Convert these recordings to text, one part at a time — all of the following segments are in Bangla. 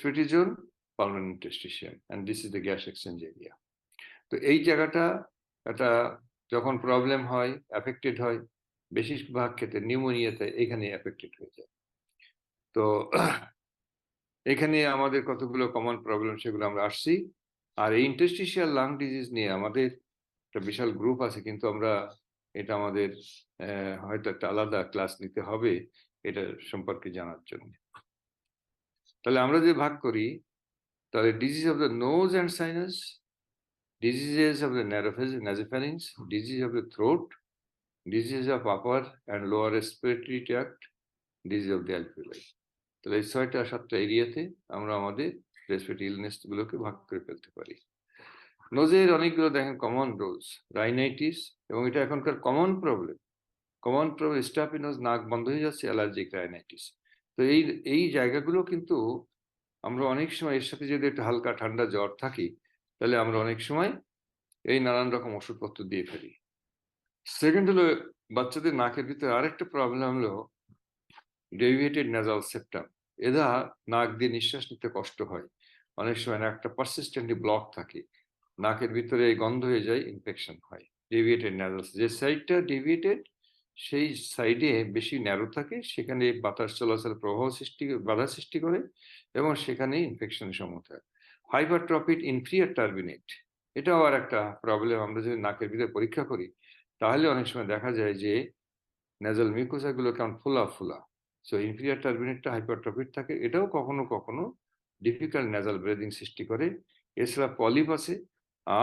respiratory zone, pulmonary interstitium, and this is the gas exchange area. তো এই জায়গাটা একটা যখন প্রবলেম হয়, অ্যাফেক্টেড হয়, বেশিরভাগ ক্ষেত্রে নিউমোনিয়াতে এখানে অ্যাফেক্টেড হয়ে যায়। তো এখানে আমাদের কতগুলো কমন প্রবলেম সেগুলো আমরা আসছি। আর এই ইন্টারস্টিশিয়াল লাং ডিজিজ নিয়ে আমাদের একটা বিশাল গ্রুপ আছে, কিন্তু আমরা এটা আমাদের হয়তো একটা আলাদা ক্লাস নিতে হবে এটা সম্পর্কে জানার জন্য। তাহলে আমরা যে ভাগ করি, তাহলে disease of the nose and sinus, diseases of the nasopharynx, disease of the throat, disease of upper and lower respiratory tract, disease of the alveoli. তাহলে এই 6-7টা এরিয়াতে আমরা আমাদের রেসপিরেটরি ইলনেস গুলোকে ভাগ করে ফেলতে পারি। নোজের অনেকগুলো দেখেন কমন রোলস, রাইনাইটিস, এবং এটা এখনকার কমন প্রবলেম স্টাফি নোজ, নাক বন্ধ হয়ে যাচ্ছে, অ্যালার্জিক রাইনাইটিস। তো এই জায়গাগুলো কিন্তু আমরা অনেক সময় এর সাথে যদি একটা হালকা ঠান্ডা জ্বর থাকি, তাহলে আমরা অনেক সময় এই নানান রকম ওষুধপত্র দিয়ে ফেলি। সেকেন্ড হলো বাচ্চাদের নাকের ভিতরে আরেকটা প্রবলেম হলো ডেভিয়েটেড নাসাল সেপ্টাম। এরা নাক দিয়ে নিঃশ্বাস নিতে কষ্ট হয়, অনেক সময় নাকটা পারসিস্টেন্টলি ব্লক থাকে, নাকের ভিতরে গন্ধ হয়ে যায়, ইনফেকশন হয়। ডেভিয়েটেড নাসাল, যে সাইডটা ডেভিয়েটেড সেই সাইডে বেশি ন্যারো থাকে, সেখানে বাতাস চলাচল বাধা সৃষ্টি করে এবং সেখানে ইনফেকশনের সম্মুখীন হয়। হাইপারট্রফিড ইনফিরিয়র টার্বিনেট, এটাও আর একটা প্রবলেম। আমরা যদি নাকের ভিতরে পরীক্ষা করি তাহলে অনেক সময় দেখা যায় যে নেজাল মিউকোসা গুলো কেমন ফোলা ফোলা। সো ইনফিরিয়র টার্বিনেটটা হাইপারট্রফিড থাকে, এটাও কখনো কখনো ডিফিকাল্ট নেজাল ব্রিদিং সৃষ্টি করে। এছাড়া পলিপ আছে।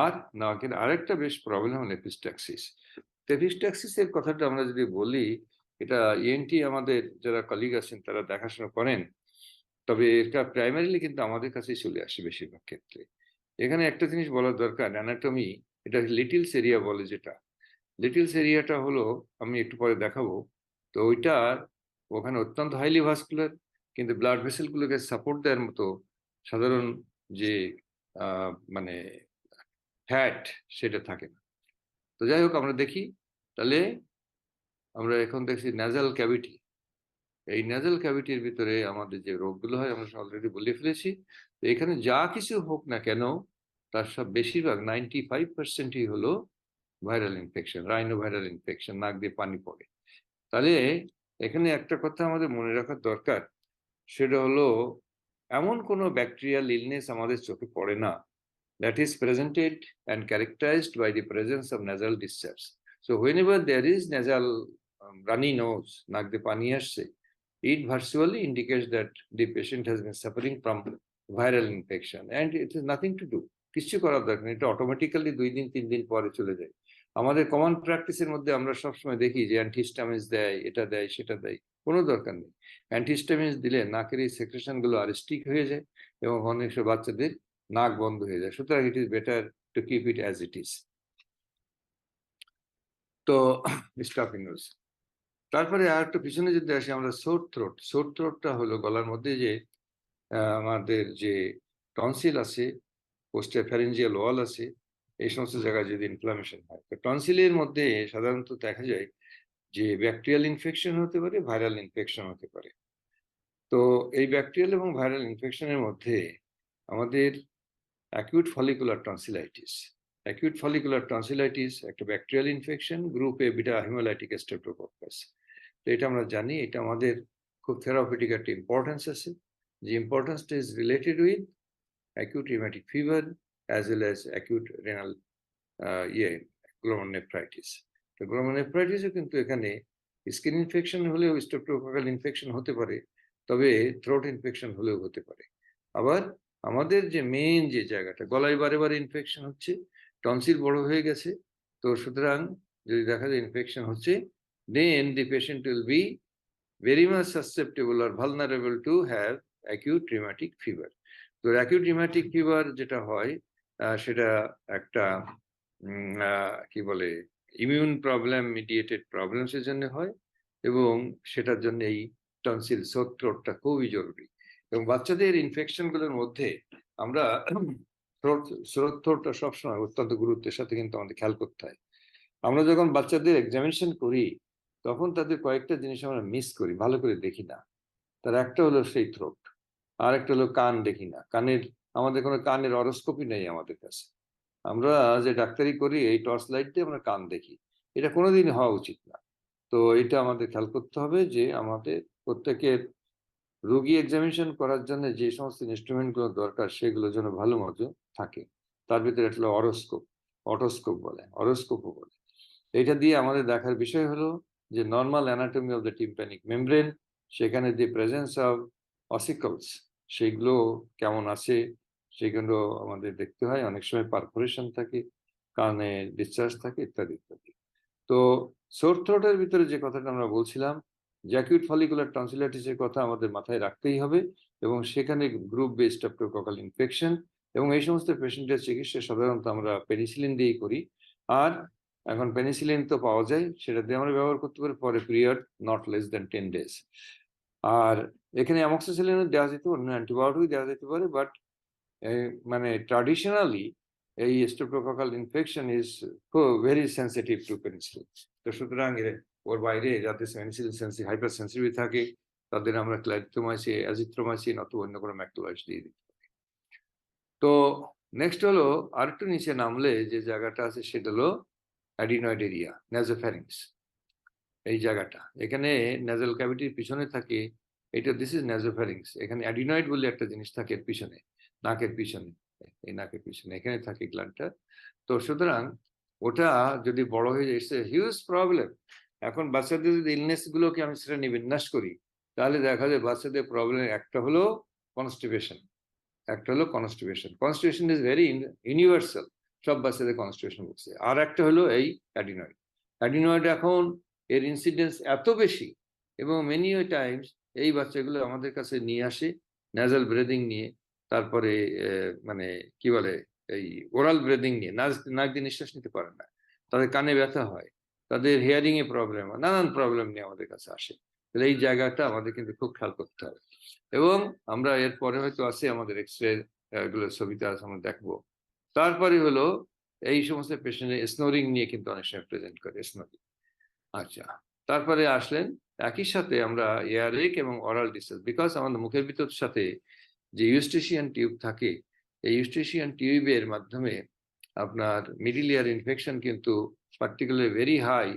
আর নাকের আরেকটা বেশ প্রবলেম হলো এপিস্ট্যাক্সিস। এপিস্ট্যাক্সিস এর কথাটা আমরা যদি বলি, এটা ইএনটি আমাদের যারা কলিগ আছেন তারা দেখাশোনা করেন, তবে এটা প্রাইমারিলি কিন্তু আমাদের কাছেই চলে আসে বেশিরভাগ ক্ষেত্রে। এখানে একটা জিনিস বলার দরকার, অ্যানাটমি, এটা লিটিলস এরিয়া বলে, যেটা লিটিলস এরিয়াটা হলো, আমি একটু পরে দেখাবো। তো ওইটা ওখানে অত্যন্ত হাইলি ভাস্কুলার, কিন্তু ব্লাড ভেসেল গুলোকে সাপোর্ট দেওয়ার মতো সাধারণ যে মানে ফ্যাট সেটা থাকে না। তো যাই হোক, আমরা দেখি তাহলে আমরা এখন দেখছি ন্যাজাল ক্যাভিটি। এই ন্যাজাল ক্যাভিটির ভিতরে আমাদের যে রোগগুলো হয় আমরা অলরেডি বলে ফেলেছি। তো এখানে যা কিছু হোক না কেন, তার সব বেশিরভাগ 95%ই হলো viral infection, rhino viral infection, নাক দিয়ে পানি পড়ে। তাহলে এখানে একটা কথা আমাদের মনে রাখার দরকার, সেটা হলো এমন কোনো ব্যাকটেরিয়াল ইলনেস আমাদের চোখে পড়ে না that is presented and characterized by the presence of nasal discharge. So whenever there is nasal runny nose, নাক দিয়ে পানি আসছে, it virtually indicates that the patient has been suffering from viral infection and it has nothing to do. কিছু করার দরকার নেই, এটা অটোমেটিক্যালি 2 দিন 3 দিন পরে চলে যায়। আমাদের কমন প্র্যাকটিসের মধ্যে আমরা সবসময় দেখি যে অ্যান্টিহিস্টামিনস দেয়, এটা দেয়, সেটা দেয়, কোনো দরকার নেই। অ্যান্টিহিস্টামিনস দিলে নাকের এই সেক্রেশন গুলো আর স্টিক হয়ে যায় এবং অনেক সব বাচ্চাদের নাক বন্ধ হয়ে যায়। সুতরাং it is better to keep it as it is. তো স্টাফি নোজ, তারপরে আর একটু পিছনে যদি আসি আমরা সোর থ্রোট। সোর থ্রোটটা হলো গলার মধ্যে যে আমাদের যে টনসিল আছে, পোস্টের ফ্যারেঞ্জিয়াল ওয়াল আছে, এই সমস্ত জায়গায় যদি ইনফ্লামেশন হয়, তো টনসিলের মধ্যে সাধারণত দেখা যায় যে ব্যাকটেরিয়াল ইনফেকশন হতে পারে, ভাইরাল ইনফেকশন হতে পারে। তো এই ব্যাকটেরিয়াল এবং ভাইরাল ইনফেকশনের মধ্যে আমাদের acute follicular tonsillitis, acute follicular tonsillitis একটা ব্যাকটেরিয়াল ইনফেকশন, গ্রুপে বিটা হিমোলাইটিক স্ট্রেপ্টোকক্কাস। তো এটা আমরা জানি, এটা আমাদের খুব থেরাপিউটিক একটা ইম্পর্টেন্স আছে। যে ইম্পর্টেন্সটা is related with acute rheumatic fever as well as acute renal glomerulonephritis. তো glomerulonephritis কিন্তু এখানে স্কিন ইনফেকশন হলেও স্ট্রেপ্টোকক্কাল ইনফেকশন হতে পারে, তবে থ্রোট ইনফেকশন হলেও হতে পারে। আবার আমাদের যে মেইন যে জায়গাটা, গলায় বারে বারে ইনফেকশন হচ্ছে, টনসিল বড় হয়ে গেছে, তো সুতরাং যদি দেখা যায় ইনফেকশন হচ্ছে, then the patient will be very much susceptible or vulnerable to have acute rheumatic fever. তো অ্যাকিউট রিউম্যাটিক ফিভার যেটা হয় সেটা একটা কি বলে ইমিউন প্রবলেম মিডিয়েটেড প্রবলেমস এর জন্য হয়, এবং সেটার জন্য এই টনসিল সোর থ্রোটটা খুবই জরুরি। এবং বাচ্চাদের ইনফেকশন গুলোর মধ্যে আমরা সোর থ্রোটটা সবসময় অত্যন্ত গুরুত্বের সাথে কিন্তু আমাদের খেয়াল করতে হয়। আমরা যখন বাচ্চাদের এক্সামিনেশন করি তখন তাদের কয়েকটা জিনিস আমরা মিস করি, ভালো করে দেখি না। তার একটা হলো সেই থ্রোট। আর একটা হলো কান দেখি না। আমাদের কোনো কানের অরোস্কোপি নেই আমাদের কাছে। আমরা যে ডাক্তারি করি এই টর্চ লাইট দিয়ে আমরা কান দেখি। এটা কোনোদিনই হওয়া উচিত না। তো এটা আমাদের খেয়াল করতে হবে যে আমাদের প্রত্যেকের রোগী এক্সামিনেশন করার জন্য যে সমস্ত ইনস্ট্রুমেন্ট গুলো দরকার সেগুলো যেন ভালো মতো থাকে। তার ভিতরে একটা হলো অরোস্কোপ, অটোস্কোপ বলে, অরোস্কোপও বলে। এটা দিয়ে আমাদের দেখার বিষয় হলো যে normal anatomy of the tympanic membrane, সেখানে যে প্রেজেন্স অফ অসিকলস সেগুলো কেমন আছে সেগুলো আমাদের দেখতে হয়। অনেক সময় পারফোরেশন থাকে, কানে ডিসচার্জ থাকে ইত্যাদি ইত্যাদি। তো সোর থ্রোটের ভিতরে যে কথাটা আমরা বলছিলাম, যে অ্যাকিউট ফলিকুলার টনসিলাইটিসের কথা আমাদের মাথায় রাখতেই হবে এবং সেখানে গ্রুপ বেসড স্ট্রেপ্টোককাল ইনফেকশন এবং এই সমস্ত পেশেন্টের চিকিৎসা সাধারণত আমরা পেনিসিলিন দিয়েই করি। আর এখন পেনিসিলিন তো পাওয়া যায়, সেটা দিয়ে আমরা ব্যবহার করতে পারি for a period not less than 10 days। আর এখানে অ্যামক্সিসিলিনও দেওয়া যেতে পারে, অ্যান্টিবায়োটিক দেওয়া যেতে পারে, বাট মানে ট্র্যাডিশনালি এই streptococcal infection is very sensitive to penicillin. তো সুতরাং ওর বাইরে যাতে পেনিসিলিন হাইপার সেন্সিটিভ থাকে তাদের আমরা ক্লারিথ্রোমাইসিন, অ্যাজিথ্রোমাইসিন অথবা অন্য কোনো ম্যাক্রোলাইডস দিয়ে দিই। তো নেক্সট হলো আরেকটু নিচে নামলে যে জায়গাটা আছে সেটা হলো অ্যাডিনয়েড এরিয়া, নাসোফ্যারিংস। এই জায়গাটা এখানে নাসাল ক্যাভিটির পিছনে থাকে, এটা দিস ইজ নাসোফ্যারিংস। এখানে অ্যাডিনয়েড বলে একটা জিনিস থাকে এর পিছনে, নাকের পিছনে, এই নাকের পিছনে এখানে থাকে গ্ল্যান্ডটা। তো সুতরাং ওটা যদি বড় হয়ে যায় ইটস এ হিউজ প্রবলেম। এখন বাচ্চাদের যদি ইলনেস গুলোকে আমি শ্রেণী বিন্যাস করি তাহলে দেখা যায় বাচ্চাদের প্রবলেম একটা হলো কনস্টিপেশন, একটা হলো constipation. Constipation is very universal, সব বাচ্চাদের কনস্টিপেশন হচ্ছে। আর একটা হলো এই অ্যাডিনয়েড। অ্যাডিনয়েড এখন এর ইনসিডেন্স এত বেশি এবং মেনি টাইমস এই বাচ্চাগুলো আমাদের কাছে নিয়ে আসে ন্যাজাল ব্রেদিং নিয়ে, তারপরে মানে কি বলে এই ওরাল ব্রেদিং নিয়ে, নাক দিয়ে নিঃশ্বাস নিতে পারে না, তাদের কানে ব্যথা হয়, তাদের হিয়ারিং এ প্রবলেম হয়, নানান প্রবলেম নিয়ে আমাদের কাছে আসে। তাহলে এই জায়গাটা আমাদের কিন্তু খুব খেয়াল করতে হবে। এবং আমরা এরপরে হয়তো আছে আমাদের এক্সরে গুলো ছবিতে আছে, আমরা দেখবো। তারপরে হলো এই সমস্ত পেশেন্টের স্নোরিং নিয়ে কিন্তু অনেক সময় প্রেজেন্ট করে, স্নোরিং। আচ্ছা, তারপরে আসলেন একই সাথে আমরা এয়ারেক এবং অরাল ডিসচার্জ, বিকজ আমাদের মুখের ভিতর সাথে যে ইউস্টেশিয়ান টিউব থাকে, এই ইউস্টেশিয়ান টিউবের মাধ্যমে আপনার মিডল ইয়ার ইনফেকশন কিন্তু particularly very high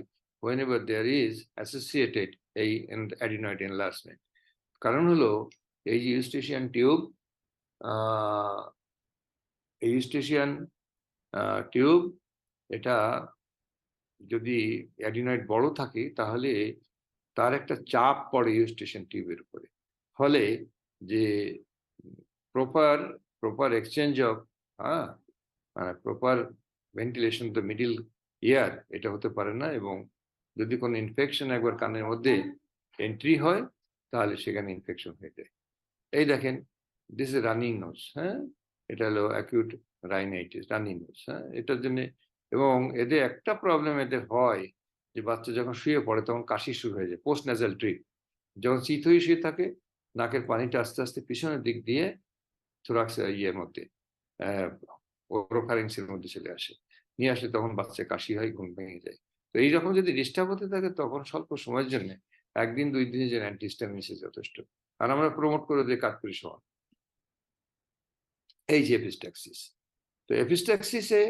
whenever there is associated এই adenoid enlargement। কারণ হলো এই যে ইউস্টেশিয়ান টিউব, এই ইউস্টেশিয়ান টিউব, এটা যদি অ্যাডিনয়েড বড় থাকে তাহলে তার একটা চাপ পড়ে ইউস্টেশন টিউবের উপরে। ফলে যে proper proper exchange of proper ventilation the middle ইয়ার এটা হতে পারে না, এবং যদি কোনো ইনফেকশন একবার কানের মধ্যে এন্ট্রি হয় তাহলে সেখানে ইনফেকশন হয়ে যায়। এই দেখেন, দিস ইজ রানিং নোজ। হ্যাঁ, এটা হলো অ্যাকিউট রাইনাইটিস, রানিং নোজ। হ্যাঁ, এটার জন্য এবং এদের একটা প্রবলেম এদের হয় যে বাচ্চা যখন শুয়ে পড়ে তখন কাশি শুরু হয়ে যায়, পোস্ট নেজাল ট্রিপ। যখন চিত হয়ে শুয়ে থাকে নাকের পানিটা আস্তে আস্তে পিছনের দিক দিয়ে থোরাক্স ইয়ের মধ্যে ওরোফ্যারিংসের মধ্যে চলে আসে, নিয়ে আসলে তখন বাচ্চা কাশি হয়, ঘুম ভেঙে যায়। তো এইরকম যদি ডিস্টার্ব হতে থাকে তখন স্বল্প সময়ের জন্য 1 দিন 2 দিনের জন্য অ্যান্টিহিস্টামিনস যথেষ্ট। আর আমরা প্রমোট করে দিই কাঠপুরি সমান। এই যে এপিস্ট্যাক্সিস, তো এপিস্ট্যাক্সিসে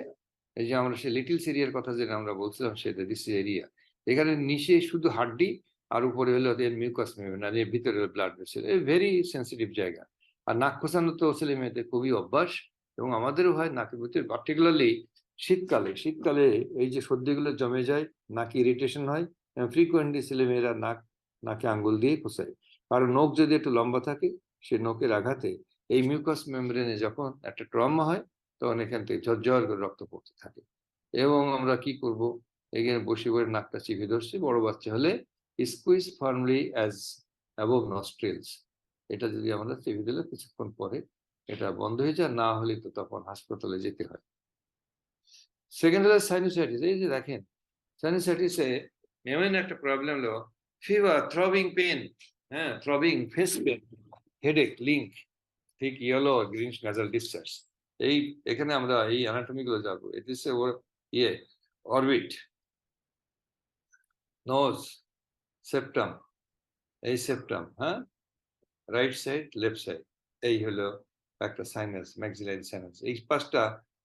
এই যে আমরা সেই লিটল সিরিয়ার কথা যেটা আমরা বলছিলাম সেটা দিস এরিয়া, এখানে নিচে শুধু হাড্ডি আর উপরে হলো এর মিউকাস মেমব্রেন আর এর ভিতরে ব্লাড ভেসেল, এই ভেরি সেন্সিটিভ জায়গা। আর নাক খোঁচানো তো ছেলে মেয়েদের খুবই অভ্যাস, এবং আমাদেরও হয় নাকের ভিতরে, পার্টিকুলারলি শীতকালে। শীতকালে এই যে সর্দিগুলো জমে যায়, নাকে ইরিটেশন হয়, ফ্রিকোয়েন্টলি ছেলে মেয়েরা নাকে আঙ্গুল দিয়ে খোঁচায়। কারণ নখ যদি একটু লম্বা থাকে সে নখের আঘাতে এই মিউকাস মেমব্রেনে যখন একটা ট্রমা হয় তখন এখান থেকে ঝরঝর করে রক্ত পড়তে থাকে। এবং আমরা কি করব, এখানে বসে বসে নাকটা চিপে ধরছি। বড় বাচ্চা হলে স্কুইজ ফার্মলি অ্যাজ অ্যাবভ নস্ট্রিলস, এটা যদি আমরা চেপে দিলে কিছুক্ষণ পরে এটা বন্ধ হয়ে যায়, না হলে তো তখন হাসপাতালে যেতে হয়। সেকেন্ড হলো সাইনোসাইটিস। এই যে দেখেন সাইনোসাইটিসে মেইন একটা প্রবলেম হলো ফিভার, থ্রবিং পেন, হ্যাঁ, থ্রবিং ফেস পেন, হেডেক, লিঙ্ক, ঠিক ইয়েলো গ্রিন নাজাল ডিসচার্জ। এই এখানে আমরা এই অ্যানাটমি গুলো যাবো। ইট ইজ ওর ইয়ে অরবিট, নোজ, সেপ্টাম, এই সেপ্টাম, হ্যাঁ, রাইট সাইড লেফট সাইড, এই হলো একটা সাইনাস, ম্যাক্সিলারি সাইনাস। এই পাশটা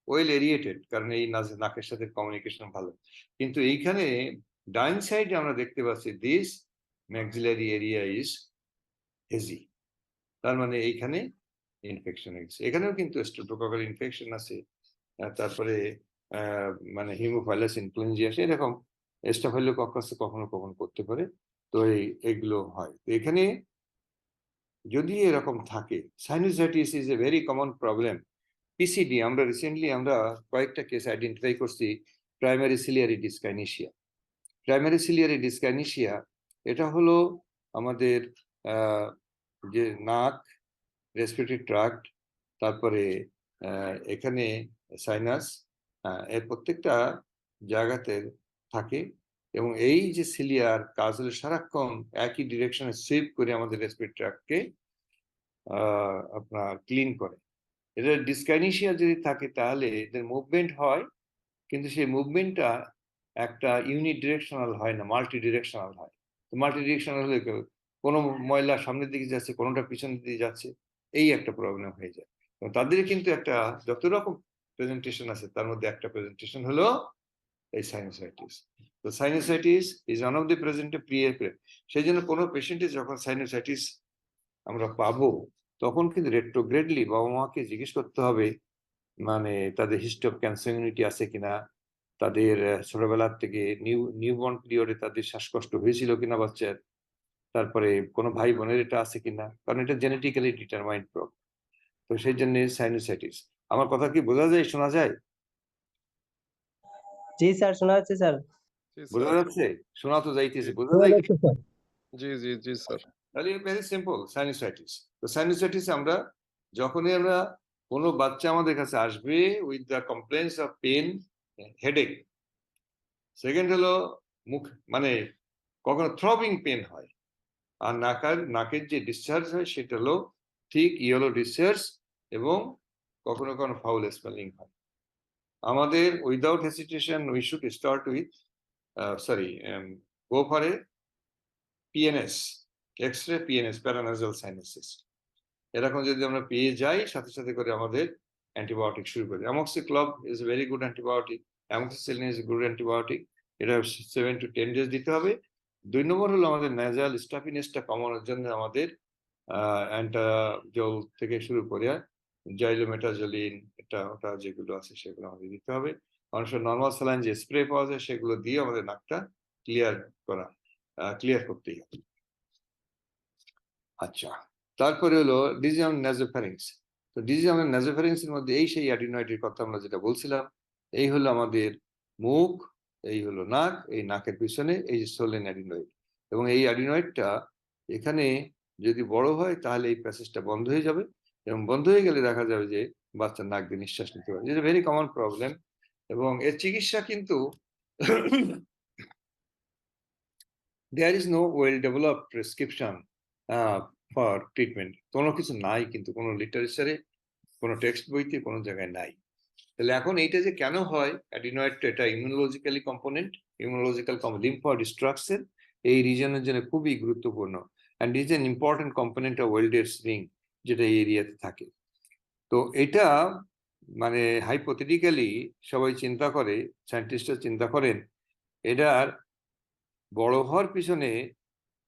ওয়েল এরিয়েটেড, কারণ এই নাকের সাথে কমিউনিকেশন ভালো। কিন্তু এইখানে ডাইন সাইডে আমরা দেখতে পাচ্ছি this maxillary area is hazy. তার মানে এইখানে ইনফেকশন হয়ে গেছে। এখানেও কিন্তু স্ট্রেপ্টোককাল ইনফেকশন আছে, তারপরে মানে হিমোফাইলাস ইনফ্লুয়েঞ্জিয়া এরকম স্টাফাইলোকক্কাস কখনো কখনো করতে পারে। তো এইগুলো হয়। তো এখানে যদি এরকম থাকে, sinusitis is a very common problem. PCD আমরা রিসেন্টলি কয়েকটা কেস আইডেন্টিফাই করছি, প্রাইমারি সিলিয়ারি ডিসকাইনেশিয়া। প্রাইমারি সিলিয়ারি ডিসকাইনেশিয়া এটা হলো আমাদের যে নাক, রেসপিরেটরি ট্রাক্ট, তারপরে এখানে সাইনাস, এর প্রত্যেকটা জায়গাতে থাকে। এবং এই যে সিলিয়ার কাজ হলে সারাক্ষণ একই ডিরেকশনে সুইপ করে আমাদের রেসপিরেটরি ট্রাক্টকে আপনার ক্লিন করে। এদের ডিসকাইনেশিয়া যদি থাকে তাহলে এদের মুভমেন্ট হয়, কিন্তু সেই মুভমেন্টটা একটা ইউনি ডিরেকশনাল হয় না, মাল্টি ডিরেকশনাল হয়। তো মাল্টি ডিরেকশনাল হলে কোনো ময়লা সামনের দিকে যাচ্ছে, কোনোটা পিছনের দিকে যাচ্ছে, এই একটা প্রবলেম হয়ে যায়। তাদের কিন্তু একটা যত রকম প্রেজেন্টেশন আছে তার মধ্যে একটা প্রেজেন্টেশন হলো এই সাইনোসাইটিস। তো sinusitis is one of the present সেই জন্য কোনো পেশেন্টে যখন সাইনোসাইটিস আমরা পাবো তখন কিন্তু রেট্রোগ্রেডলি বাবা মাকে জিজ্ঞেস করতে হবে, মানে তাদের হিস্ট্রি অফ ক্যান্সার আছে কিনা, তাদের ছোটবেলার থেকে নিউবর্ন পিরিয়ডে তাদের শ্বাসকষ্ট হয়েছিল কিনা বাচ্চার, তারপরে কোনো ভাই বোনের এটা আছে কিনা, কারণ এটা জেনেটিক্যালি ডিটারমাইন্ড প্রবলেম। তো সেই জন্য সাইনোসাইটিস। আমার কথা কি বোঝা যায়, শোনা যায়? জি স্যার, শোনা যাচ্ছে স্যার। বোঝা যাচ্ছে? শোনা তো যাইতেছে, বোঝা যায় কি? জি জি জি স্যার। তাহলে ভেরি সিম্পল, সাইনোসাইটিস। তো সাইনোসাইটিস আমরা যখনই আমরা কোনো বাচ্চা আমাদের কাছে আসবে with the complaints of pain, headache, second হলো মুখ মানে কখনো থ্রবিং পেন হয়, আর নাকের যে ডিসচার্জ হয় সেটা হলো ঠিক ইয়েলো ডিসচার্জ, এবং কখনো কখনো ফাউল স্মেলিং হয়। আমাদের without hesitation we should start with go for a PNS, X-ray PNS, paranasal sinuses. এরকম যদি আমরা পেয়ে যাই সাথে সাথে করে আমাদের অ্যান্টিবায়োটিক শুরু করি। Amoxiclav is a very good antibiotic, amoxicillin is good antibiotic. এটা 7 to 10 days দিতে হবে। 2 নম্বর হলো আমাদের ন্যাজাল স্টাফিনেসটা কমানোর জন্য আমাদের অ্যান্টাজল থেকে শুরু করে জাইলোমেটাজলিন, এটা ওটা যেগুলো আছে সেগুলো আমাদের দিতে হবে। মানুষের নর্মাল স্যালাইন যে স্প্রে পাওয়া যায় সেগুলো দিয়ে আমাদের নাকটা ক্লিয়ার করতেই হবে। আচ্ছা, তারপরে হলো ডিজিজ অন নাসোফ্যারিংস। তো ডিজিজ অন নাসোফ্যারিংস এর মধ্যে এই সেই অ্যাডিনয়েডের কথা আমরা যেটা বলছিলাম, এই হলো আমাদের মুখ, এই হলো নাক, এই নাকের পিছনে এই যে সোলেন অ্যাডিনয়েড। এবং এই অ্যাডিনয়েডটা এখানে যদি বড় হয় তাহলে এই প্যাসেজটা বন্ধ হয়ে যাবে, এবং বন্ধ হয়ে গেলে দেখা যাবে যে বাচ্চার নাক দিয়ে নিঃশ্বাস নিতে পারে, যেটা ভেরি কমন প্রবলেম। এবং এর চিকিৎসা কিন্তু there is no well developed prescription for treatment. কোনো কিছু নাই, কিন্তু কোনো লিটারেচারে, কোনো টেক্সট বইতে কোনো জায়গায় নাই। তাহলে এখন এইটা যে কেন হয়, অ্যাডিনয়েডটা এটা immunologically component, immunological lymphoid structure এই রিজনের জন্য খুবই গুরুত্বপূর্ণ, and is an important component of Waldeyer's ring, যেটা এই এরিয়াতে থাকে। তো এটা মানে হাইপোথেটিক্যালি সবাই চিন্তা করে, সায়েন্টিস্টরা চিন্তা করেন এটার বড় হওয়ার পিছনে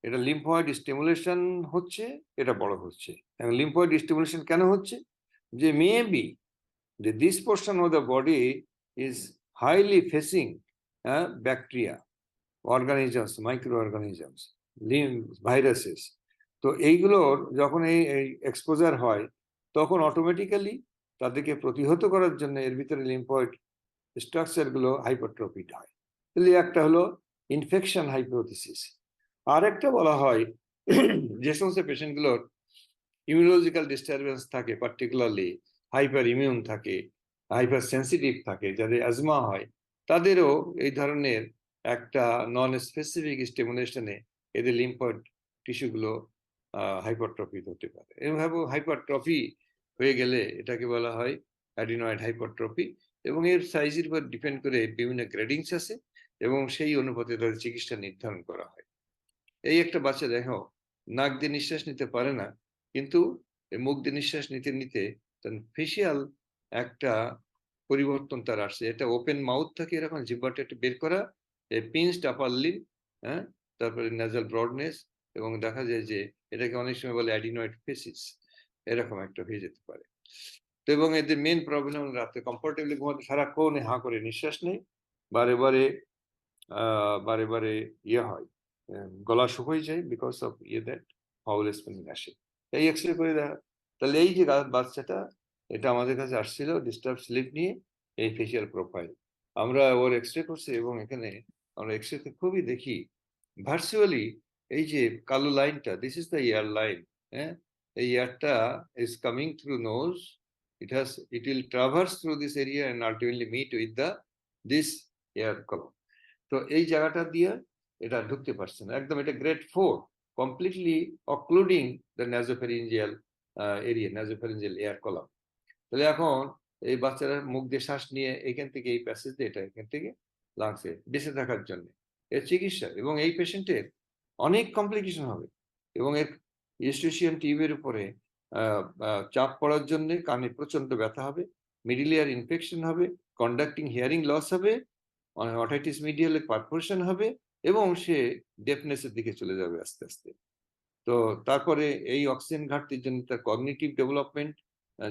এটা লিম্ফয়েড স্টিমুলেশন হচ্ছে, এটা বড় হচ্ছে। এবং লিম্ফয়েড স্টিমুলেশন কেন হচ্ছে, যে মেবি যে this portion of the body is highly facing bacteria, organisms, micro organisms, viruses. তো এইগুলোর যখন এই এক্সপোজার হয় তখন অটোমেটিক্যালি তাদেরকে প্রতিহত করার জন্য এর ভিতরে লিম্ফয়েড স্ট্রাকচারগুলো হাইপারট্রফিড হয়। তাহলে একটা হলো ইনফেকশন হাইপোথিসিস। আর একটা বলা হয় যে সমস্ত পেশেন্টগুলোর ইমিউনোলজিক্যাল ডিস্টারবেন্স থাকে, পার্টিকুলারলি হাইপার ইমিউন থাকে, হাইপার সেন্সিটিভ থাকে, যাদের অ্যাজমা হয়, তাদেরও এই ধরনের একটা নন স্পেসিফিক স্টিমুলেশনে এদের লিম্ফয়েড টিস্যুগুলো হাইপারট্রফি হতে পারে। এভাবে হাইপারট্রফি হয়ে গেলে এটাকে বলা হয় অ্যাডিনয়েড হাইপারট্রফি। এবং এর সাইজের উপর ডিপেন্ড করে বিভিন্ন গ্রেডিংস আছে, এবং সেই অনুপাতে তাদের চিকিৎসা নির্ধারণ করা হয়। এই একটা বাচ্চা দেখো নাক দিয়ে নিঃশ্বাস নিতে পারে না, কিন্তু এই মুখ দিয়ে নিঃশ্বাস নিতে নিতে তার ফেসিয়াল একটা পরিবর্তন তার আসছে। এটা ওপেন মাউথ থাকে এরকম জিহ্বাটা একটু বের করা, পিঞ্চড আপার লিপ, হ্যাঁ? তারপরে nasal broadness এবং দেখা যায় যে এটাকে অনেক সময় বলে অ্যাডিনয়েড ফেসিস, এরকম একটা হয়ে যেতে পারে। তো এবং এদের মেইন প্রবলেম রাতে কমফোর্টেবলি ঘুমাতে সারাক্ষণ হাঁ করে নিঃশ্বাস নেই। বারে, বারে বারে, বারে ইয়ে হয়, গলা শুকিয়ে যায় because of that foul smelling আসে। এই এক্স-রে করে দেখা। তাহলে এই যে বাচ্চাটা এটা আমাদের কাছে আসছিল ডিস্টার্ব স্লিপ নিয়ে, এই ফেসিয়াল প্রোফাইল। আমরা ওর এক্স-রে করছি এবং এখানে আমরা এক্স-রেতে খুবই দেখি ভার্চুয়ালি এই যে কালো লাইনটা, this is the air line, হ্যাঁ? এই ইয়ারটা is coming through nose, it will traverse through this area and ultimately meet with this ear column. তো এই জায়গাটা দিয়ে এটা ঢুকতে পারছে না, একদম এটা grade 4 completely occluding the nasopharyngeal area, nasopharyngeal air column. তাহলে এখন এই বাচ্চারা মুখ দিয়ে শ্বাস নিয়ে এখান থেকে এই প্যাসেজ দিয়ে এটা এখান থেকে লাংসে বেঁচে থাকার জন্য এর চিকিৎসা, এবং এই পেশেন্টের অনেক কমপ্লিকেশন হবে এবং এর ইউস্টেশিয়ান টিউবের উপরে চাপ পড়ার জন্য কানে প্রচন্ড ব্যথা হবে, মিডল ইয়ার ইনফেকশন হবে, কন্ডাক্টিং হিয়ারিং লস হবে, অটাইটিস মিডিয়ালে পারফোরেশন হবে এবং সে ডেফনেসের দিকে চলে যাবে আস্তে আস্তে। তো তারপরে এই অক্সিজেন ঘাটতির জন্য তার কগনিটিভ ডেভেলপমেন্ট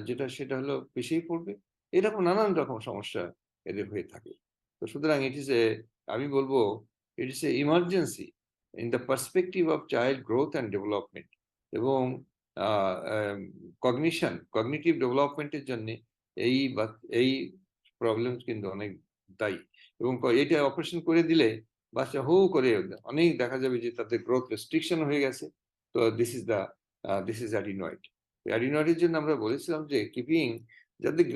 যেটা সেটা হলো পিছিয়ে পড়বে। এরকম নানান রকম সমস্যা এদের হয়ে থাকে। তো সুতরাং আমি বলবো it is a emergency in the perspective of child growth and development এবং কগনিটিভ ডেভেলপমেন্টের জন্য এই প্রবলেম কিন্তু অনেক দায়ী এবং এটা অপারেশন করে দিলে বাচ্চা হু করে অনেক দেখা যাবে যে তাদের গ্রোথ রেস্ট্রিকশন হয়ে গেছে। তো দিস ইজ অ্যাডিনয়েড। অ্যাডিনয়েডের জন্য আমরা বলেছিলাম যে কিপিং যাদের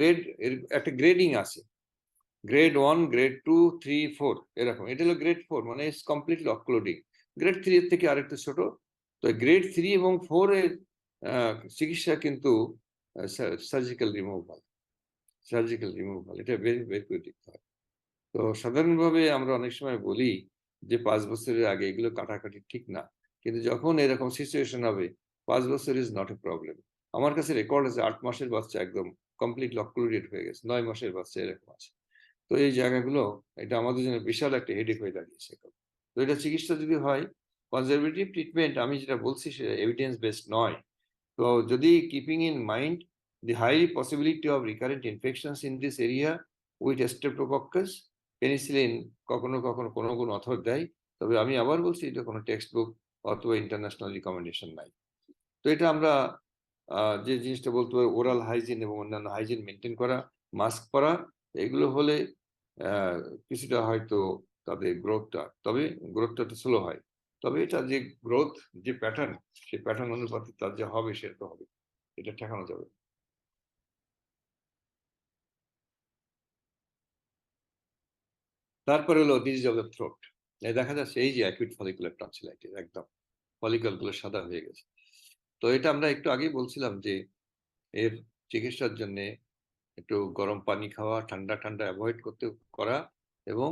একটা গ্রেডিং আছে, গ্রেড 1, গ্রেড 2, 3, 4 এরকম। এটা হলো গ্রেড 4 মানে ইটস কমপ্লিটলি অক্লুডিং। গ্রেড 3 এর থেকে আরেকটু ছোট। তো গ্রেড 3 এবং 4 এর চিকিৎসা কিন্তু সার্জিক্যাল রিমুভাল, এটা বের করে দিতে হয়। তো সাধারণভাবে আমরা অনেক সময় বলি যে 5 বছরের আগে এগুলো কাটাকাটি ঠিক না, কিন্তু যখন এরকম সিচুয়েশন হবে 5 বছর ইজ নট এ প্রবলেম। আমার কাছে রেকর্ড আছে 8 মাসের বাচ্চা একদম কমপ্লিটলি অক্লুডেড হয়ে গেছে, 9 মাসের বাচ্চা এরকম আছে। তো এই জায়গাগুলো এটা আমাদের জন্য বিশাল একটা হেডেক হয়ে দাঁড়িয়েছে এখন। তো এটা চিকিৎসা যদি হয় কনজারভেটিভ ট্রিটমেন্ট, আমি যেটা বলছি সেটা এভিডেন্স বেসড নয়। তো যদি keeping in mind the high possibility of recurrent infections in this area with Streptococcus, penicillin কখনো কখনো কোনো অথর দেয়। তবে আমি আবার বলছি এটা কোনো টেক্সট বুক অথবা ইন্টারন্যাশনাল রিকমেন্ডেশন নাই। তো এটা আমরা যে জিনিসটা বলতে পারি ওরাল হাইজিন এবং অন্যান্য হাইজিন মেনটেন করা, মাস্ক পরা, এগুলো হলে আহ, কিছুটা হয়তো তাদের গ্রোথটা একটু স্লো হয়। তবে এটা যে গ্রোথ যে প্যাটার্ন, সেই প্যাটার্ন অনুপাতে তার যে হবে সেটা তো হবে, এটা ঠেকানো যাবে। তারপরে হলো ডিজিজ অফ দ্য থ্রোট। দেখা যাচ্ছে এই যে অ্যাকুইট ফলিকুলার টনসিলাইটিস, একদম ফলিকল গুলো সাদা হয়ে গেছে। তো এটা আমরা একটু আগেই বলছিলাম যে এর চিকিৎসার জন্য একটু গরম পানি খাওয়া, ঠান্ডা ঠান্ডা অ্যাভয়েড করা এবং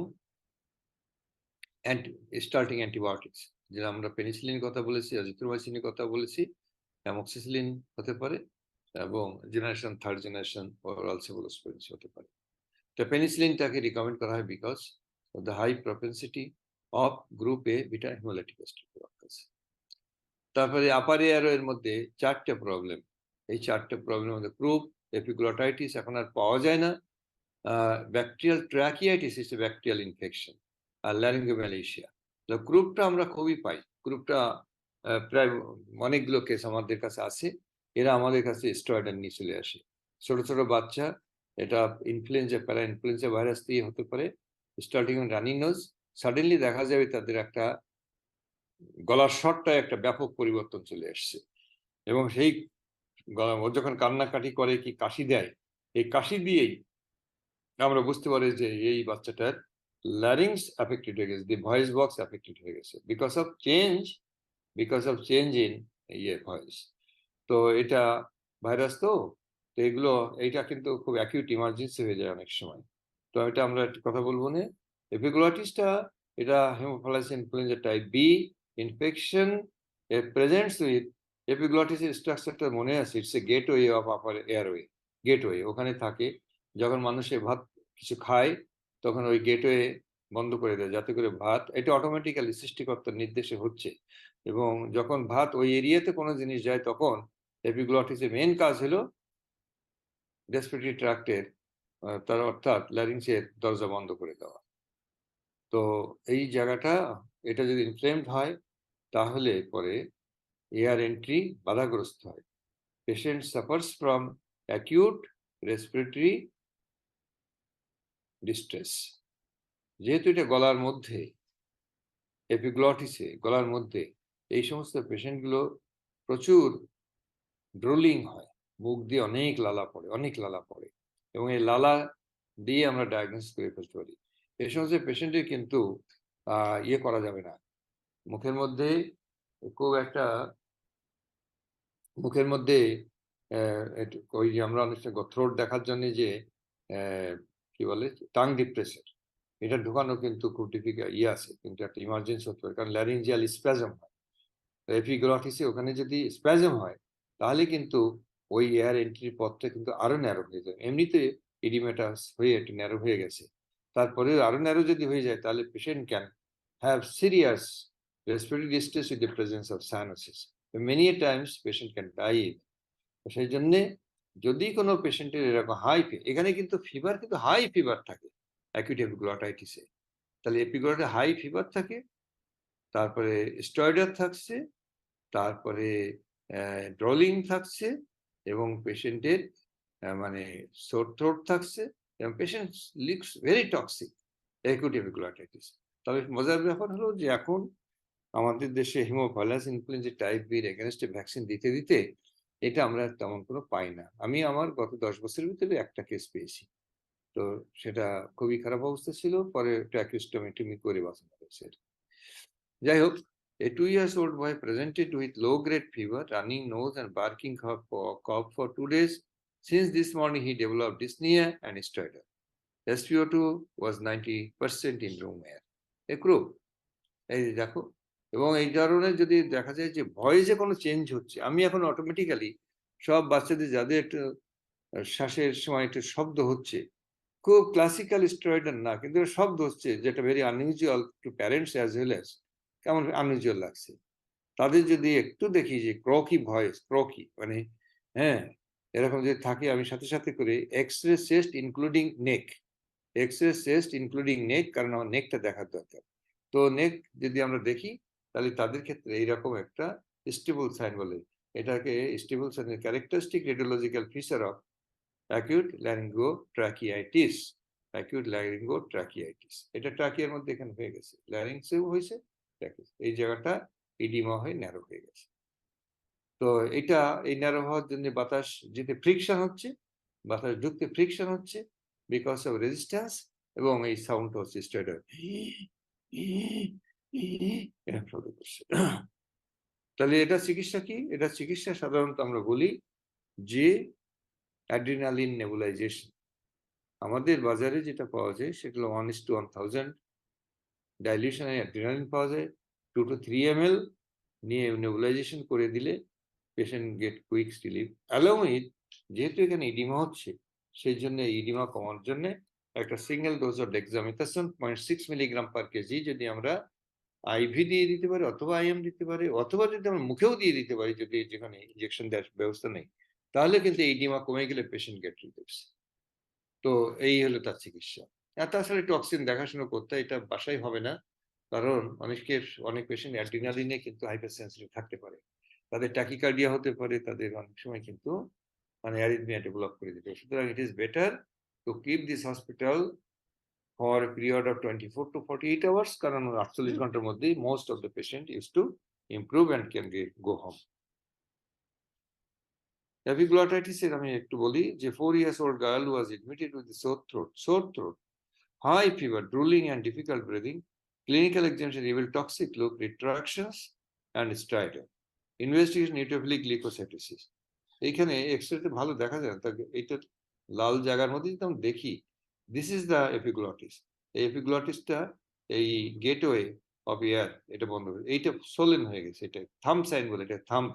স্টার্টিং অ্যান্টিবায়োটিক্স, যেটা আমরা পেনিসিলিন কথা বলেছি, অ্যাজিথ্রোমাইসিনের কথা বলেছি, অ্যামোক্সিসিলিন হতে পারে এবং জেনারেশন 3rd জেনারেশন ওরাল সেফালোস্পোরিনস হতে পারে। তো পেনিসিলিনটাকে রিকমেন্ড করা হয় because of the high propensity of group A beta haemolytic streptococcus. তারপরে আপার এর মধ্যে 4টে প্রবলেম, এই 4টে প্রবলেমের মধ্যে ক্রুপ এপিগ্লটাইটিস এখন আর পাওয়া যায় না, bacterial tracheitis is a bacterial infection, আর ল্যারিঙ্গোম্যালেশিয়া। তো গ্রুপটা আমরা খুবই পাই, গ্রুপটা প্রায় অনেকগুলো কেস আমাদের কাছে আছে, এরা আমাদের কাছে স্টেরয়েড নিয়ে চলে আসে। ছোট ছোট বাচ্চা, এটা ইনফ্লুয়েঞ্জা প্যারা ইনফ্লুয়েঞ্জা ভাইরাস দিয়ে হতে পারে, স্টার্টিং রানিং নোজ, সাডেনলি দেখা যাবে তাদের একটা গলার স্বরটায় একটা ব্যাপক পরিবর্তন চলে আসছে এবং সেই ও যখন কান্নাকাটি করে কি কাশি দেয়, এই কাশি দিয়েই আমরা বুঝতে পারি যে এই বাচ্চাটার ল্যারিংস অ্যাফেক্টেড হয়ে গেছে, দি ভয়েস বক্স অ্যাফেক্টেড হয়ে গেছে because of change in voice. তো এটা ভাইরাস, তো এগুলো এইটা কিন্তু খুব অ্যাকিউট ইমার্জেন্সি হয়ে যায় অনেক সময়। তো এটা আমরা একটা কথা বলবো না, এপিগ্লটিসটা এটা haemophilus influenza type B infection, presents with এপিগ্লটিসের স্ট্রাকচারটা মনে আছে, it's a gateway of upper airway. Gateway ওখানে থাকে, যখন মানুষে ভাত কিছু খায় তখন ওই গেটওয়ে বন্ধ করে দেয় যাতে করে ভাত, এটা অটোমেটিক্যালি সৃষ্টিকর্তার নির্দেশে হচ্ছে, এবং যখন ভাত ওই এরিয়াতে কোনো জিনিস যায় তখন এপিগ্লটিসের মেন কাজ হলো রেসপিরেটরি ট্রাক্টের তার অর্থাৎ ল্যারিংসের দরজা বন্ধ করে দেওয়া। তো এই জায়গাটা, এটা যদি ইনফ্লেমড হয় তাহলে পরে এয়ার এন্ট্রি বাধাগ্রস্ত হয়। Patient suffers from acute respiratory distress. যেহেতু এটা গলার মধ্যে, এপিগ্লটিসে গলার মধ্যে, এই সমস্ত পেশেন্টগুলো প্রচুর ড্রোলিং হয়, মুখ দিয়ে অনেক লালা পড়ে, অনেক লালা পড়ে, এবং এই লালা দিয়ে আমরা ডায়াগনোস করে ফেলতে পারি। এই সমস্ত পেশেন্টের কিন্তু ইয়ে করা যাবে না, মুখের মধ্যে খুব একটা, মুখের মধ্যে ওই যে আমরা অনেক সময় থ্রোট দেখার জন্য যে কি বলে টাং ডিপ্রেসর, এটা ঢোকানো কিন্তু খুব ডিফিকাল্ট ইয়ে আছে, কিন্তু একটা ইমার্জেন্সি হতে পারে, কারণ ল্যারিঞ্জিয়াল স্প্যাজম হয়। এপিগ্লটিসে ওখানে যদি স্প্যাজম হয় তাহলে কিন্তু ওই এয়ার এন্ট্রির পথটা কিন্তু আরো ন্যারো হয়ে যায়। এমনিতে ইডিমেটাস হয়ে একটু ন্যারো হয়ে গেছে, তারপরে আরো ন্যারো যদি হয়ে যায় তাহলে patient can have serious respiratory distress with the presence of cyanosis. Many a times patient can die. সেই জন্যে যদি কোনো পেশেন্টের এরকম হাই, এখানে কিন্তু ফিভার কিন্তু হাই ফিভার থাকে অ্যাকিউট এপিগ্লটাইটিসে, তাহলে এপিগ্লটে হাই ফিভার থাকে, তারপরে স্টেরয়েড থাকছে, তারপরে ড্রলিং থাকছে, এবং পেশেন্টের মানে সোর থ্রোট থাকছে, এবং patient looks very toxic acute epiglottitis. তবে মজার ব্যাপার হলো যে এখন আমাদের দেশে হিমোফাইলাস ইনফ্লুয়েঞ্জা টাইপ বির এগেনস্টে ভ্যাকসিন দিতে দিতে এটা আমরা তেমন কোনো পাই না। আমি আমার গত 10 বছরের ভিতরে একটা কেস পেয়েছি, তো সেটা খুবই খারাপ অবস্থা ছিল, পরে ট্র্যাকিওস্টোমি করে বাঁচানো হয়েছে। যাই হোক, a 2 years old boy presented with low grade fever, running nose and barking cough for 2 days. Since this morning he developed dyspnea and stridor. SpO2 was 90% in room air. A group, এই দেখো, এবং এই ধরনের যদি দেখা যায় যে ভয়েসে কোনো চেঞ্জ হচ্ছে, আমি এখন অটোমেটিক্যালি সব বাচ্চাদের যাদের একটু শ্বাসের সময় একটু শব্দ হচ্ছে, খুব ক্লাসিক্যাল স্টেরয়েড না, কিন্তু শব্দ হচ্ছে যেটা very unusual to parents as well as, কেমন আনইউজুয়াল লাগছে, তাদের যদি একটু দেখি যে ক্রকি ভয়েস, ক্রকি মানে হ্যাঁ এরকম যদি থাকে, আমি সাথে সাথে করে এক্সরে চেস্ট ইনক্লুডিং নেক, এক্সরে চেস্ট ইনক্লুডিং নেক, কারণ আমার নেকটা দেখার দরকার। তো নেক যদি আমরা দেখি তাহলে তাদের ক্ষেত্রে এইরকম একটা স্টেবল সাইন বলে, এটাকে স্টেবল সাইনের characteristic radiological feature of acute laryngotracheitis. Acute laryngotracheitis, এটা ট্রাকিয়ার মধ্যে এখানে হয়ে গেছে, ল্যারিংসেও হয়েছে, এই জায়গাটা ইডিমা হয়ে ন্যারো হয়ে গেছে। তো এটা এই ন্যারো হওয়ার জন্য বাতাস যেতে ফ্রিকশন হচ্ছে, বাতাস ঢুকতে ফ্রিকশন হচ্ছে বিকজ অফ রেজিস্ট্যান্স, এবং এই সাউন্ড হচ্ছে স্টেডার করছে। তাহলে এটা চিকিৎসা কি? এটা চিকিৎসা সাধারণত আমরা বলি যে অ্যাড্রিনালিন নেবুলাইজেশন। আমাদের বাজারে যেটা পাওয়া যায় সেটা হলো 1:1000 ডাইলিউশনে অ্যাড্রিনালিন পাওয়া যায়, 2 to 3 ml নিয়ে নেবুলাইজেশন করে দিলে patient get quick relief along with, যেহেতু এখানে ইডিমা হচ্ছে সেই জন্য ইডিমা কমার জন্য একটা single dose of dexamethasone 0.6 milligram per KG যদি আমরা আইভি দিয়ে দিতে পারি, অথবা আইএম দিতে পারি, অথবা যদি আমরা মুখেও দিয়ে দিতে পারি, যদি যেখানে ইনজেকশন দেওয়ার ব্যবস্থা নেই, তাহলে কিন্তু ইডিমা কমে গেলে পেশেন্ট গেট রিলিফ। তো এই হলো তার চিকিৎসা। আর তাছাড়া টক্সিন দেখাশোনা করতে, এটা বাসায় হবে না, কারণ অনেক পেশেন্ট অ্যাড্রিনালিনে কিন্তু হাইপার সেন্সিটিভ থাকতে পারে, তাদের ট্যাকিকার্ডিয়া হতে পারে, তাদের অনেক সময় কিন্তু মানে অ্যারিথমিয়া ডেভেলপ করে দিতে। সুতরাং it is better to keep this hospital for a period of 24 to 48 hours, কারণ 48 ঘন্টার মধ্যেই most of the patient use to improve and can go home. Epiglottitis এর আমি একটু বলি যে 4 years old girl was admitted with sore throat, high fever, drooling and difficult breathing. Clinical examination revealed toxic loop, retractions and stridor. Investigation neutrophilic leukocytosis. এইখানে এক্সরেতে ভালো দেখা যায় না, এইটা লাল জায়গার মধ্যে যদি আমরা দেখি, দিস ইজ দ্য এপিগ্লটিস। এই এপিগ্লটিসটা এই গেটওয়ে অফ এয়ার এটা বন্ধ হয়ে, এইটা সোলেন হয়ে গেছে, এটা থাম্ব সাইন বলে, এটা থাম্ব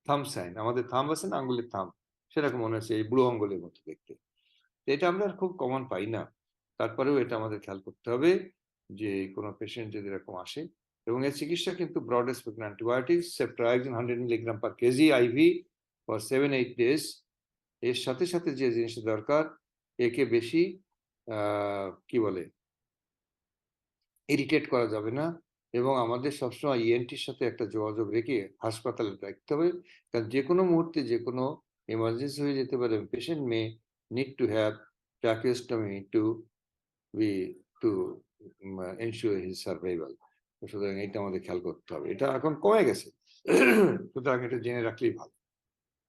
থাম সাইন, আমাদের থাম আছে না, আঙ্গুলের থাম, সেরকম মনে হচ্ছে এই বুড়ো আঙ্গুলের মতো দেখতে। এটা আমরা খুব কমন পাই না, তারপরেও এটা আমাদের খেয়াল করতে হবে যে কোনো পেশেন্ট যদি এরকম আসে, এবং এর চিকিৎসা কিন্তু broad spectrum antibiotics, ceftriaxone 100 milligram per KG IV for 7-8 days. এর সাথে সাথে যে জিনিসটা দরকার, একে বেশি কি বলে ইরিটেট করা যাবে না, এবং আমাদের সবসময় ইএনটির সাথে একটা যোগাযোগ রেখে হাসপাতালে রাখতে হবে, কারণ যে কোনো মুহূর্তে যে কোনো এমার্জেন্সি হয়ে যেতে পারে। Patient may need to have tracheostomy to be to ensure his survival. সুতরাং এটা আমাদের খেয়াল করতে হবে, এটা এখন কমে গেছে, সুতরাং এটা জেনে রাখলেই ভালো।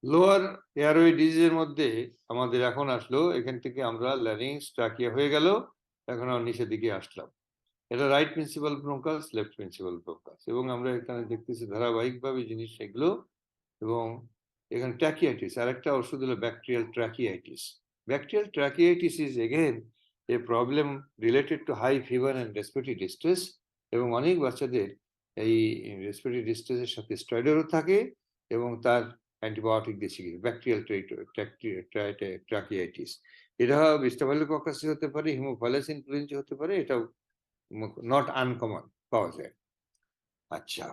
লোয়ার এয়ারওয়ে ডিজিজের মধ্যে আমাদের এখন আসলো, এখান থেকে আমরা ল্যারিংস ট্রাকিয়া হয়ে গেল, এখন আমরা নিচের দিকে আসলাম। এটা right principal bronchus, left principal bronchus, এবং আমরা এখানে দেখতেছি ধারাবাহিকভাবে জিনিস এগুলো। এবং এখানে ট্র্যাকিয়াইটিস, আর একটা ওষুধ হলো bacterial tracheitis. Bacterial tracheitis is again a problem related to high fever and respiratory distress, এবং অনেক বাচ্চাদের এই রেসপিরেটরি ডিস্ট্রেসের সাথে স্টেরয়েডও থাকে, এবং তার অ্যান্টিবায়োটিক দিয়ে চিকিৎসা। ব্যাকটেরিয়াল ট্র্যাকিয়াইটিস, এটা স্টেফিলোককাসি হতে পারে, হিমোফাইলাস ইনফ্লুয়েঞ্জা হতে পারে, এটাও নট আনকমন পাওয়া যায়। আচ্ছা,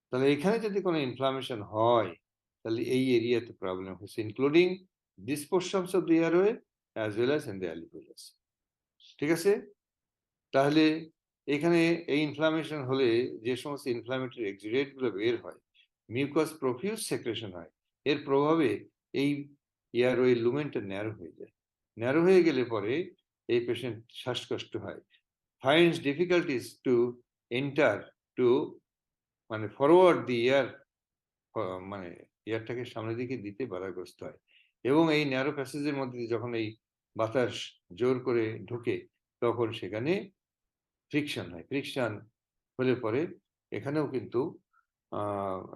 তাহলে এখানে যদি কোনো ইনফ্লামেশন হয়, তাহলে এই এরিয়াতে প্রবলেম হচ্ছে, including this portions of the airway as well as in the alveolus. ঠিক আছে, তাহলে এখানে এই ইনফ্লামেশন হলে যে সমস্ত ইনফ্লামেটরি এক্সুডেট গুলো বের হয়, মিউকাস প্রফিউজ সেক্রেশন হয়, এর প্রভাবে এই এয়ারওয়ে লুমেনটা ন্যারো হয়ে যায়। ন্যারো হয়ে গেলে পরে এই পেশেন্ট শ্বাসকষ্ট হয়, finds difficulties to enter to মানে ফরওয়ার্ড দি এয়ার, মানে এয়ারটাকে সামনের দিকে দিতে বাধাগ্রস্ত হয়, এবং এই ন্যারো প্যাসেজের মধ্যে দিয়ে যখন এই বাতাস জোর করে ঢুকে, তখন সেখানে ফ্রিকশন হয়। ফ্রিকশন হলে পরে এখানেও কিন্তু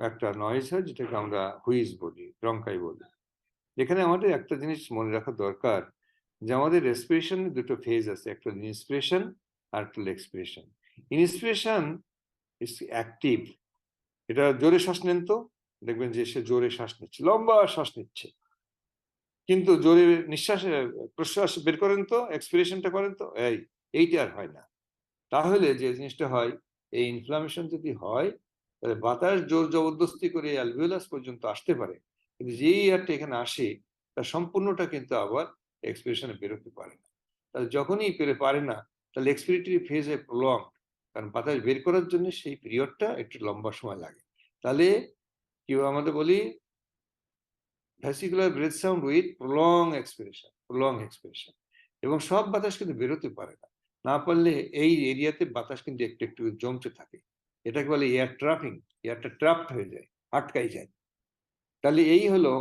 একটা নয়েজ হয়, যেটাকে আমরা হুইজ বলি, ব্রঙ্কাই বলি। এখানে আমাদের একটা জিনিস মনে রাখা দরকার, যে আমাদের রেসপিরেশনে দুটো ফেজ আছে, একটা ইন্সপিরেশন আর একটা এক্সপিরেশন। ইন্সপিরেশন ইজ অ্যাক্টিভ, এটা জোরে শ্বাস নেন তো, দেখবেন যে সে জোরে শ্বাস নিচ্ছে, লম্বা শ্বাস নিচ্ছে, কিন্তু জোরে নিঃশ্বাসে প্রশ্বাস বের করেন তো, এক্সপিরেশনটা করেন তো, এইটা আর হয় না। তাহলে যে জিনিসটা হয়, এই ইনফ্লামেশন যদি হয়, তাহলে বাতাস জোর জবরদস্তি করে অ্যালভিওলাস পর্যন্ত আসতে পারে, কিন্তু যেই এয়ারটা এখানে আসে, তার সম্পূর্ণটা কিন্তু আবার এক্সপিরেশনে বেরোতে পারে না। তাহলে যখনই পারে না, তাহলে এক্সপিরেটরি ফেজে প্রলং, কারণ বাতাস বের করার জন্য সেই পিরিয়ডটা একটু লম্বা সময় লাগে। তাহলে কি আমাদের বলি, vesicular breath sound with prolong expiration, এবং সব বাতাস কিন্তু বেরোতে পারে না, না পারলে এই এরিয়াতে বাতাস কিন্তু একটু একটু জমতে থাকে, এটাকে বলে এয়ার ট্রাপিং, এয়ারটা ট্রাপড হয়ে যায়, আটকাই যায়। তাহলে এই হলো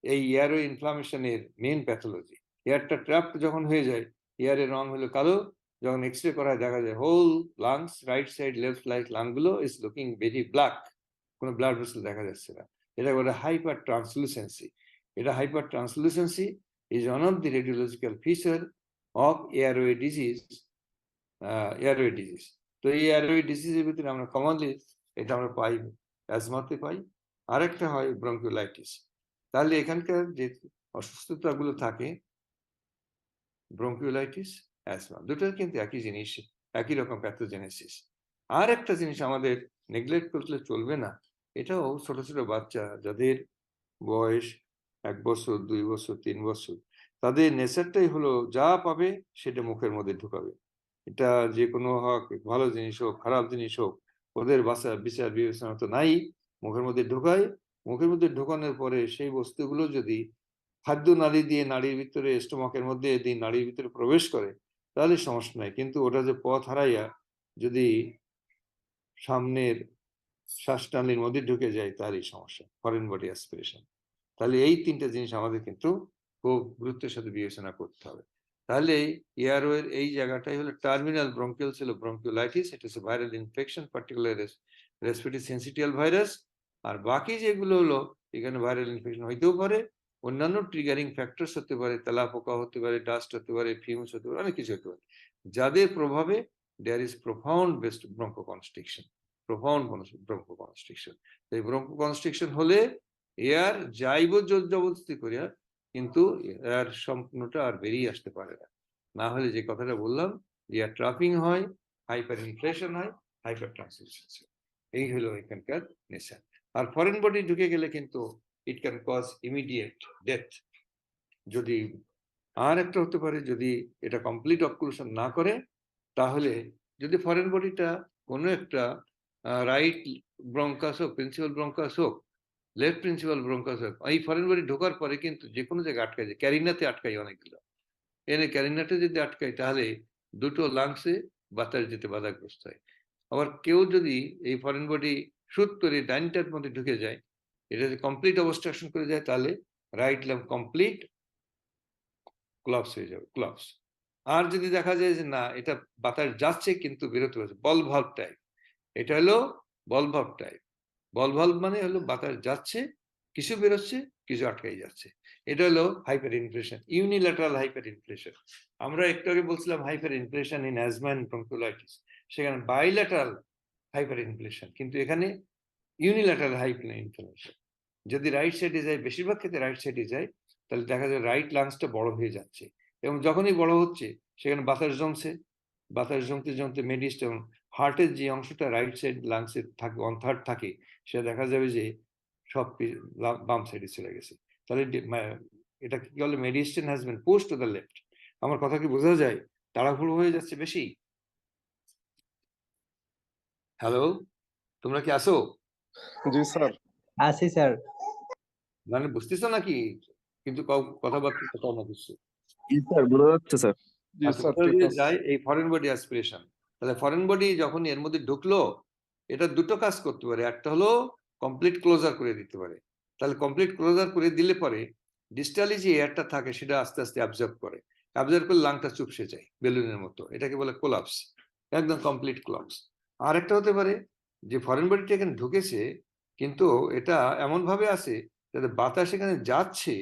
এই এয়ারওয়ে ইনফ্লামেশনের মেন প্যাথোলজি। এয়ারটা ট্রাপড যখন হয়ে যায়, এয়ারের রং হলো কালো, যখন এক্স রে করা দেখা যায় whole lungs, right side left light লাংগুলো ইজ লুকিং ভেরি ব্ল্যাক, কোনো ব্লাড ভেসেল দেখা যাচ্ছে না, এটা বলে হাইপার ট্রান্সলুসেন্সি। এটা hyper translucency is one of the radiological feature of airway disease. Airway disease, তো এই এয়ারওয়ে ডিজিজের ভিতরে আমরা কমনলি এটা আমরা পাই অ্যাজমাতে পাই, আরেকটা হয় ব্রঙ্কিওলাইটিস। তাহলে এখানকার যে অসুস্থতাগুলো থাকে, ব্রঙ্কিওলাইটিস, অ্যাজমা, দুটোর কিন্তু একই জিনিস, একই রকম প্যাথোজেনেসিস। আর একটা জিনিস আমাদের নেগলেক্ট করলে চলবে না, এটাও ছোট ছোট বাচ্চা যাদের বয়স 1 বছর, 2 বছর, 3 বছর, তাদের নেচারটাই হলো যা পাবে সেটা মুখের মধ্যে ঢুকাবে। এটা যে কোনো হোক, ভালো জিনিস হোক, খারাপ জিনিস হোক, ওদের বিচার বিবেচনা তো নাই, মুখের মধ্যে ঢোকায়। মুখের মধ্যে ঢোকানোর পরে সেই বস্তুগুলো যদি খাদ্য নালী দিয়ে নাড়ির ভিতরে, স্টোমাকের মধ্যে দিয়ে নাড়ির ভিতরে প্রবেশ করে, তাহলে সমস্যা নাই, কিন্তু ওটা যে পথ হারাইয়া যদি সামনের শ্বাসনালীর মধ্যে ঢুকে যায়, তাহলেই সমস্যা, ফরেন বডি অ্যাসপিরেশন। তাহলে এই তিনটা জিনিস আমাদের কিন্তু খুব গুরুত্বের সাথে বিবেচনা করতে হবে। তাহলে এয়ারওয়ের এই জায়গাটাই হলো টার্মিনাল ব্রঙ্কিয়াল ছিল ব্রঙ্কিওলাইটিস, এটা হচ্ছে viral infection, particular respiratory syncytial virus. আর বাকি যেগুলো হলো, এখানে ভাইরাল ইনফেকশন হইতেও পারে, অন্যান্য ট্রিগারিং ফ্যাক্টরস হতে পারে, তেলাপোকা হতে পারে, ডাস্ট হতে পারে, ফিউমস হতে পারে, অনেক কিছু হতে পারে, যাদের প্রভাবে there is profound best bronchoconstriction, profound bronchoconstriction. এই ব্রঙ্কোকনস্ট্রিকশন হলে এয়ার যাইব জোর জবরদস্তি করিয়া, কিন্তু এয়ার সম্পূর্ণটা আর বেরিয়ে আসতে পারে না। না হলে যে কথাটা বললাম, এয়ার ট্রাপিং হয়, হাইপার ইনফ্লেশন হয়, হাইপার ট্রান্সমিশন। এই হলো এখানকার নেশার। আর ফরেন বডি ঢুকে গেলে কিন্তু it can cause immediate death. যদি আর একটা হতে পারে, যদি এটা কমপ্লিট অবক্লুশন না করে, তাহলে যদি ফরেন বডিটা কোনো একটা রাইট ব্রঙ্কাস হোক, প্রিন্সিপাল ব্রঙ্কাস হোক, লেফট প্রিন্সিপাল ব্রঙ্কাস হোক, এই ফরেন বডি ঢোকার পরে কিন্তু যে কোনো জায়গায় আটকায় যায়, ক্যারিনাতে আটকাই অনেকগুলো। এনে ক্যারিনাতে যদি আটকায় তাহলে দুটো লাংসে বাতাস যেতে বাধাগ্রস্ত হয়। আবার কেউ যদি এই ফরেন বডি শুট করে ডাইনটার মধ্যে ঢুকে যায়, এটা যদি কমপ্লিট অবস্ট্রাকশন করে যায়, তাহলে রাইট লাং কমপ্লিট ক্লাপস হয়ে যাবে, ক্লাপস। আর যদি দেখা যায় যে না, এটা বাতাস যাচ্ছে কিন্তু বেরোতে হচ্ছে, বল ভাল্ব টাইপ, এটা হলো বল ভাল্ব টাইপ। বল ভাল্ব মানে হলো বাতাস যাচ্ছে, কিছু বেরোচ্ছে, কিছু আটকাই যাচ্ছে। এটা হলো hyper inflation, unilateral hyper inflation. আমরা একটু আগে বলছিলাম hyper inflation in asthma and bronchiolitis, সেখানে বাইল্যাটারাল হাইপার ইনফ্লেশন, কিন্তু এখানে ইউনিল্যাটারাল হাইপার ইনফ্লেশন। যদি রাইট সাইডে যায়, বেশিরভাগ ক্ষেত্রে রাইট সাইডে যায়, তাহলে দেখা যায় রাইট লাংসটা বড় হয়ে যাচ্ছে, এবং যখনই বড় হচ্ছে সেখানে বাতাস জমছে, বাতাস জমতে জমতে মেডিস্টাম, হার্টের যে অংশটা রাইট সাইড লাংসের থাকে, 1/3 থাকে, সেটা দেখা যাবে যে সব বাম সাইডে চলে গেছে। তাহলে এটা কি বলে, mediastinum has been pushed to the left. আমার কথা কি বোঝা যায়? তাড়াহুড়ো হয়ে যাচ্ছে বেশি? হ্যালো, তোমরা কি আসো? জি স্যার। আছি স্যার। মানে বুঝতেছো নাকি? কিন্তু কথাবার্তা তো কম হচ্ছে। জি স্যার, বোঝা যাচ্ছে স্যার। জি আচ্ছা, স্যার, কোথায় ঠিক দিয়ে আছে। যায় এই ফরেন বডি অ্যাসপিরেশন। তাহলে ফরেন বডি যখন এর মধ্যে ঢুকলো, এটা দুটো কাজ করতে পারে। একটা হলো কমপ্লিট ক্লোজার করে দিতে পারে। তাহলে কমপ্লিট ক্লোজার করে দিলে পরে ডিস্টালি যে এয়ারটা থাকে সেটা আস্তে আস্তে অ্যাবজর্ব করে, অ্যাবজর্ব করলে লাংটা চুপসে যায় বেলুনের মতো, এটাকে বলে কোলাপস, একদম কমপ্লিট কোলাপস। আর একটা হতে পারে যে ফরেন বডিটা এখানে ঢুকেছে, কিন্তু এটা এমন ভাবে আছে যাতে বাতাস এখানে যাচ্ছে,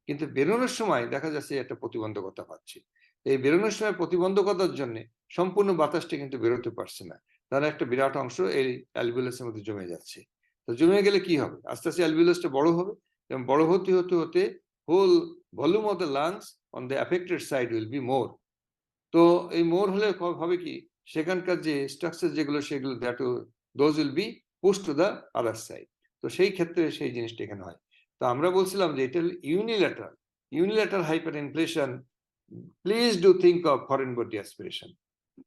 কিন্তু বেরোনোর সময় দেখা যাচ্ছে একটা প্রতিবন্ধকতা পাচ্ছে। এই বেরোনোর সময় প্রতিবন্ধকতার জন্য সম্পূর্ণ বাতাসটা কিন্তু বেরোতে পারছে না, তার একটা বিরাট অংশ এই অ্যালভিউলাসের মধ্যে জমে যাচ্ছে। তো জমে গেলে কি হবে, আস্তে আস্তে অ্যালভিউলাসটা বড় হবে, এবং বড় হতে হতে হতে whole volume of the lungs on the affected side will be more. তো এই মোর হলে হবে কি, সেখানকার যে স্ট্রাকচার যেগুলো, সেগুলো those will be push to the other side. তো সেই ক্ষেত্রে সেই জিনিসটা এখানে হয়। তো আমরা বলছিলাম যে এটা unilateral hyper inflation. Please do think of foreign body aspiration.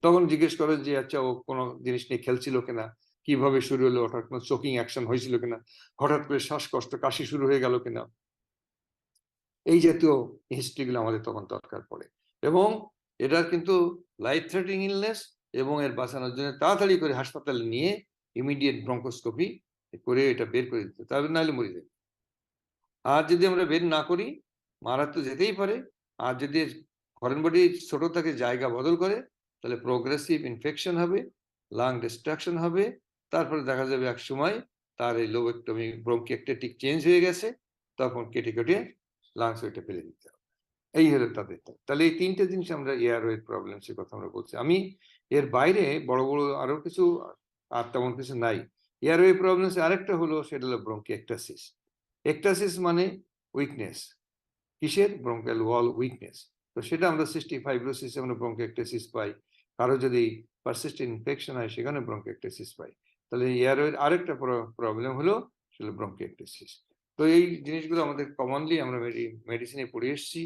তখন জিজ্ঞেস করে যে আচ্ছা, ও কোনো জিনিস নিয়ে খেলছিল কিনা, কিভাবে শুরু হলো, হঠাৎ কোনো চোকিং অ্যাকশন হয়েছিল কিনা, হঠাৎ করে শ্বাসকষ্ট কাশি শুরু হয়ে গেল কিনা, এই জাতীয় হিস্ট্রিগুলো আমাদের তখন দরকার পড়ে। এবং এটা কিন্তু লাইফ থ্রেটিং ইলনেস, এবং এর বাঁচানোর জন্য তাড়াতাড়ি করে হাসপাতালে নিয়ে ইমিডিয়েট ব্রঙ্কোস্কোপি করে এটা বের করে দিতে, তাহলে নাহলে মরে যাবে। আর যদি আমরা বের না করি, মারা তো যেতেই পারে। আর যদি ফরেন বডি ছোট থাকে, জায়গা বদল করে, তাহলে প্রোগ্রেসিভ ইনফেকশন হবে, লাং ডিস্ট্রাকশন হবে, তারপরে দেখা যাবে এক সময় তার এই লোবেক্টমি, ব্রঙ্কিয়েক্টেটিক চেঞ্জ হয়ে গেছে, তখন কেটে কেটে লাংস ওইটা ফেলে দিতে হবে। এই হলো তাদের। তাহলে এই তিনটে জিনিস আমরা এয়ারওয়ে প্রবলেমসের কথা আমরা বলছি। আমি এর বাইরে বড় বড় আরো কিছু, আর তেমন কিছু নাই। এয়ারওয়ে প্রবলেমস আরেকটা হলো, সেটা হলো ব্রঙ্কিয়েক্টাসিস। একটাসিস মানে উইকনেস, কিসের? ব্রঙ্কিয়াল ওয়াল উইকনেস। তো সেটা আমরা সিস্টিক ফাইব্রোসিস, আমরা ব্রঙ্কিয়েক্টাসিস পাই। কারো যদি পারসিস্টেন্ট ইনফেকশন হয়, সেখানে ব্রঙ্কিয়েক্টাসিস পাই। তাহলে এয়ারওয়ের আরেকটা প্রবলেম হলো সেটা ব্রঙ্কিয়েক্টাসিস। তো এই জিনিসগুলো আমাদের কমনলি আমরা মেডিসিনে পড়ে এসেছি,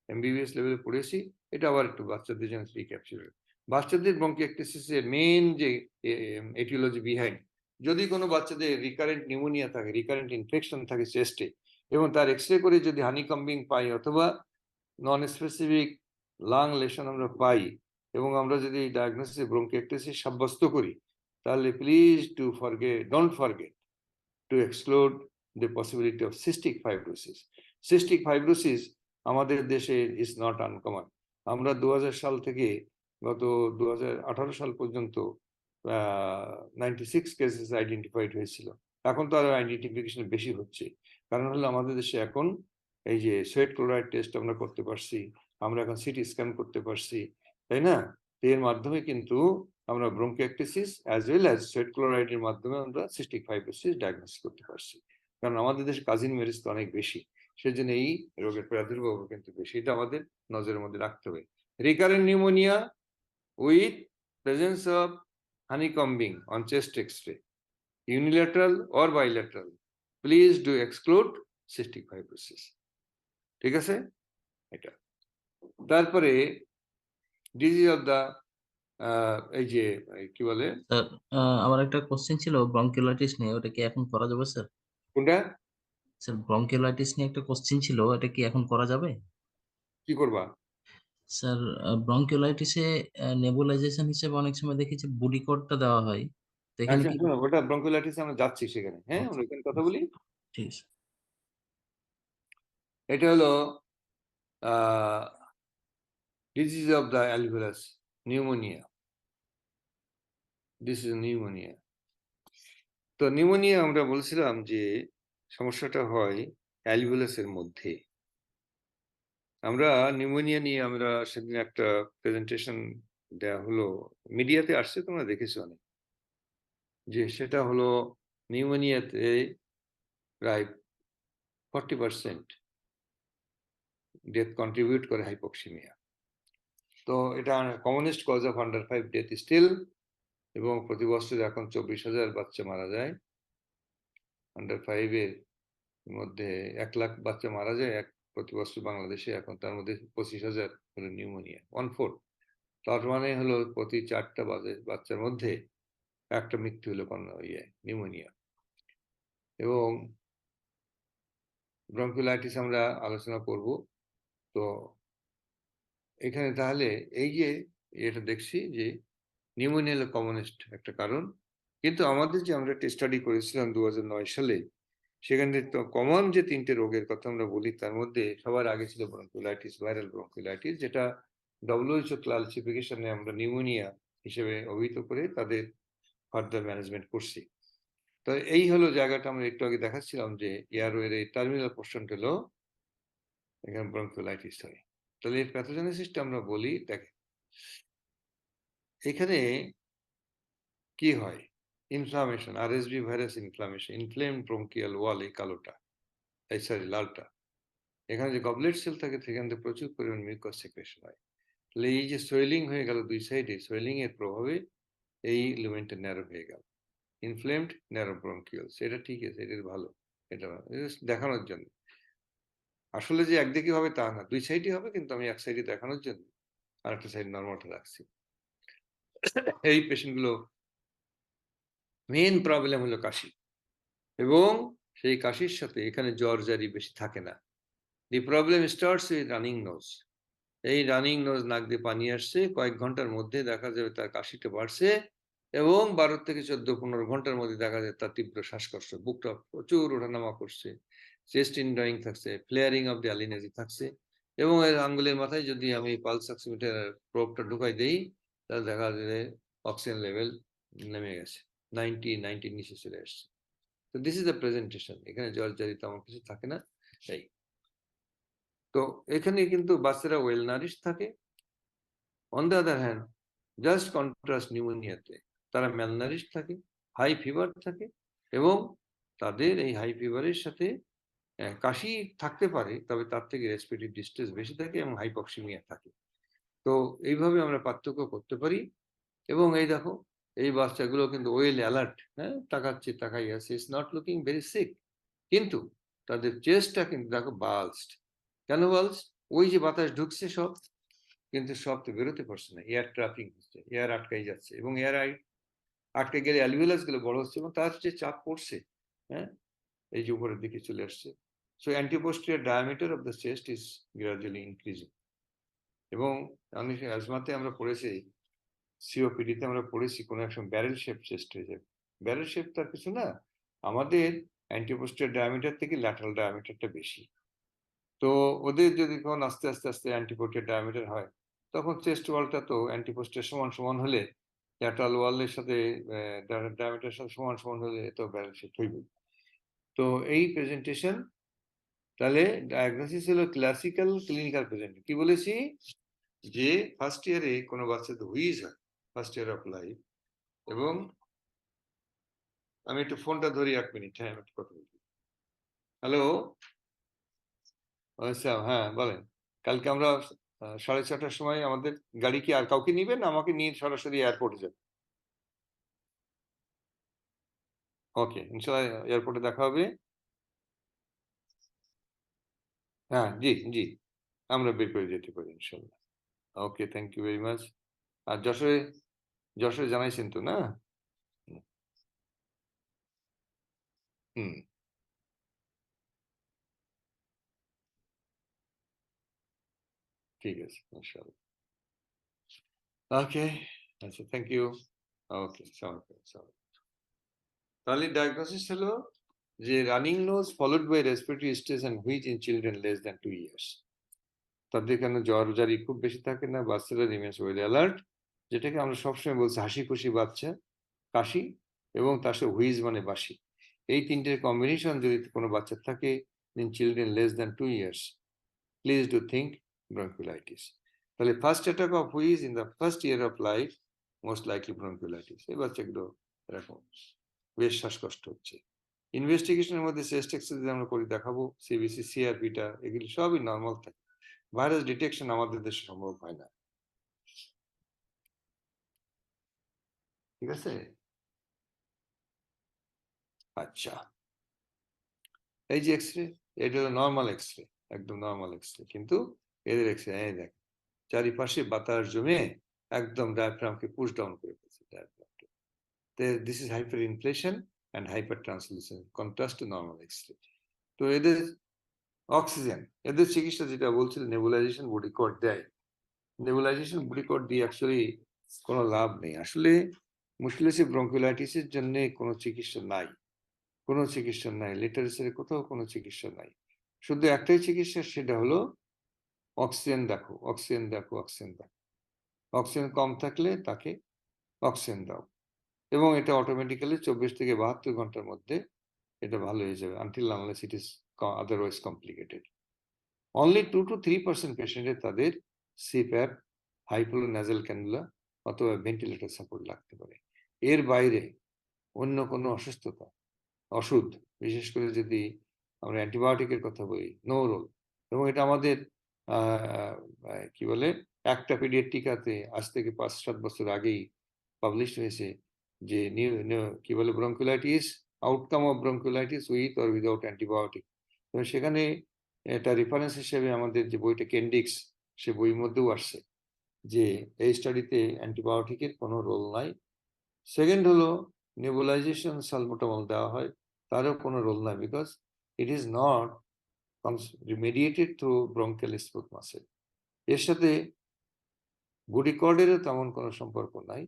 এমবিবিএস লেভেলে পড়েছি। এটা আবার একটু বাচ্চাদের জন্য রিক্যাপচুলেট। বাচ্চাদের ব্রঙ্কিয়েক্টাসিসের মেইন যে এটিওলজি বিহাইন্ড, যদি কোনো বাচ্চাদের রিকারেন্ট নিউমোনিয়া থাকে, রিকারেন্ট ইনফেকশন থাকে চেস্টে, এবং তার এক্সরে করে যদি হানিকম্বিং পাই, অথবা নন স্পেসিফিক লাং লেশন আমরা পাই, এবং আমরা যদি ডায়াগনোসিস ব্রঙ্কিয়েক্টাসিস সাব্যস্ত করি, তাহলে please don't forget to exclude the possibility of cystic fibrosis. Cystic fibrosis আমাদের দেশে ইজ নট আনকমন। আমরা 2000 সাল থেকে গত 2018 সাল পর্যন্ত 96 কেসেস আইডেন্টিফাইড হয়েছিল। এখন তো আরো আইডেন্টিফিকেশন বেশি হচ্ছে, কারণ হলো আমাদের দেশে এখন এই যে সোয়েট ক্লোরাইড টেস্ট আমরা করতে পারছি, আমরা এখন সিটি স্ক্যান করতে পারছি, তাই না? এর মাধ্যমে কিন্তু আমরা ব্রঙ্কিওএক্টেসিস অ্যাজ ওয়েল অ্যাজ সোয়েট ক্লোরাইডের মাধ্যমে আমরা সিস্টিক ফাইব্রোসিস ডায়াগনোস করতে পারছি। কারণ আমাদের দেশে কাজিন ম্যারেজ তো অনেক বেশি, সেজন্য এই রোগের প্রাদুর্ভাব কিন্তু বেশি। এটা আমাদের নজরের মধ্যে রাখতে হবে। Recurrent pneumonia with presence of honeycombing on chest X-ray, unilateral or bilateral, please do exclude cystic fibrosis. ঠিক আছে? এটা তারপরে ডিজিজ অফ দা এই যে কি বলে স্যার আমার একটা কোশ্চেন ছিল ব্রঙ্কিওলাইটিস নিয়ে, ওটা কি এখন করা যাবে স্যার? কোনটা স্যার ব্রঙ্কিওলাইটিস নিয়ে একটা কোশ্চেন ছিল, এটা কি এখন করা যাবে? কি করবা? স্যার ব্রঙ্কিওলাইটিসে নেবুলাইজেশন হিসেবে অনেক সময় দেখি যে বুডিকটটা দেওয়া হয়, তো এখানে আচ্ছা কি? শোনো, ওটা ব্রঙ্কিওলাইটিস আমরা যাচ্ছি সেখানে, হ্যাঁ আমরা এখানে কথা বলি। ঠিক আছে। এটা হলো disease of the alveolus pneumonia. This is pneumonia. তো নিউমোনিয়া আমরা বলছিলাম যে সমস্যাটা হয় অ্যালভিওলাসের মধ্যে। আমরা নিউমোনিয়া নিয়ে আমরা সেদিন একটা প্রেজেন্টেশন দেওয়া হলো, মিডিয়াতে আসছে, তোমরা দেখেছো অনেক, যে সেটা হলো নিউমোনিয়াতে প্রায় 40% ডেথ কন্ট্রিবিউট করে হাইপোক্সিমিয়া। তো এটা commonest cause of under 5 death still, এবং প্রতি বছর এখন 24,000 বাচ্চা মারা যায় আন্ডার 5 এর মধ্যে। 1 লাখ বাচ্চা মারা যায় প্রতি বছর বাংলাদেশে, এখন তার মধ্যে 25,000 হলো নিউমোনিয়া, 1/4। তার মানে হলো প্রতি 4টা বাচ্চার মধ্যে একটা মৃত্যু হলো নিউমোনিয়া। এবং ব্রঙ্কিওলাইটিস আমরা আলোচনা করব। তো এখানে তাহলে এই যে এটা দেখছি যে নিউমোনিয়া হলো কমনেস্ট একটা কারণ, কিন্তু আমাদের যে আমরা একটা স্টাডি করেছিলাম 2009 সালে, সেখানে তো কমন যে 3টে রোগের কথা আমরা বলি, তার মধ্যে সবার আগে ছিল ব্রঙ্কিওলাইটিস, ভাইরাল ব্রঙ্কিওলাইটিস, যেটা WHO ক্লাসিফিকেশনে আমরা নিউমোনিয়া হিসেবে অভিহিত করে তাদের ফার্দার ম্যানেজমেন্ট করছি। তো এই হলো জায়গাটা আমরা একটু আগে দেখাচ্ছিলাম যে এয়ারওয়ের এই টার্মিনাল পোর্শনটা হলো এখানে ব্রঙ্কিওলাইটিস হয়। তাহলে এর প্যাথোজেনেসিসটা আমরা বলি, দেখেন এখানে কি হয়, inflammation, RSV virus inflammation, inflame bronchial wall, এই কালোটা, এই সরি লালটা, এখানে যে গবলেট সেল থাকে সেখান থেকে প্রচুর পরিমাণ মিউকাস সেক্রেশন হয়। তাহলে এই যে সোয়েলিং হয়ে গেল দুই সাইডে, সোয়েলিং এর প্রভাবে এই লুমেনটা ন্যারো হয়ে গেল, ইনফ্লেমড ন্যারো ব্রঙ্কিয়ালস। এটা ঠিক আছে, এটা ভালো, এটা দেখানোর জন্য। আসলে যে একদিকে হবে তা না, দুই সাইডই হবে, কিন্তু আমি এক সাইডে দেখানোর জন্য আর একটা সাইড নর্মালটা রাখছি। এই পেশেন্টগুলো মেইন প্রবলেম হলো কাশি, এবং সেই কাশির সাথে এখানে জ্বর জারি বেশি থাকে না। The problem starts with running nose. এই রানিং নোজ, নাক দিয়ে পানি আসছে, কয়েক ঘন্টার মধ্যে দেখা যাবে তার কাশিটা বাড়ছে, এবং 12 থেকে 14-15 ঘন্টার মধ্যে দেখা যায় তার তীব্র শ্বাসকষ্ট, বুকটা প্রচুর ওঠানামা করছে, চেস্ট ইনড্রয়িং থাকছে, ফ্লেয়ারিং অফ দি অ্যালিনেজি থাকছে, এবং এর আঙ্গুলের মাথায় যদি আমি পালস অক্সিমিটার প্রবটা ঢুকাই দেই, তাহলে দেখা যায় অক্সিজেন লেভেল নেমে গেছে, 90 নিচে চলে আসছে। তো দিস ইজ দ্য প্রেজেন্টেশন। এখানে জ্বর জারি তেমন কিছু থাকে না। এই তো এখানে কিন্তু বাচ্চারা ওয়েল নারিশ থাকে। On the other hand, just contrast নিউমোনিয়াতে তারা ম্যালনারিশ থাকে, হাই ফিভার থাকে, এবং তাদের এই হাই ফিভারের সাথে কাশি থাকতে পারে, তবে তার থেকে রেসপিরেটরি ডিস্ট্রেস বেশি থাকে এবং হাইপক্সিমিয়া থাকে। তো এইভাবে আমরা পার্থক্য করতে পারি। এবং এই দেখো, এই বাচ্চাগুলো কিন্তু ওয়েল অ্যালার্ট, হ্যাঁ, তাকাই আছে, it's not looking very sick, কিন্তু তাদের চেস্টটা কিন্তু দেখো বাল্সড। কেন বাল্সড? ওই যে বাতাস ঢুকছে সব, কিন্তু সব তো বেরোতে পারছে না, এয়ার ট্রাফিং হচ্ছে, এয়ার আটকাই যাচ্ছে, এবং এয়ার আটকে গেলে অ্যালভিওলাস গুলো বড় হচ্ছে, এবং তার যে চাপ পড়ছে, হ্যাঁ, এই যে উপরের দিকে চলে আসছে। So anteroposterior diameter of the chest is gradually increasing. এবং আমি অ্যাজমাতে আমরা পড়েছি, সিওপিডিতে আমরা পড়েছি, কোনো এক সময় ব্যারেল শেপ চেস্ট হয়ে যাবে। ব্যারেল শেপ তার কিছু না, আমাদের অ্যান্টিপোস্টিরিয়র ডায়ামিটার থেকে ল্যাটারাল ডায়ামিটারটা বেশি। তো ওদের যদি কোন আস্তে আস্তে আস্তে অ্যান্টিপোস্টিরিয়র ডায়ামিটার হয়, তখন চেস্ট ওয়ালটা তো অ্যান্টিপোস্টিরিয়র সমান সমান হলে, ল্যাটারাল ওয়ালের সাথে ডায়ামিটার সাথে সমান সমান হলে তো ব্যারেল শেপ হইবে। তো এই প্রেজেন্টেশন, তাহলে ডায়াগনোসিস হলো ক্লাসিক্যাল ক্লিনিক্যাল প্রেজেন্ট। কি বলেছি যে ফার্স্ট ইয়ারে কোনো বাচ্চাতে হুইজ হয়, ফার্স্ট ইয়ার অফ লাইফ। এবং আমি একটু ফোনটা ধরি 1 মিনিট, হ্যাঁ আমি একটু কথা বলি। হ্যালো, আচ্ছা হ্যাঁ বলেন। কালকে আমরা 6:30টার সময় আমাদের গাড়ি কি আর কাউকে নিবেন, না আমাকে নিয়ে সরাসরি এয়ারপোর্টে যাবেন? ওকে, ইনশাল্লাহ এয়ারপোর্টে দেখা হবে। হ্যাঁ জি জি, আমরা বের করে যেতে পারি ইনশাল্লাহ। ওকে, থ্যাংক ইউ ভেরি মাচ। আর যশোরে জানাইছেন তো না? হুম, ঠিক আছে ইনশাল্লাহ। ওকে, আচ্ছা থ্যাংক ইউ। ওকে, তাহলে ডায়াগনোসিস হলো যে running nose followed by respiratory stage and which in children less than 2 years. তাদের কেন জ্বর জারি খুব বেশি থাকে না, বাচ্চারা রিমেন্স ওয়েল অ্যালার্ট, যেটাকে আমরা সবসময় বলছি হাসি খুশি বাচ্চা, কাশি এবং তার সাথে হুইজ মানে বাসি। এই তিনটের কম্বিনেশন যদি কোনো বাচ্চা থাকে in children less than 2 years, please do think bronchiolitis. তাহলে first attack of wheeze in the first year of life, most likely bronchiolitis. এই বাচ্চাগুলো এরকম বেশ শ্বাসকষ্ট হচ্ছে। ইনভেস্টিগেশনের মধ্যে চেস্ট এক্স-রে যদি আমরা করি দেখাবো সিবিসি, সিআরপিটা এগুলি সবই নর্মাল থাকে। ভাইরাস ডিটেকশন আমাদের দেশে সম্ভব হয় না। ঠিক আছে, আচ্ছা এই যে এক্স রে, এটা হলো নর্মাল এক্স রে, একদম নর্মাল এক্স রে, কিন্তু এদের এক্স রে এই দেখ চারিপাশে বাতাস জমে একদম ডায়াফ্রামকে পুশ ডাউন করে ফেলছে ডায়াফ্রামকে। This is hyper inflation and hyper translucency, contrast to normal X ray. তো এদের অক্সিজেন, এদের চিকিৎসা যেটা বলছিল নেবুলাইজেশন বডি কর্ড দেয়। নেবুলাইজেশন বডি কর্ড দিয়ে অ্যাকচুয়ালি কোনো লাভ নেই। আসলে মুশকিলেসিস ব্রঙ্কিওলাইটিসের জন্য কোনো চিকিৎসা নাই, কোনো চিকিৎসা নাই, লিটারেচারে কোথাও কোনো চিকিৎসা নাই। শুধু একটাই চিকিৎসা, সেটা হলো অক্সিজেন দেখো, অক্সিজেন দেখো, অক্সিজেন দেখো। অক্সিজেন কম থাকলে তাকে অক্সিজেন দাও, এবং এটা অটোমেটিক্যালি 24 থেকে 72 ঘন্টার মধ্যে এটা ভালো হয়ে যাবে, until unless it is otherwise complicated. Only 2 to 3% পেশেন্টের তাদের সিপ্যাপ, হাইফ্লো ন্যাজাল ক্যানুলা অথবা ভেন্টিলেটর সাপোর্ট লাগতে পারে। এর বাইরে অন্য কোনো অসুস্থতা, ওষুধ, বিশেষ করে যদি আমরা অ্যান্টিবায়োটিকের কথা বলি, নো রোল। এবং এটা আমাদের কি বলে একটা পিডিয়াট্রিকাতে আজ থেকে 5-7 বছর আগেই পাবলিশ হয়েছে যে কি বলে bronchiolitis, outcome of bronchiolitis with or without antibiotic. এবং সেখানে এটা রেফারেন্স হিসেবে আমাদের যে বইটা কেন্ডিক্স, সে বইয়ের মধ্যেও আসছে যে এই স্টাডিতে অ্যান্টিবায়োটিকের কোনো রোল নাই। সেকেন্ড হলো নেবুলাইজেশন সালবুটামল দেওয়া হয়, তারও কোনো রোল নাই, because it is not mediated through bronchial smooth muscle. এর সাথে বডি কর্ডেরও তেমন কোনো সম্পর্ক নাই,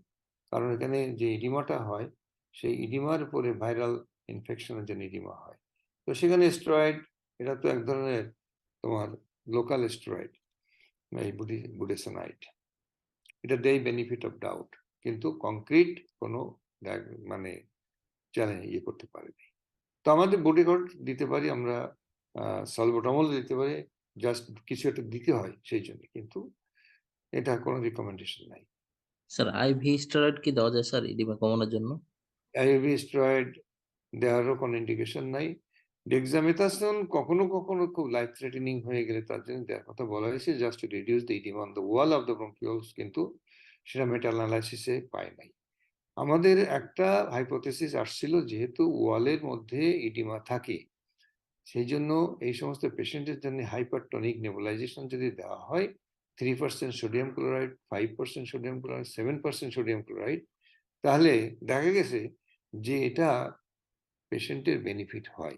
কারণ এখানে যে ইডিমাটা হয় সেই ইডিমার উপরে ভাইরাল ইনফেকশনের জন্য ইডিমা হয়। তো সেখানে স্টেরয়েড, এটা তো এক ধরনের তোমার লোকাল স্টেরয়েড, এই বুডেসোনাইড, এটা দেয় বেনিফিট অফ ডাউট, কিন্তু কংক্রিট কোনো মানে চ্যালেঞ্জ ইয়ে করতে পারেনি। তো আমাদের বডি কর্ড দিতে পারি আমরা, সলবুটামল দিতে পারি, জাস্ট কিছু একটা দিতে হয় সেই জন্য, কিন্তু এটা কোনো রিকমেন্ডেশন নাই। স্যার আইভি স্টেরয়েড কি দেওয়া যায় স্যার ইডিমা কমানোর জন্য? আইভি স্টেরয়েড দেওয়ারও কোনো ইন্ডিকেশন নাই। ডেক্সামেথাসোন কখনো কখনো খুব লাইফ থ্রেটেনিং হয়ে গেলে তার জন্য দেওয়ার কথা বলা হয়েছে, just to reduce the oedema on the wall of the bronchioles, কিন্তু সেটা মেটা অ্যানালাইসিসে পায় নাই। আমাদের একটা হাইপোথেসিস আসছিল, যেহেতু ওয়ালের মধ্যে ইডিমা থাকে, সেই জন্য এই সমস্ত পেশেন্টের জন্য হাইপারটনিক নেবুলাইজেশন যদি দেওয়া হয়, 3% sodium chloride, 5% sodium chloride, 7% sodium chloride, তাহলে দেখা গেছে যে এটা পেশেন্টের বেনিফিট হয়।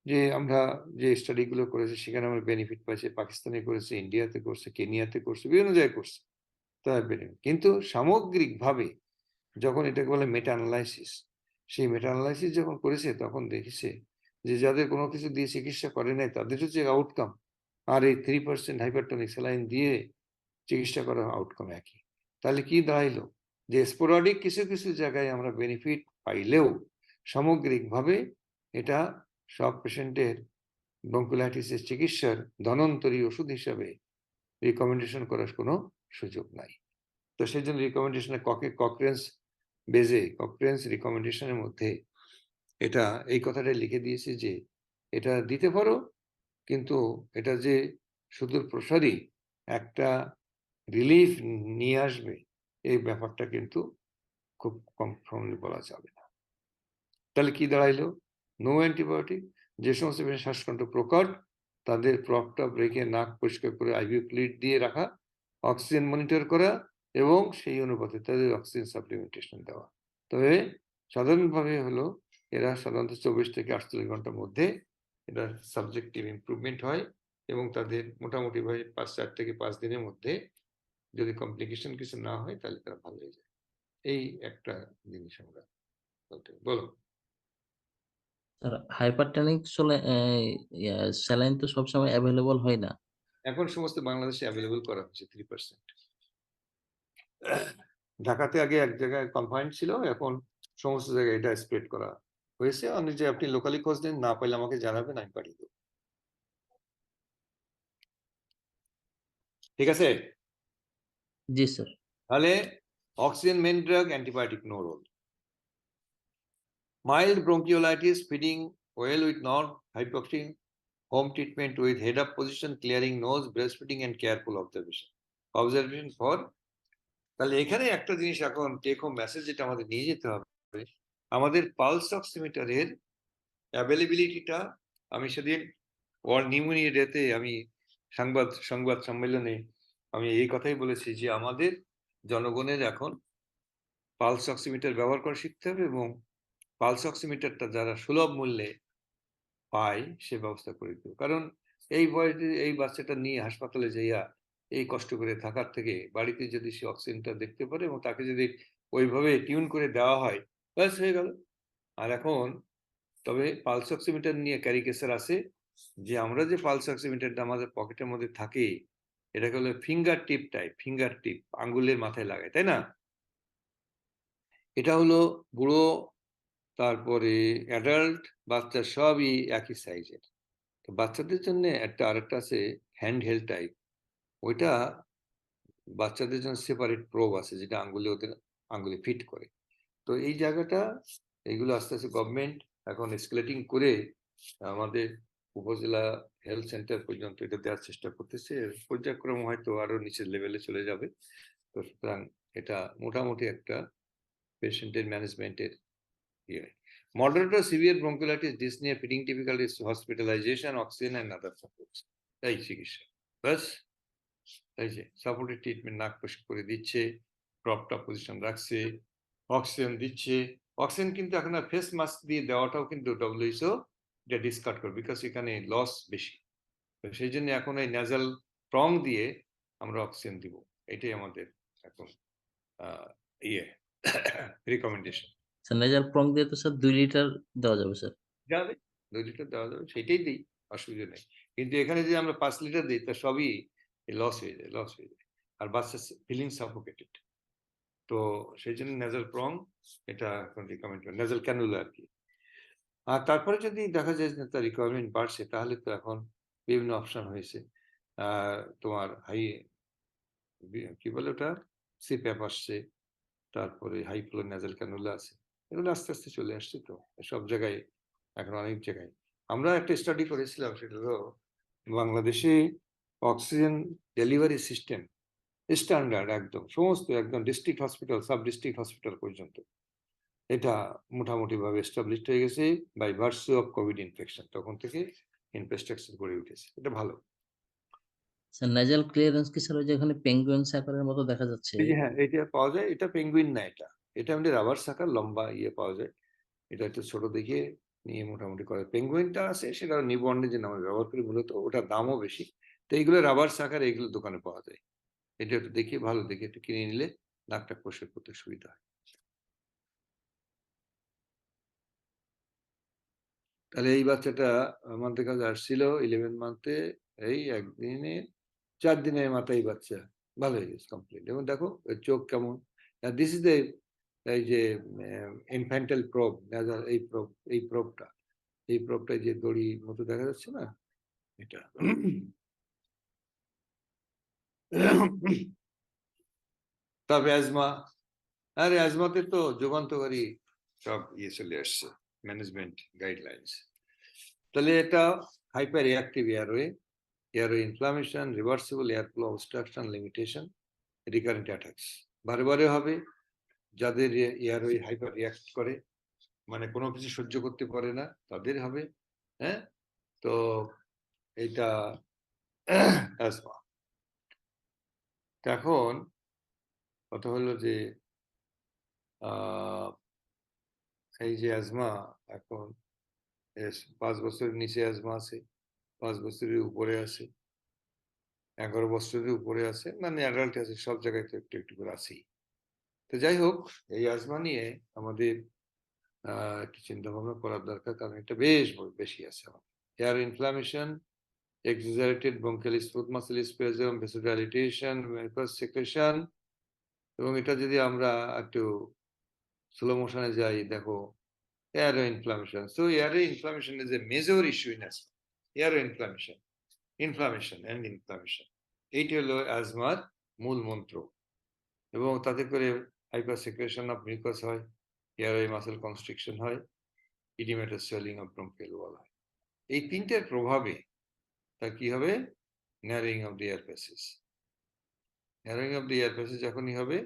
যে আমরা যে স্টাডিগুলো করেছি সেখানে আমরা বেনিফিট পাইছি, পাকিস্তানে করেছে, ইন্ডিয়াতে করছে, কেনিয়াতে করছে, বিভিন্ন জায়গায় করছে, তার বেনিফিট। কিন্তু সামগ্রিকভাবে যখন এটাকে বলে মেটা অ্যানালাইসিস, সেই মেটা অ্যানালাইসিস যখন করেছে তখন দেখেছে যে যাদের কোনো কিছু দিয়ে চিকিৎসা করে নাই তাদের হচ্ছে আউটকাম, আর এই 3% হাইপারটনিক স্যালাইন দিয়ে চিকিৎসা করার আউটকাম একই। তাহলে কি দাঁড়াইলো, যে স্পোরাডিক কিছু কিছু জায়গায় আমরা বেনিফিট পাইলেও সামগ্রিকভাবে এটা সব পেশেন্টের ব্রঙ্কিওলাইটিসের চিকিৎসার ধনন্তরী ওষুধ হিসাবে রিকমেন্ডেশন করার কোনো সুযোগ নাই। তো সেই জন্য রিকমেন্ডেশনে ককরেন্স রিকমেন্ডেশনের মধ্যে এটা এই কথাটা লিখে দিয়েছে যে এটা দিতে পারো, কিন্তু এটা যে সুদূর প্রসারী একটা রিলিফ নিয়ে আসবে এই ব্যাপারটা কিন্তু খুব কনফার্মলি বলা যাবে না। তাহলে কি দাঁড়াইলো? No antibiotic. যে সমস্ত পেশেন্ট শ্বাসকণ্ঠ প্রকট তাদের প্রপটপ রেখে নাক পরিষ্কার করে আইভি ফ্লুইড দিয়ে রাখা, অক্সিজেন মনিটর করা এবং সেই অনুপাতে তাদের অক্সিজেন সাপ্লিমেন্টেশন দেওয়া। তবে সাধারণভাবে হলো এরা সাধারণত 24 থেকে 48 ঘন্টার মধ্যে এটা সাবজেক্টিভ ইমপ্রুভমেন্ট হয় এবং তাদের মোটামুটি ভাবে 4 থেকে 5 দিনের মধ্যে যদি কমপ্লিকেশন কিছু না হয় তাহলে তারা ভালো হয়ে যায়। এই একটা জিনিস আমরা বলতে বলো। স্যার হাইপারটনিক স্যালাইন তো সবসময় অ্যাভেলেবল হয় না। এখন সমস্ত বাংলাদেশে অ্যাভেলেবল করা হচ্ছে 3%। ঢাকাতে আগে এক জায়গায় কনফাইন্ড ছিল, এখন সমস্ত জায়গায় এটা স্প্রেড করা হয়েছে। যে আপনি লোকালি খোঁজ দেন, না পাইলে আমাকে জানাবেন, আমি পাঠিয়ে দেবো। ঠিক আছে? জি স্যার। তাহলে oxygen main drug, antibiotic no role. Mild bronchiolitis, feeding well with non-hypoxic, home treatment with head-up position, clearing nose, breastfeeding and careful observation. Observation for তাহলে এখানে একটা জিনিস এখন টেক হোম মেসেজ যেটা আমাদের নিয়ে যেতে হবে, আমাদের পালস অক্সিমিটারের অ্যাভেলেবিলিটিটা আমি সেদিন ওয়ার্ল্ড নিউমোনিয়া ডেতে আমি সংবাদ সম্মেলনে আমি এই কথাই বলেছি যে আমাদের জনগণের এখন পালস অক্সিমিটার ব্যবহার করা শিখতে হবে এবং পালস অক্সিমিটারটা যারা সুলভ মূল্যে পায় সে ব্যবস্থা করে দেবো। কারণ এই বয়সে এই বাচ্চাটা নিয়ে হাসপাতালে যাইয়া এই কষ্ট করে থাকার থেকে বাড়িতে যদি সে অক্সিজেনটা দেখতে পারে এবং তাকে যদি ওইভাবে টিউন করে দেওয়া হয়, ব্যাস হয়ে গেল। আর এখন তবে পালস অক্সিমিটার নিয়ে ক্যারিকেচার আছে যে আমরা যে পালস অক্সিমিটারটা আমাদের পকেটের মধ্যে থাকে এটাকে হলো ফিঙ্গার টিপ আঙ্গুলের মাথায় লাগায়, তাই না? এটা হলো বুড়ো, তারপরে অ্যাডাল্ট, বাচ্চা সবই একই সাইজের। তো বাচ্চাদের জন্য আরেকটা আছে হ্যান্ড হেল্ড টাইপ, ওইটা বাচ্চাদের জন্য সেপারেট প্রোব আছে যেটা ওদের আঙ্গুলে ফিট করে। তো এই জায়গাটা এগুলো আস্তে আস্তে গভর্নমেন্ট এখন স্কেলেটিং করে আমাদের উপজেলা হেলথ সেন্টার পর্যন্ত এটা দেওয়ার চেষ্টা করতেছে। পর্যায়ক্রমে হয়তো আরো নিচের লেভেলে চলে যাবে। তো সুতরাং এটা মোটামুটি একটা পেশেন্টের ম্যানেজমেন্টের ইয়ে। Moderate or severe bronchiolitis, dyspnea, feeding difficulties, hospitalization, oxygen and other supports. এই চিকিৎসা ব্যাস। এই যে সাপোর্টেড ট্রিটমেন্ট, নাক পরিষ্কার করে দিচ্ছে, প্রপটা পজিশন রাখছে, অক্সিজেন দিচ্ছে। অক্সিজেন কিন্তু এখন আর ফেস মাস্ক দিয়ে দেওয়াটাও কিন্তু WHO এটা ডিসকার্ড করে, বিকজ এখানে লস বেশি। তো সেই জন্য এখন এই ন্যাজাল প্রং দিয়ে আমরা অক্সিজেন দিব, এটাই আমাদের এখন ইয়ে রিকমেন্ডেশন। স্যার নেজাল প্রং দিয়ে তো স্যার 2 লিটার দেওয়া যাবে স্যার। যাবে 2 লিটার দেওয়া যাবে, সেটাই দিই, অসুবিধা নেই। কিন্তু এখানে যদি আমরা 5 লিটার দিই তা সবই লস হয়ে যায়। আর বাচ্চা ফিলিং সাফোকেটেড। তো সেই জন্য নেজাল প্রং এটা এখন রিকমেন্ড করে, নেজাল ক্যানুলা আর কি। আর তারপরে যদি দেখা যায় যে তার রিকোয়ারমেন্ট বাড়ছে তাহলে তো এখন বিভিন্ন অপশন হয়েছে। তোমার কি বলে ওটা, সিপ্যাপ আসছে, তারপরে হাই ফ্লো নেজাল ক্যানুলা আছে, এগুলো আস্তে আস্তে চলে আসছে। তো সব জায়গায় এখন অনেক জায়গায় আমরা একটা স্টাডি করেছিলাম, সেটা হলো বাংলাদেশে অক্সিজেন ডেলিভারি সিস্টেম স্ট্যান্ডার্ড একদম সমস্ত একদম district hospital, sub district hospital পর্যন্ত এটা মোটামুটি ভাবে এস্টাবলিশড হয়ে গেছে by virtue of COVID infection. তখন থেকে ইনফ্রাস্ট্রাকচার গড়ে উঠেছে, এটা ভালো। স্যার নেজাল ক্লিয়ারেন্স কি স্যার ওই যে এখানে পেঙ্গুইন আকারের মতো দেখা যাচ্ছে? এই যে হ্যাঁ, এটা পাওয়া যায়, এটা পেঙ্গুইন না, এটা আমাদের রাবার সাকার লম্বা ইয়ে পাওয়া যায়। এটা একটু ছোট দেখে নিয়ে মোটামুটি করে। পেঙ্গুইনটা আছে সেটা নিবর্ণে যে নামে ব্যবহার করি মূলত, ওটার দামও বেশি। তো এইগুলো রাবার সাকার, এগুলো দোকানে পাওয়া যায়। এটা একটু দেখে ভালো দেখে একটু কিনে নিলে নাকটা পরিষ্কার করতে সুবিধা হয়। তাহলে এই বাচ্চাটা আমাদের কাছে আসছিল 11 মান্থে, এই একদিনে 4 দিনের মাথায় বাচ্চা ভালো হয়ে গেছে কমপ্লিট। এবং দেখো এর চোখ কেমন, দিস ইজ এই যে ইনফ্যান্টাইল প্রব, এই প্রবটা যে দড়ি মতো দেখা যাচ্ছে না, এটা তারপরে অ্যাজমা, আরে অ্যাজমাতে তো যুগান্তকারী সব চলে আসছে, ম্যানেজমেন্ট গাইডলাইন্স। তাহলে এটা hyper reactive airway inflammation, reversible air flow obstruction, limitation, recurrent attacks বারে বারে হবে। যাদের এয়ারওয়ে হাইপার রিঅ্যাক্ট করে, মানে কোনো কিছু সহ্য করতে পারে না, তাদের হবে। হ্যাঁ, তো এটা অ্যাজমা। এখন কথা হলো যে এই যে অ্যাজমা, এখন 5 বছরের নিচে অ্যাজমা আছে, 5 বছরের উপরে আছে, 11 বছরের উপরে আছে, মানে অ্যাডাল্ট আছে, সব জায়গায় তো একটু একটু করে আছেই। তো যাই হোক, এই অ্যাজমা নিয়ে আমাদের একটু চিন্তা ভাবনা করার দরকার, কারণ এটা বেশি আছে আমাদের। Air inflammation, exaggerated bronchial smooth muscle spasm, vasodilatation, mucus secretion, এবং এটা যদি আমরা একটু স্লো মোশনে যাই, দেখো airway inflammation. So airway inflammation is a major issue in asthma. Airway inflammation and inflammation. এইটা হলো অ্যাজমার মূল মন্ত্র, এবং তাতে করে হাইপার সিক্রেশন অফ মিউকাস হয়, এয়ারওয়ে মাসেল কনস্ট্রিকশন হয়, ইডিমেটাস সোয়েলিং অফ ব্রঙ্কিয়াল ওয়াল হয়। এই তিনটের প্রভাবে তার কি হবে? Narrowing of the air passage. Narrowing of the air passage যখনই হবে,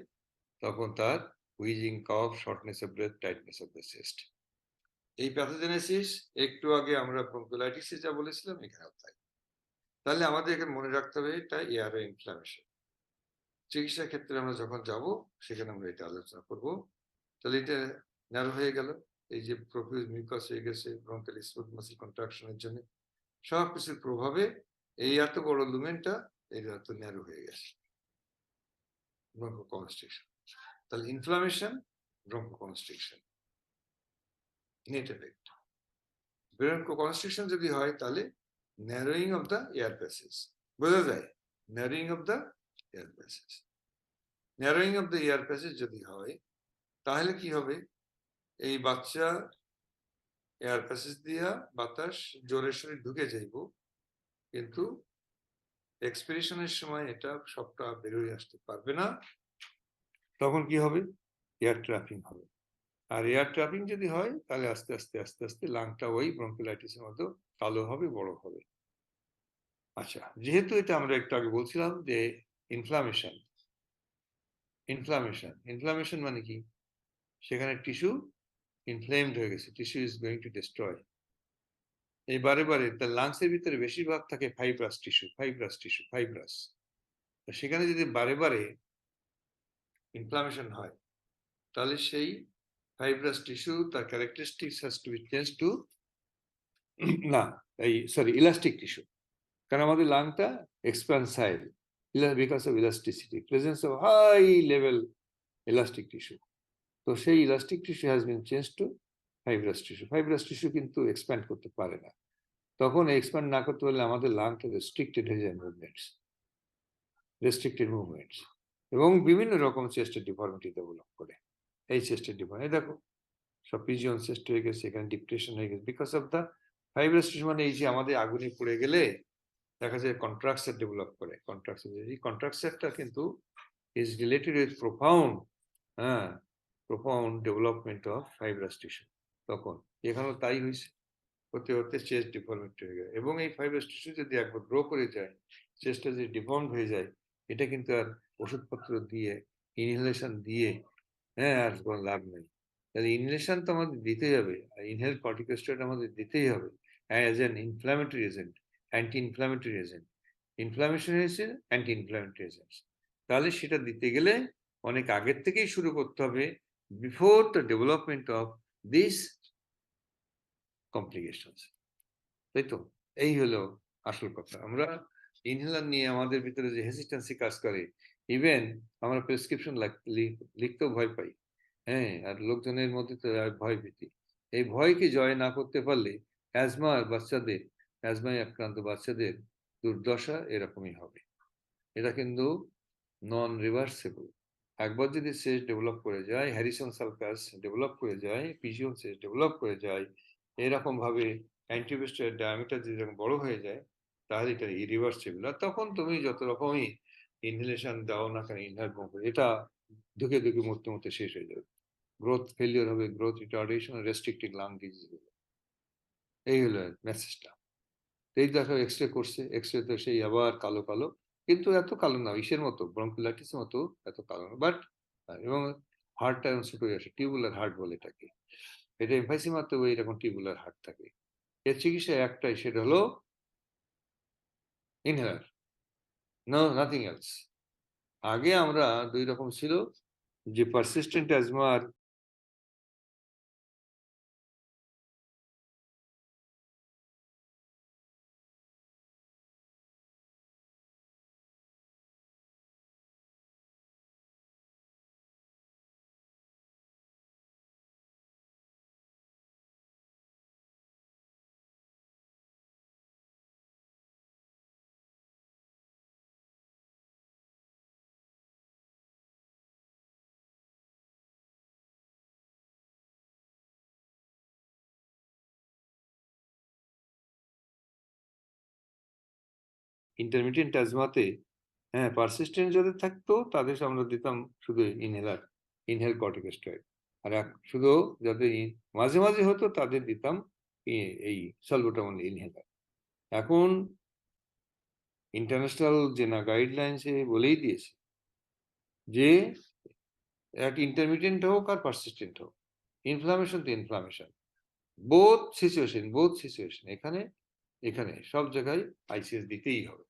তখন তার wheezing, cough, shortness of breadth, tightness of the chest. এই প্যাথোজেনেসিস একটু আগে আমরা ব্রঙ্কিওলাইটিসে যা বলেছিলাম এখানেও তাই। তাহলে আমাদের এখানে মনে রাখতে হবে এটা এয়ারওয়ে ইনফ্লামেশন। চিকিৎসার ক্ষেত্রে আমরা যখন যাব, সেখানে আমরা এটা আলোচনা করব। তাহলে এটা ন্যারো হয়ে গেল, এই যে প্রফিউজ মিউকাস হয়ে গেছে ব্রঙ্কিয়াল স্মুথ মাসল কন্ট্রাকশনের জন্য, সব কিছুর প্রভাবে এই এত বড় লুমেনটা এটা এত ন্যারো হয়ে গেছে, ব্রঙ্কোকনস্ট্রিকশন। তাহলে inflammation, bronchoconstriction, net effect. Bronchoconstriction যদি হয়, তাহলে narrowing of the air passage, বোঝা যায়? Narrowing of the air passage, narrowing of the air passage যদি হয়, তাহলে কি হবে? এই বাচ্চা এয়ার প্যাসেজ দিয়া বাতাস জোরে সোরে ঢুকে যাইব, কিন্তু এক্সপিরেশনের সময় এটা সবটা বেরোয় আসতে পারবে না। তখন কি হবে? এয়ার ট্র্যাপিং হবে। আর এয়ার ট্র্যাপিং যদি হয়, তাহলে আস্তে আস্তে আস্তে আস্তে লাংটা ওই ব্রঙ্কিওলাইটিসের মতো কালো হবে, বড় হবে। আচ্ছা, যেহেতু এটা আমরা একটু আগে বলছিলাম যে ইনফ্লামেশন, ইনফ্লামেশন মানে কি? সেখানে টিস্যু ইনফ্লেমড হয়ে গেছে, tissue is going to destroy. এই বারে বারে তার লাংসের ভিতরে বেশিরভাগ থাকে ফাইব্রাস টিস্যু। তো সেখানে যদি বারে বারে ইনফ্লামেশন হয়, তাহলে সেই ফাইব্রাস টিস্যু তার characteristics has to be change to elastic tissue. কারণ আমাদের লাংটা expansile because of elasticity, presence of high level elastic tissue. তো সেই elastic tissue has been change to fibrous tissue. Fibrous tissue কিন্তু এক্সপ্যান্ড করতে পারে না। তখন এক্সপ্যান্ড না করতে পারলে আমাদের লাংটা রেস্ট্রিক্টেড হয়ে যায়, রেস্ট্রিক্টেড মুভমেন্টস, এবং বিভিন্ন রকম চেস্টের ডিফর্মিটি ডেভেলপ করে। এই চেস্টের ডিফর্মিটি দেখো, সব পিজিয়ন চেস্ট হয়ে গেছে, এখানে ডিপ্রেশন হয়ে গেছে because of the fibrous tissue. মানে এই যে আমাদের আগুনে পড়ে গেলে দেখা যায় কন্ট্রাকচার ডেভেলপ করে। এই কন্ট্রাকচারটা কিন্তু is related with profound development of fibrous tissue. তখন এখানেও তাই হয়েছে, হতে হতে চেস্ট ডিফর্মিটি হয়ে যায়। এবং এই ফাইব্রাস টিস্যু যদি একবার গ্রো করে যায়, চেস্টটা যদি ডিফর্মড হয়ে যায়, এটা কিন্তু আর ওষুধপত্র দিয়ে, ইনহেলেশন দিয়ে আর কোনো লাভ নেই। তাহলে ইনহেলেশন তো আমাদের দিতেই হবে, ইনহেল কর্টিকোস্টেরয়েড আমাদের দিতেই হবে as an inflammatory agent, anti inflammatory agent. Inflammation হয়েছে অ্যান্টি ইনফ্ল্যামেটরি এজেন্টস, তাহলে সেটা দিতে গেলে অনেক আগের থেকেই শুরু করতে হবে, before the development of this complications. তাই তো? এই হলো আসল কথা। আমরা ইনহেলার নিয়ে আমাদের ভিতরে যে হেসিটেন্সি কাজ করে, ইভেন আমরা প্রেসক্রিপশন লিখতেও ভয় পাই। আর লোকজনের মধ্যে তো ভয় ভীতি। এই ভয়কে জয় না করতে পারলে অ্যাজমায় আক্রান্ত বাচ্চাদের দুর্দশা এরকমই হবে। এটা কিন্তু নন রিভার্সেবল। একবার যদি চেস্ট ডেভেলপ করে যায়, হ্যারিসন সালকাস ডেভেলপ করে যায়, পিজিয়ন চেস্ট ডেভেলপ করে যায়, এরকম ভাবে অ্যান্টিভেস্টের ডায়ামিটার যদি বড় হয়ে যায়, তাহলে এটা ইরিভার্সেবল। আর তখন তুমি যত রকমই ইনহেলেশন দাও না কেন, ইনহেল এটা ধুকে ধুকে মরতে মরতে শেষ হয়ে যাবে, গ্রোথ ফেলিওর হবে, growth retardation, restricted lung disease হবে। এই হলো মেসেজটা। এই দেখো এক্সরে করছে, এক্সরে তো সেই আবার কালো কালো, কিন্তু এত কালো না, ইসের মতো ব্রঙ্কিওলাইটিসের মতো এত কালো না, বাট এবং হার্টটা ছোট হয়ে আসে, টিউবুলার হার্ট বলে এটাকে। এটা এমফাইসিমাতে এরকম টিউবুলার হার্ট থাকে। এর চিকিৎসা একটাই, সেটা হলো ইনহেলার, নো নাথিং এলস। আগে আমরা দুই রকম ছিল, যে পারসিস্টেন্ট অ্যাজমা আর ইন্টারমিডিয়েন্ট অ্যাজমাতে, হ্যাঁ পারসিস্টেন্ট যাদের থাকতো তাদের আমরা দিতাম শুধু ইনহেলার, ইনহেল কর্টিকোস্টেরয়েড। আর শুধু যাদের মাঝে মাঝে হতো তাদের দিতাম এই সালবুটামল ইনহেলার। এখন ইন্টারন্যাশনাল যে না গাইডলাইন্সে বলেই দিয়েছে যে এক ইন্টারমিডিয়েন্ট হোক আর পারসিস্টেন্ট হোক, ইনফ্লামেশন তো ইনফ্লামেশন, বোথ সিচুয়েশন, এখানে এখানে সব জায়গায় আইসিএস দিতেই হবে।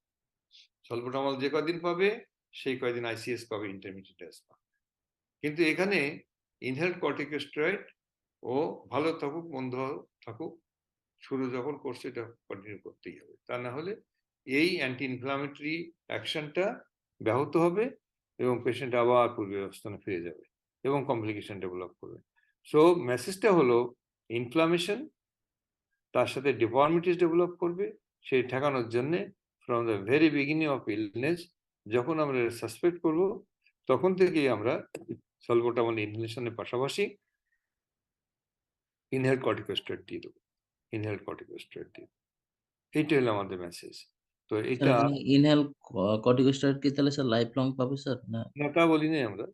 সলবুটামল যে কয়দিন পাবে সেই কয়দিন আইসিএস পাবে ইন্টারমিডিয়েট অ্যাজমা। কিন্তু এখানে ইনহেলড কর্টিকোস্টেরয়েড ও ভালো থাকুক মন্দ থাকুক, শুরু যখন করছে এটা কন্টিনিউ করতেই হবে, তা না হলে এই অ্যান্টি ইনফ্লামেটরি অ্যাকশনটা ব্যাহত হবে এবং পেশেন্ট আবার পূর্বের অবস্থানে ফিরে যাবে এবং কমপ্লিকেশন ডেভেলপ করবে। সো মেসেজটা হলো ইনফ্লামেশন তার সাথে ডিফর্মিটিস ডেভেলপ করবে, সেই ঠেকানোর জন্যে from the very beginning of illness যখন আমরা সাসপেক্ট করব তখন থেকেই আমরা সলবুটামল ইনহেলেশনের পাশাপাশি ইনহেল কর্টিকোস্টেরয়েড দিয়ে দেবো, ইনহেল কর্টিকোস্টেরয়েড দিয়ে। এইটা হলো আমাদের মেসেজ। তো স্যার এটা এখানে ইনহেল কর্টিকোস্টেরয়েড কি তাহলে স্যার লাইফ লং পাবে স্যার না? না, তা বলি নাই আমরা,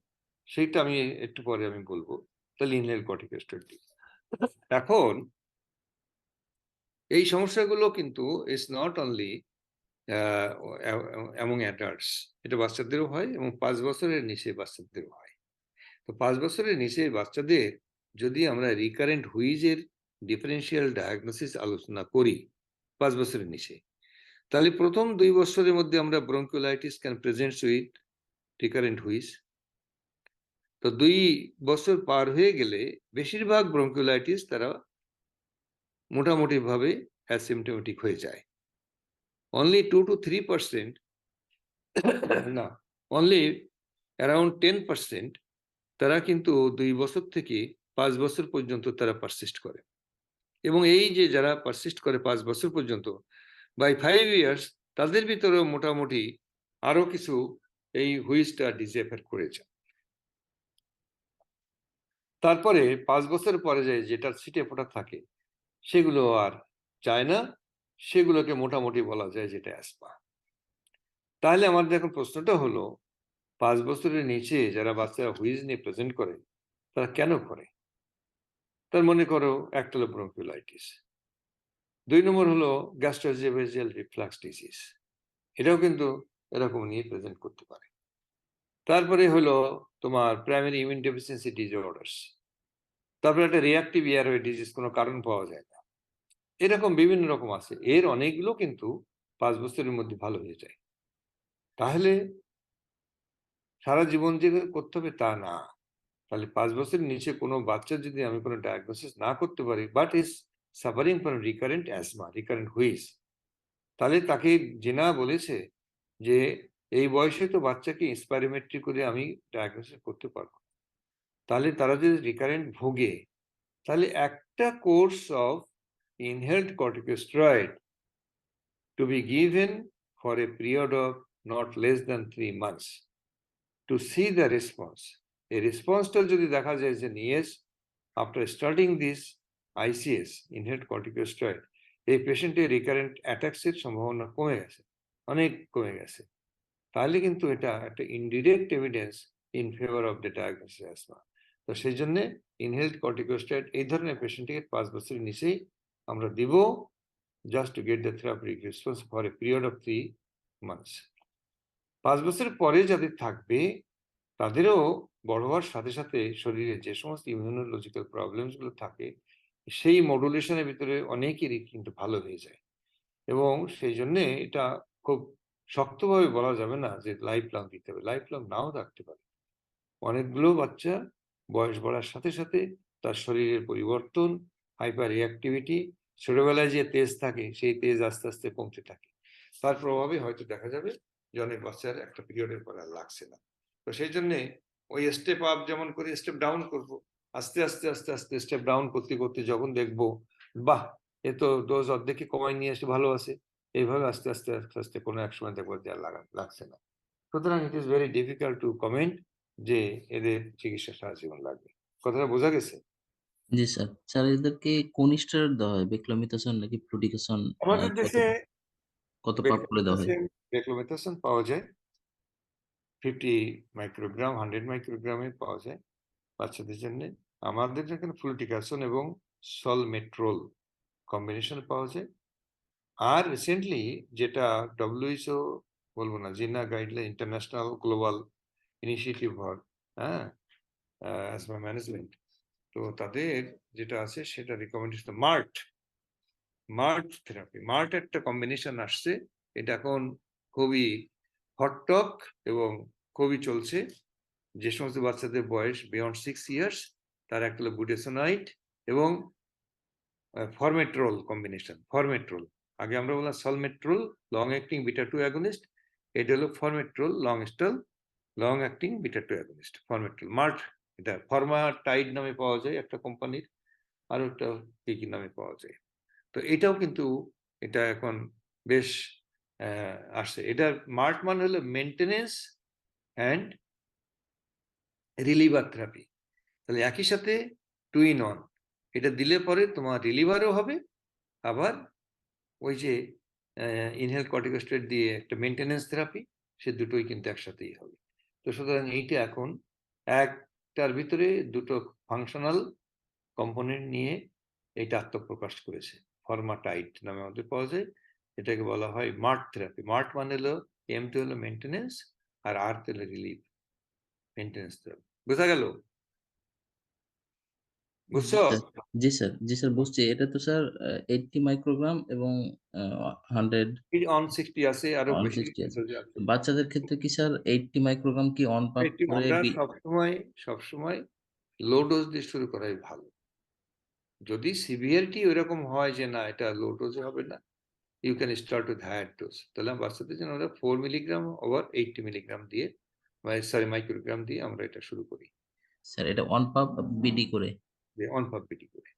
সেইটা আমি একটু পরে আমি বলবো। তাহলে ইনহেল কর্টিকোস্টেরয়েড দিই। এখন এই সমস্যাগুলো কিন্তু is not only among adults, এটা বাচ্চাদেরও হয় এবং 5 বছরের নিচে বাচ্চাদেরও হয়। তো 5 বছরের নিচে বাচ্চাদের যদি আমরা রিকারেন্ট হুইজের ডিফারেন্সিয়াল ডায়াগনোসিস আলোচনা করি 5 বছরের নিচে, তাহলে প্রথম 2 বছরের মধ্যে আমরা bronchiolitis can presents with recurrent wheeze. তো 2 বছর পার হয়ে গেলে বেশিরভাগ ব্রঙ্কিওলাইটিস তারা মোটামুটি ভাবে অ্যাসিমটোমেটিক হয়ে যায়। অনলি 2 to 3%, না অনলি অ্যারাউন্ড 10% তারা কিন্তু 2 বছর থেকে 5 বছর পর্যন্ত তারা পারসিস্ট করে। এবং এই যে যারা পারসিস্ট করে 5 বছর পর্যন্ত, বাই 5 ইয়ার্স তাদের ভিতরেও মোটামুটি আরো কিছু এই হুইজটা ডিসঅ্যাপিয়ার করেছে। তারপরে 5 বছর পরে যায় যেটা ছিটে ফোটা থাকে সেগুলো আর চায় না, সেগুলোকে মোটামুটি বলা যায় যেটা অ্যাসমা। তাহলে আমাদের এখন প্রশ্নটা হলো 5 বছরের নিচে যারা বাচ্চারা হুইজ নিয়ে প্রেজেন্ট করে তারা কেন করে? তার মনে করো একটা হলো ব্রঙ্কিওলাইটিস, 2 নম্বর হলো গ্যাস্ট্রোএসোফেজিয়াল রিফ্লাক্স ডিজিজ, এটাও কিন্তু এরকম নিয়ে প্রেজেন্ট করতে পারে। তারপরে হলো তোমার প্রাইমারি ইমিউন ডেফিসিয়েন্সি ডিসঅর্ডারস, তারপরে একটা রিঅ্যাক্টিভ এয়ারওয়ে ডিজিজ, কোনো কারণ পাওয়া যায় না, এরকম বিভিন্ন রকম আছে। এর অনেকগুলো কিন্তু 5 বছরের মধ্যে ভালো হয়ে যায়। তাহলে সারা জীবন যে করতে হবে তা না। তাহলে 5 বছরের নিচে কোনো বাচ্চা যদি আমি কোনো ডায়াগনোসিস না করতে পারি, but is suffering from recurrent asthma, recurrent wheeze, তাহলে তাকে জেনা বলেছে যে এই বয়সে তো বাচ্চাকে এক্সপেরিমেন্টারি করে আমি ডায়াগনোসিস করতে পারবো। তাহলে তারা যদি রিকারেন্ট ভোগে, তাহলে একটা course of inhaled corticosteroid to be given for a period of not less than 3 months to see the response. এই রেসপন্সটা যদি দেখা যায় যে yes, after starting this ICS inhaled corticosteroid, এই পেশেন্টের রিকারেন্ট অ্যাটাকসের সম্ভাবনা কমে গেছে, অনেক কমে গেছে, তাহলে কিন্তু এটা একটা indirect evidence in favor of the diagnosis asthma. তো সেই জন্য ইনহেলড কর্টিকোস্টেরয়েড এই ধরনের পেশেন্টকে 5 বছরের নিচেই আমরা দিব, just to get the therapeutic response for a period of 3 months. 5 বছরের পরে যাদের থাকবে তাদেরও বড় হওয়ার সাথে সাথে শরীরে যে সমস্ত ইমিউনোলজিক্যাল প্রবলেমস গুলো থাকে সেই মডুলেশনের ভিতরে অনেকেরই কিন্তু ভালো হয়ে যায়, এবং সেই জন্য এটা খুব শক্তভাবে বলা যাবে না যে লাইফ লং দিতে হবে, লাইফ লং নাও থাকতে পারে। অনেকগুলো বাচ্চা বয়স বাড়ার সাথে সাথে তার শরীরের পরিবর্তন, হাইপার রিঅ্যাক্টিভিটি, ছোটবেলায় যে তেজ থাকে সেই তেজ আস্তে আস্তে কমতে থাকে, তার প্রভাবে হয়তো দেখা যাবে যে অনেক বাচ্চার একটা পিরিয়ডের পর আর লাগছে না। তো সেই জন্য ওই স্টেপ আপ যেমন করে স্টেপ ডাউন করব, আস্তে আস্তে আস্তে আস্তে স্টেপ ডাউন করতে করতে যখন দেখবো বাহ এ তো ডোজ অর্ধেকই কমায় নিয়ে এসে ভালো আছে, এইভাবে আস্তে আস্তে আস্তে আস্তে কোনো এক সময় দেখবো যে আর লাগছে না। সুতরাং it is very difficult to comment যে এদের চিকিৎসা সারা জীবন লাগবে। কথাটা বোঝা গেছে? জি স্যার। স্যার এদেরকে কোন স্টেরয়েড দেওয়া হয়? বেক্লোমিথাসোন নাকি ফ্লুটিকাসন? আমাদের দেশে কত পাপ করে দেওয়া হয়? বেক্লোমিথাসোন পাওয়া যায় 50 মাইক্রোগ্রাম, 100 মাইক্রোগ্রামে পাওয়া যায় বাচ্চাদের জন্য। আমাদের এখানে ফ্লুটিকাসন এবং সলমেট্রোল কম্বিনেশন পাওয়া যায়। আর রিসেন্টলি যেটা WHO বলবো না, জিনা guideline, international global initiative for asthma management, তো তাদের যেটা আছে সেটা রিকমেন্ডেশন মার্ট থেরাপি। মার্ট একটা কম্বিনেশন আসছে, এটা এখন খুবই হটটক এবং খুবই চলছে। যে সমস্ত বাচ্চাদের বয়স বিয়ন্ড 6 ইয়ার্স তার একটা হলো বুটেসোনাইট এবং ফরমেট্রোল কম্বিনেশন। ফরমেট্রোল, আগে আমরা বললাম salmeterol long acting beta 2 agonist, এটা হলো formoterol long acting beta 2 agonist. Formoterol মার্ট, এটা ফরমাটাইড নামে পাওয়া যায় একটা কোম্পানির, আর একটা কি নামে পাওয়া যায়। তো এটাও কিন্তু এটা এখন বেশ আসছে। এটা মার্ট মানে হলো মেনটেনেন্স অ্যান্ড রিলিভার থেরাপি, তাহলে একই সাথে 2 in 1। এটা দিলে পরে তোমার রিলিভারও হবে, আবার ওই যে ইনহেল কর্টিকোস্টেরয়েড দিয়ে একটা মেনটেনেন্স থেরাপি, সে দুটোই কিন্তু একসাথেই হবে। তো সুতরাং এইটা এখন একটার ভিতরে দুটো ফাংশনাল কম্পোনেন্ট নিয়ে এটা আত্মপ্রকাশ করেছে। ফরমাটাইড নামে আমাদের পাওয়া যায়, এটাকে বলা হয় মার্ট থেরাপি। মার্ট মানে হলো এম তে হলো মেনটেনেন্স আর আর তে হলো রিলিভ, মেনটেনেন্স থেরাপি। বোঝা গেল? বুঝছো? জি স্যার, জি স্যার বুঝছি। এটা তো স্যার 80 মাইক্রোগ্রাম এবং 100 160 আছে, আরো বেশি 160 আছে। আছে। বাচ্চাদের ক্ষেত্রে কি স্যার 80 মাইক্রোগ্রাম কি অন পাপ করে আমরা সবসময় লো ডোজ দিয়ে শুরু করাই ভালো। যদি সিভিয়ারিটি ওইরকম হয় যে না এটা লো ডোজে হবে না, you can start with higher dose, তাহলে বাচ্চাদের জন্য আমরা 4 মিলিগ্রাম ওভার 80 মিলিগ্রাম দিয়ে, মাইক্রোগ্রাম দিয়ে আমরা এটা শুরু করি, স্যার এটা অন পাপ বিডি করে? যে অন পাব বিটি করে।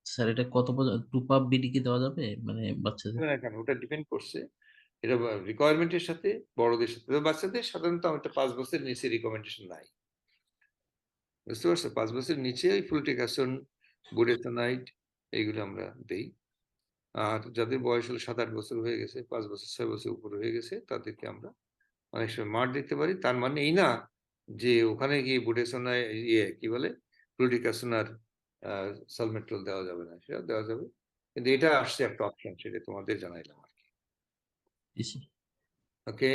স্যার এটা কত পর্যন্ত 2 পাপ বিডি কি দেওয়া যাবে মানে বাচ্চাদের? এখন ওটা ডিপেন্ড করছে, এটা রিকোয়ারমেন্টের সাথে, বড়দের সাথে। বাচ্চাদের সাধারণত একটা 5 বছরের নিচে রিকমেন্ডেশন নাই, বুঝতে পারছো? 5 বছরের নিচে ওই ফ্লুটিকাসন, বুটেসোনাইড এইগুলো আমরা দেই। আর যাদের বয়স হলো 7-8 বছর হয়ে গেছে, 5 বছর 6 বছর উপরে হয়ে গেছে, তাদেরকে আমরা অনেক সময় মার্ট দিতে পারি। তার মানে এই না যে ওখানে গিয়ে বুটেসোনাই কি বলে ফ্লুটিকাসন আর সলমেট্রোল দেওয়া যাবে না, সেটা দেওয়া যাবে। কিন্তু এটা আসছে একটা অপশন, সেটা তোমাদের জানাইলাম আর কি। জি স্যার। ওকে।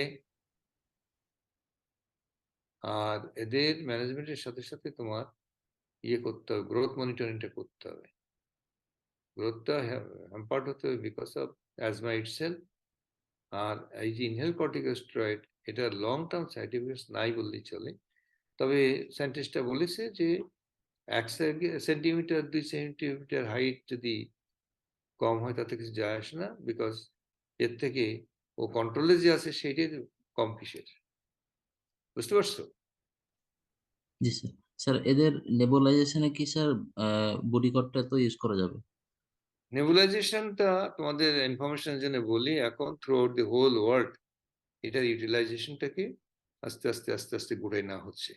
আর এদের ম্যানেজমেন্টের সাথে সাথে তোমার করতে হবে, গ্রোথ মনিটরিংটা করতে হবে। গ্রোথটা হ্যাম্পার্ড হতে হবে বিকজ অফ অ্যাজমা ইটসেলফ। আর এই যে ইনহেল কর্টিকোস্টেরয়েড, এটা লং টার্ম সাইড ইফেক্টস নাই বললেই চলে। তবে সায়েন্টিস্টরা বলেছে যে 1 সেন্টিমিটার 2 সেন্টিমিটার হাইট যদি কম হয় তাতে কিছু যায় আসে না, বিকজ এর থেকে ও কন্ট্রোলে যে আছে সেইটাই কম কিসের, বুঝতে পারছো? জি স্যার। স্যার এদের নেবুলাইজেশনে কি স্যার বডিকটটা তো ইউজ করা যাবে? নেবুলাইজেশনটা তোমাদের ইনফরমেশনের জন্য বলি, এখন throughout the whole world এটার ইউটিলাইজেশনটাকে আস্তে আস্তে আস্তে আস্তে গড়ে নেওয়া হচ্ছে।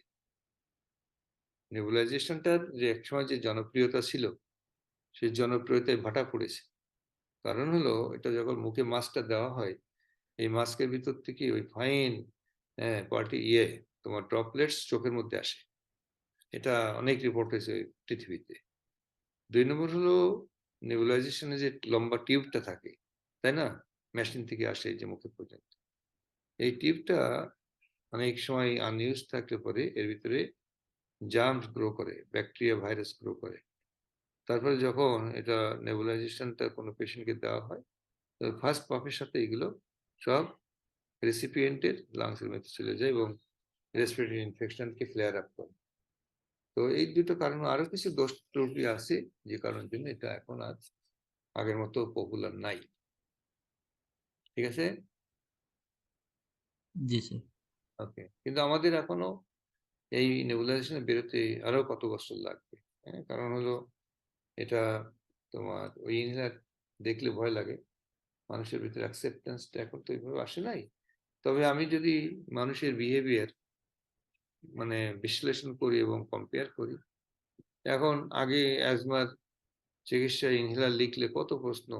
নেবুলাইজেশনটার যে একসময় যে জনপ্রিয়তা ছিল, সেই জনপ্রিয়তায় ভাটা পড়েছে। কারণ হলো এটা যখন মুখে মাস্কটা দেওয়া হয়, এই মাস্কের ভিতর থেকে ওই ফাইন পার্টি তোমার ড্রপলেটস চোখের মধ্যে আসে। এটা অনেক রিপোর্ট হয়েছে পৃথিবীতে। 2 নম্বর হলো নেবুলাইজেশনে যে লম্বা টিউবটা থাকে, তাই না? মেশিন থেকে আসে যে মুখে পর্যন্ত। এই টিউবটা অনেক সময় আনইউজ থাকলে পরে এর ভিতরে জার্মস গ্রো করে, ব্যাকটেরিয়া, ভাইরাস গ্রো করে। তারপরে যখন এটা নেবুলাইজেশনটা কোনো পেশেন্টকে দেওয়া হয়, তো ফার্স্ট পাফের সাথে এগুলো সব রেসিপিয়েন্টের লাংসের মধ্যে চলে যায় এবং রেসপিরেটরি ইনফেকশনকে ফ্লেয়ার আপ করে। তো এই দুটো কারণ, আরো কিছু দোষ ত্রুটি আছে যে কারণের জন্য এটা এখন আর আগের মতো পপুলার নাই। ঠিক আছে? জি স্যার। ওকে, কিন্তু আমাদের এখনো এই নেবুলাইজেশনে বেরোতে আরো কত বছর লাগবে। হ্যাঁ, কারণ হলো এটা তোমার ওই ইনহেলার দেখলে ভয় লাগে, মানুষের ভিতরে অ্যাকসেপ্টেন্সটা এখন তো এইভাবে আসে নাই। তবে আমি যদি মানুষের বিহেভিয়ার মানে বিশ্লেষণ করি এবং কম্পেয়ার করি, এখন আগে অ্যাজমার চিকিৎসা ইনহেলার লিখলে কত প্রশ্ন,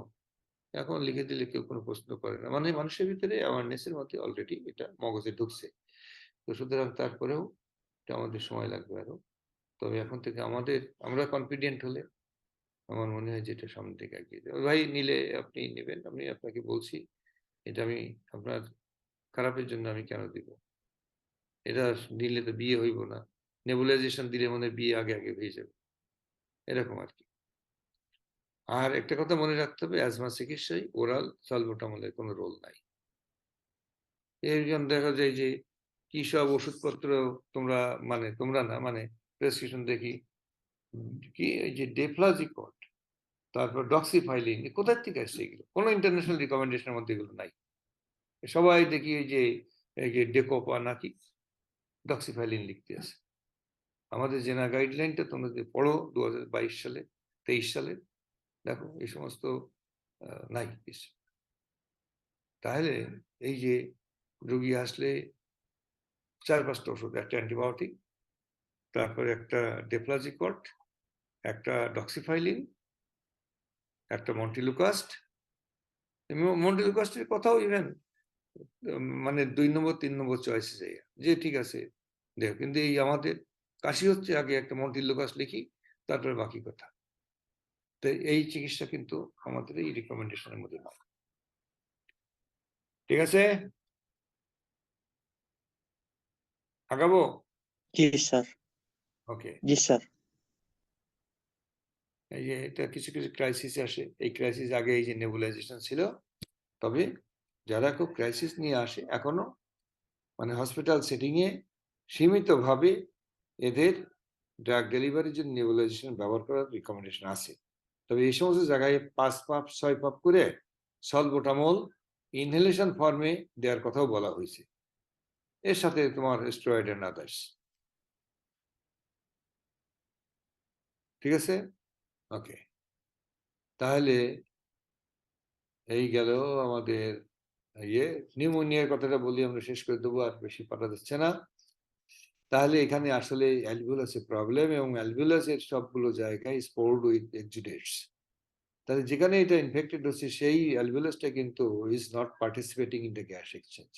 এখন লিখে দিলে কেউ কোনো প্রশ্ন করে না। মানে মানুষের ভিতরে অ্যাওয়ারনেসের মধ্যে অলরেডি এটা মগজে ঢুকছে। তো সুতরাং তারপরেও এটা আমাদের সময় লাগবে আরো। তবে এখন থেকে আমরা কনফিডেন্ট হলে আমার মনে হয় যে এটা সামনের দিকে এগিয়ে যাবে। ভাই নিলে আপনি নেবেন, আমি আপনাকে বলছি এটা আমি আপনার খারাপের জন্য আমি কেন দিব? এটা নিলে তো বিয়ে হইব না, নেবুলাইজেশন দিলে মনে হয় বিয়ে আগে আগে হয়ে যাবে, এরকম আর কি। আর একটা কথা মনে রাখতে হবে, অ্যাজমা চিকিৎসায় ওরাল সালবুটামলের কোনো রোল নাই। এর জন্য দেখা যায় যে কি সব ওষুধপত্র তোমরা না মানে প্রেসক্রিপশন দেখি, কি এই যে ডেফ্লাজিকট, তারপর ডক্সিফাইলিন, কোথার থেকে আসছে এগুলো? কোনো ইন্টারন্যাশনাল রিকমেন্ডেশনের মধ্যে এগুলো নাই। সবাই দেখি এই যে ডেকোপা নাকি ডক্সিফাইলিন লিখতে আছে। আমাদের জেনা গাইডলাইনটা তোমরা যদি পড়ো 2022 সালে 23 সালে, দেখো এই সমস্ত নাই কিছু। তাহলে এই যে রোগী আসলে 4-5টা ওষুধ, একটা অ্যান্টিবায়োটিক, তারপরে একটা ডেফ্লাজিকট, একটা ডক্সিফাইলিন, একটা মন্টিলুকাস্ট। মন্টিলুকাস্টের কথাও ইভেন মানে 2 নম্বর 3 নম্বর চয়েসে যায় যে ঠিক আছে দেখো, কিন্তু এই আমাদের কাশি হচ্ছে আগে একটা মন্টিলুকাস্ট লিখি, তারপরে বাকি কথা। তো এই চিকিৎসা কিন্তু আমাদের এই রিকমেন্ডেশনের মধ্যে নয়। ঠিক আছে, আগাবো? জি স্যার। ওকে। জি স্যার। এই যে এটা কিছু কিছু ক্রাইসিস আসে, এই ক্রাইসিস আগে এই যে নেবুলাইজেশন ছিল, তবে যারা খুব ক্রাইসিস নিয়ে আসে এখনো মানে হসপিটাল সেটিং এ সীমিতভাবে এদের ড্রাগ ডেলিভারির জন্য নেবুলাইজেশন ব্যবহার করার রিকমেন্ডেশন আছে। তবে এই সমস্ত জায়গায় 5 পাপ 6 পাপ করে সলবুটামল ইনহেলেশন ফর্মে দেওয়ার কথাও বলা হয়েছে, এর সাথে তোমার স্টেরয়েড এন্ড আদার্স। ঠিক আছে, ওকে। তাহলে এই গেল আমাদের নিউমোনিয়ার কথাটা বলি, আমরা শেষ করে দেবো, আর বেশি পাঠা যাচ্ছে না। তাহলে এখানে আসলে অ্যালভিওলাসের প্রবলেম, এবং অ্যালভিওলাসের সবগুলো জায়গায় স্পোর্ড উইথ এক্সুডেটস। তাহলে যেখানে এটা ইনফেক্টেড হচ্ছে সেই অ্যালভিওলাসটা কিন্তু is not participating in the gas exchange.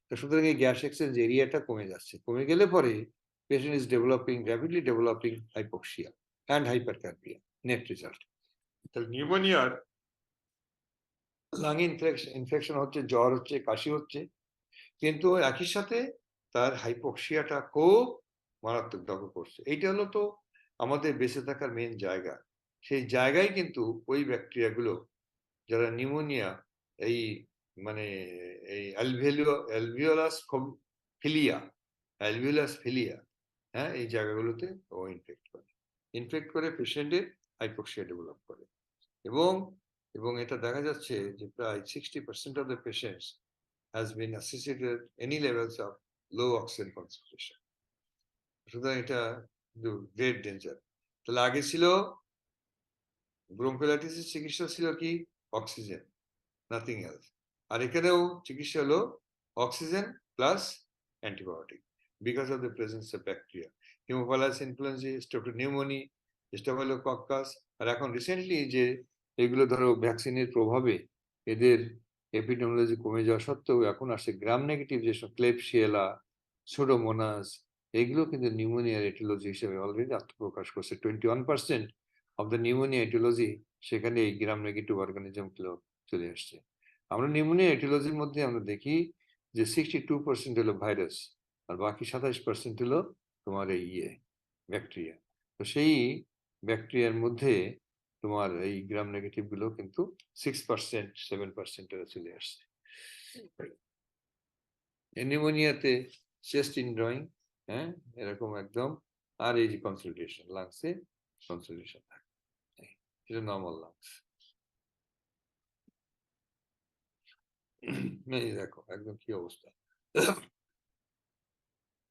তো সুতরাং এই গ্যাস এক্সচেঞ্জ এরিয়াটা কমে যাচ্ছে, কমে গেলে পরে patient is rapidly developing hypoxia and hypercarbia, net result. তাহলে নিউমোনিয়ার লাং ইনফেকশন হচ্ছে, জ্বর হচ্ছে, কাশি হচ্ছে, কিন্তু একই সাথে তার হাইপোক্সিয়াটা খুব মারাত্মক দখল করছে। এইটা হলো তো আমাদের বেঁচে থাকার মেন জায়গা। সেই জায়গায় কিন্তু ওই ব্যাকটেরিয়াগুলো যারা নিউমোনিয়া এই মানে এই অ্যালভিওলাস ফিলিয়া, হ্যাঁ, এই জায়গাগুলোতে ও ইনফেক্ট করে পেশেন্টের হাইপোক্সিয়া ডেভেলপ করে। এবং এটা দেখা যাচ্ছে যে প্রায় 60% of the patients has been associated any levels of low oxygen concentration. সুতরাং এটা গ্রেট ডেঞ্জার। তাহলে আগে ছিল ব্রঙ্কোলাইটিসের চিকিৎসা ছিল কি অক্সিজেন, নাথিং এলস। আর এখানেও চিকিৎসা হলো oxygen plus antibiotic, because of the presence of bacteria, Haemophilus influenzae, strepto pneumoniae, Staphylococcus. আর এখন রিসেন্টলি যে এগুলো ধরো ভ্যাকসিনের প্রভাবে এদের এপিডেমিওলজি কমে যাওয়া সত্ত্বেও এখন আসছে গ্রাম নেগেটিভ যেসব ক্লেবশিয়েলা, সুডোমোনাস, এগুলো কিন্তু নিউমোনিয়ার এটিওলজি হিসেবে অলরেডি আত্মপ্রকাশ করছে। 21% অফ দ্য নিউমোনিয়া এটিওলজি সেখানে এই গ্রাম নেগেটিভ অর্গানিজম গুলো চলে আসছে। আমরা নিউমোনিয়া এটিওলজির মধ্যে আমরা দেখি যে 62% হলো ভাইরাস, আর বাকি 27% হলো তোমার এই ব্যাকটেরিয়া। তো সেই ব্যাকটেরিয়ার মধ্যে তোমার এই গ্রাম নেগেটিভ গুলো কিন্তু 6%, 7% চলে আসছে। নিউমোনিয়াতে চেস্ট ইনড্রয়িং, হ্যাঁ, এরকম একদম, আর এই যে কনসোলিডেশন, লাংসে কনসোলিডেশন থাকে, এটা নর্মাল লাংস। এই দেখো একদম কি অবস্থা।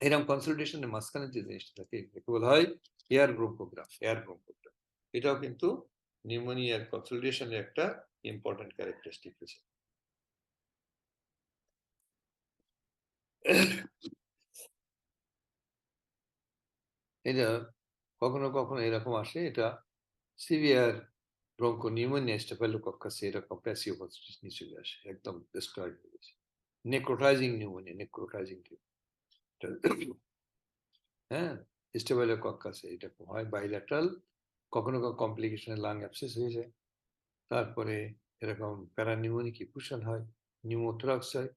এরকম কনসোলিডেশনের মাঝখানে যে জিনিসটা থাকে এটাকে বলা হয় এয়ার ব্রোঙ্কোগ্রাফ। এটাও কিন্তু নিউমোনিয়ার কনসোলিডেশনের একটা ইম্পর্টেন্ট ক্যারেক্টারিস্টিক আছে। এটা কখনো কখনো এরকম আসে, এটা সিভিয়ার ব্রঙ্কোনিউমোনিয়া, স্টেফাইলোকক্কাস এরকম প্যাসিওপসিস নিয়ে চলে আসে, একদম ডিস্ট্রয়েড হয়ে গেছে। নেক্রোটাইজিং নিউমোনিয়া, হ্যাঁ, স্টেফাইলোকক্কাসে এরকম হয় বাইল্যাটারাল, কখনো কখনো কমপ্লিকেশনে লাং অ্যাবসেস হয়ে যায়, তারপরে এরকম প্যারানিউমোনিক ইফুশন হয়, নিউমোথোরাক্স হয়,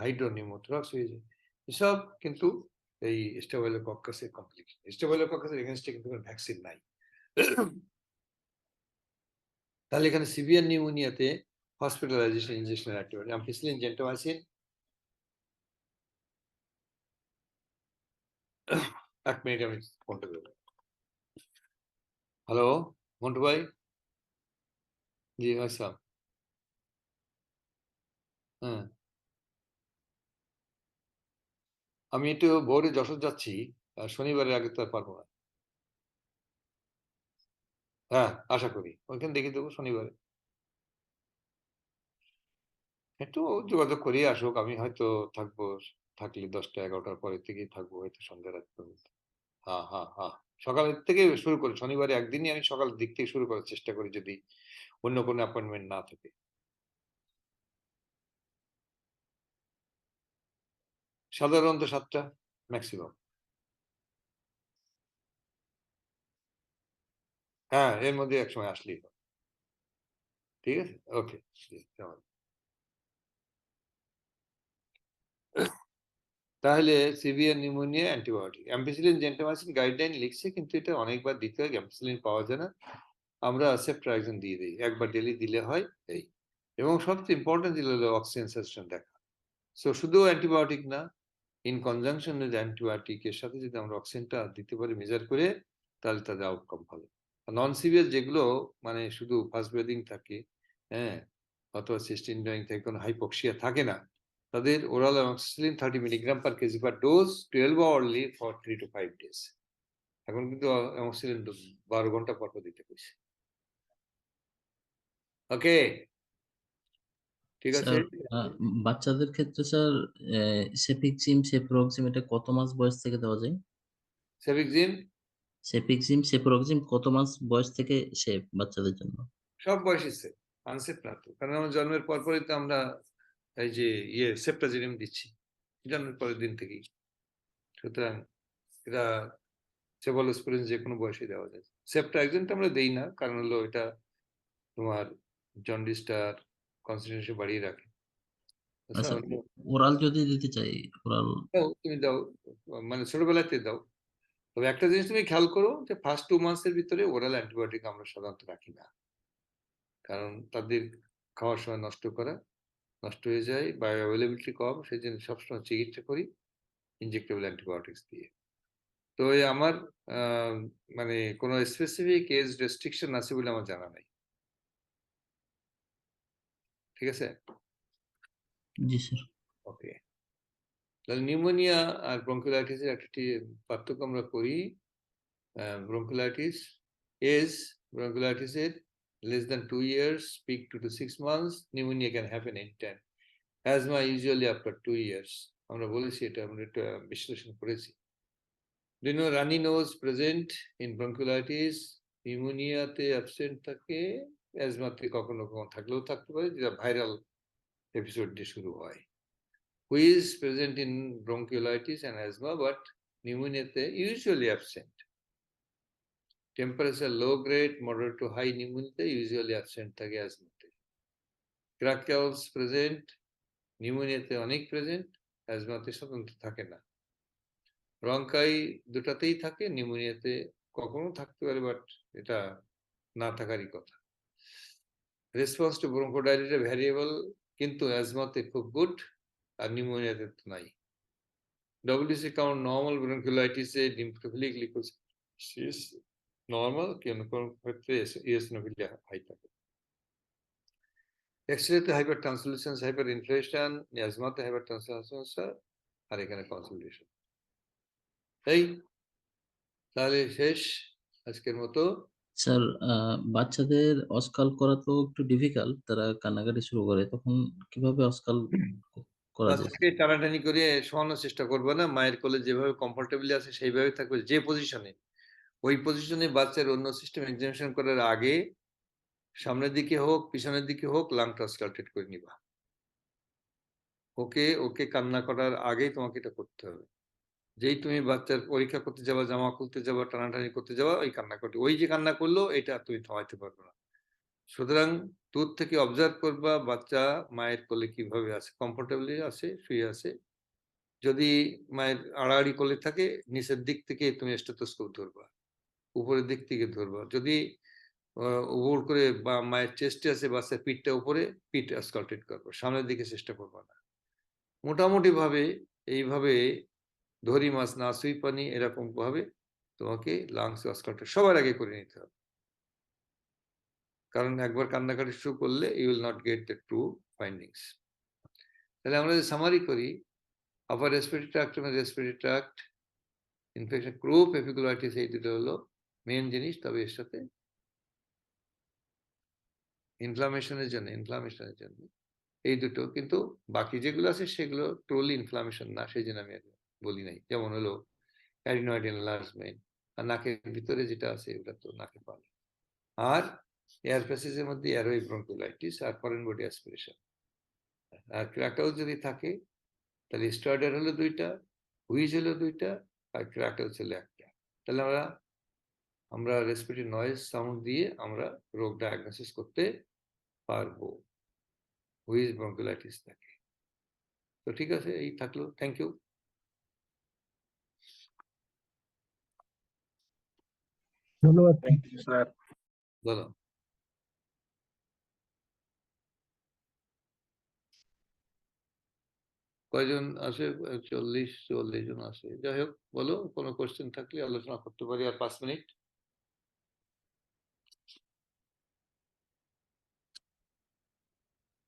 হাইড্রোনিউমোথোরাক্স হয়ে যায়। এসব কিন্তু এই স্টেফাইলোকক্কাসের কমপ্লিকেশন। স্টেফাইলোকক্কাসের এগেইনস্টে কিন্তু কোনো ভ্যাকসিন নাই। তাহলে এখানে সিভিয়ার নিউমোনিয়াতে hospitalization, injection activity, ampicillin, gentamicin. এক মিনিট আমি ফোনটা দেবো। হ্যালো মন্টু ভাই। জি আসসালাম। হ্যাঁ, আমি একটু ভোরে যশোর যাচ্ছি, শনিবারের আগে তো আর পারবো না। হ্যাঁ, আশা করি ওইখানে দেখে দেবো শনিবারে। একটু যোগাযোগ করি আসুক, আমি হয়তো থাকবো, থাকলে 10টা 11টার পরে থেকেই থাকবো, হয়তো সন্ধ্যা রাত পর্যন্ত। হ্যাঁ হ্যাঁ হ্যাঁ, সকালের থেকে শুরু করি, শনিবারে একদিনই আমি সকালের দিক থেকে শুরু করার চেষ্টা করি, যদি অন্য কোনো অ্যাপয়েন্টমেন্ট না থাকে। সাধারণত 7টা ম্যাক্সিমাম। হ্যাঁ, এর মধ্যে এক সময় আসলেই হবে। ঠিক আছে, ওকে। তাহলে severe pneumonia antibiotic, ampicillin, gentamicin guideline লিখছে, কিন্তু এটা অনেকবার দিতে হয়, অ্যাম্পিসিলিন পাওয়া যায় না, আমরা সেফট্রাইক্সন দিয়ে দিই, একবার ডেলি দিলে হয় এই। এবং সবচেয়ে ইম্পর্টেন্ট দিলে হলো অক্সিজেন স্যাচুরেশন দেখা। সো শুধু অ্যান্টিবায়োটিক না, ইন কনজাংশন উইথ অ্যান্টিবায়োটিকের সাথে যদি আমরা অক্সিজেনটা দিতে পারি মেজার করে, তাহলে তাদের আউটকাম ভালো। নন সিভিয়ার যেগুলো মানে শুধু ফাস্ট ব্রিদিং থাকে, হ্যাঁ, অথবা চেস্ট ইনড্রয়িং থাকে, কোনো হাইপক্সিয়া থাকে না, তাদের oral amoxicillin 30 milligram per KG per dose 12 hourly for 3 to 5 days। এখন কিন্তু অ্যামোক্সিসিলিন 12 ঘন্টা পর দিতে হয়েছে। ওকে, ঠিক আছে। স্যার বাচ্চাদের ক্ষেত্রে স্যার সেফিক্সিম, সেপ্রোক্সিম এটা কত মাস বয়স থেকে দেওয়া যায়? সেফিক্সিম সেফিক্সিম, সেপ্রোক্সিম কত মাস বয়স থেকে সেফ বাচ্চাদের জন্য? সব বয়সে সেফ, আনসেফ না তো, কারণ আমার জন্মের পরপরই তো আমরা এই যে সেপ্টাজিনিম দিচ্ছি জন্মের পরের দিন থেকেই। সুতরাং এটা সেফালোস্পোরিন যে কোনো বয়সে দেওয়া যায়। সেপ্টাএক্সনটা আমরা দেই না, কারণ হলো এটা তোমার জন্ডিসটার কনসেন্ট্রেশন বাড়িয়ে রাখে। আচ্ছা, ওরাল যদি দিতে চাই, ওরাল তুমি দাও, মানে ছোটবেলাতে দাও। তবে একটা জিনিস তুমি খেয়াল করো যে ফার্স্ট 2 মান্থসের ভিতরে ওরাল অ্যান্টিবায়োটিক আমরা সাধারণত রাখি না, কারণ তাদের খাওয়ার সময় নষ্ট হয়ে যায়, বায়ো অ্যাভেলেবিলিটি কম, সেই জন্য সবসময় চিকিৎসা করি ইনজেক্টেবল অ্যান্টিবায়োটিক্স দিয়ে। তো আমার মানে কোনো স্পেসিফিক এজ রেস্ট্রিকশন আছে বলে আমার জানা নাই। ঠিক আছে, জি স্যার। ওকে। তাহলে নিউমোনিয়া আর ব্রঙ্কিওলাইটিসের একটি পার্থক্য আমরা করি। ব্রঙ্কিওলাইটিস এজ, ব্রঙ্কিওলাইটিসের less than 2 years, peak 2 to 6 months, pneumonia can happen anytime. Asthma usually after 2 years. আমরা বলেছি এটা, আমরা একটা বিশ্লেষণ করেছি। Do you know runny nose present in bronchiolitis? নিউমোনিয়াতে অ্যাবসেন্ট থাকে, অ্যাজমাতে কখনো কখনো থাকলেও থাকতে পারে, যেটা ভাইরাল এপিসোড দিয়ে শুরু হয়। who is present in bronchiolitis and asthma but pneumonia usually absent. Temperature low grade, moderate to high pneumonia usually absent থাকে asthma. Crackles present, pneumonia অনেক present, asthma স্বতন্ত্র থাকে না। ব্রঙ্কাই দুটাতেই থাকে, নিউমোনিয়াতে কখনো থাকতে পারে, বাট এটা না থাকারই কথা। রেসপন্স টু ব্রঙ্কোডাইলেটর ভ্যারিয়েবল, কিন্তু অ্যাজমাতে খুব গুড আর নিউমোনিয়াতে তো নাই। WC কাউন্ট নর্মাল, ব্রঙ্কিওলাইটিসে ডিম্পোফিলিক লিকোসিস নর্মাল, কিন্তু কোন ক্ষেত্রে ইওসিনোফিলিয়া হাই থাকে। এক্সরেতে হাইপার ট্রান্সলুসেন্স, হাইপার ইনফ্লেশন, অ্যাজমাতে হাইপার ট্রান্সলুসেন্স, আর এখানে কনসোলিডেশন। এই তাহলে শেষ আজকের মতো। স্যার বাচ্চাদের অস্কাল করা তো একটু ডিফিকাল্ট, তারা কান্নাকাটি শুরু করে, তখন কিভাবে অস্কাল করা যায়? বাচ্চাকে টানাটানি করে শোয়ানোর চেষ্টা করবে না, মায়ের কোলে যেভাবে কমফোর্টেবলি আছে সেইভাবে থাকবে, যে পজিশনে, ওই পজিশনে বাচ্চার অন্য সিস্টেম এক্সামিনেশন করার আগে সামনের দিকে হোক পিছনের দিকে হোক লাংটা স্কাল্টেড করে নিবা। ওকে কান্না করার আগেই তোমাকে এটা করতে হবে। যেই তুমি বাচ্চার পরীক্ষা করতে যাবা, জামা খুলতে যাবা, টানাটানি করতে যাবা, ওই কান্না করতে, ওই যে কান্না করলো এটা তুমি থামাইতে পারবে না। সুতরাং দূর থেকে অবজার্ভ করবা বাচ্চা মায়ের কোলে কিভাবে আছে, কমফোর্টেবলি আছে, শুয়ে আছে। যদি মায়ের আড়াআড়ি কোলে থাকে, নিচের দিক থেকে তুমি স্টেথোস্কোপ ধরবা, উপরের দিক থেকে ধরবা। যদি উপর করে বা মায়ের চেস্টে আছে, বাচ্চার পিঠটা উপরে, পিঠ স্কাল্টেড করবো, সামনের দিকে চেষ্টা করবো না। মোটামুটি ভাবে এইভাবে ধরি মাছ না সুই পানি, এরকম ভাবে তোমাকে লাংস স্কাল্টেড সবার আগে করে নিতে হবে। কারণ একবার কান্নাকাটি শুরু করলে you will not get the true findings. তাহলে আমরা যদি সামারি করি, আপার রেসপিরেটরি ট্র্যাক্ট এবং respiratory tract infection, croup, epiglottitis, এই দুটো হলো মেইন জিনিস। তবে এর সাথে ইনফ্লামেশনের জন্য এই দুটো, কিন্তু বাকি যেগুলো আছে সেগুলো ট্রুলি ইনফ্লামেশন না, সেই জন্য আমি বলি নাই। যেমন হলো অ্যাডিনয়েড এনলার্জমেন্ট, আর নাকের ভিতরে যেটা আছে ওটা তো নাকে পানি, আর এয়ার প্যাসেজের মধ্যে এয়ারওয়ে ব্রঙ্কিওলাইটিস আর ফরেন বডি অ্যাসপিরেশন। আর ক্র্যাকল যদি থাকে তাহলে স্টার্টার হলো দুইটা, হুইজ হলো দুইটা, আর ক্র্যাকলস হলো একটা। তাহলে আমরা রেসপিরেটরি নয়েজ সাউন্ড দিয়ে আমরা রোগ ডায়াগনোসিস করতে পারবো, হুইজ ব্রঙ্কিওলাইটিস থাকে। তো ঠিক আছে, এই থাকলো। Thank you. ধন্যবাদ স্যার। বলো। কয়জন আসে? 40 জন আসে। যাই হোক, বলো, কোনো কোশ্চেন থাকলে আলোচনা করতে পারি আর 5 মিনিট।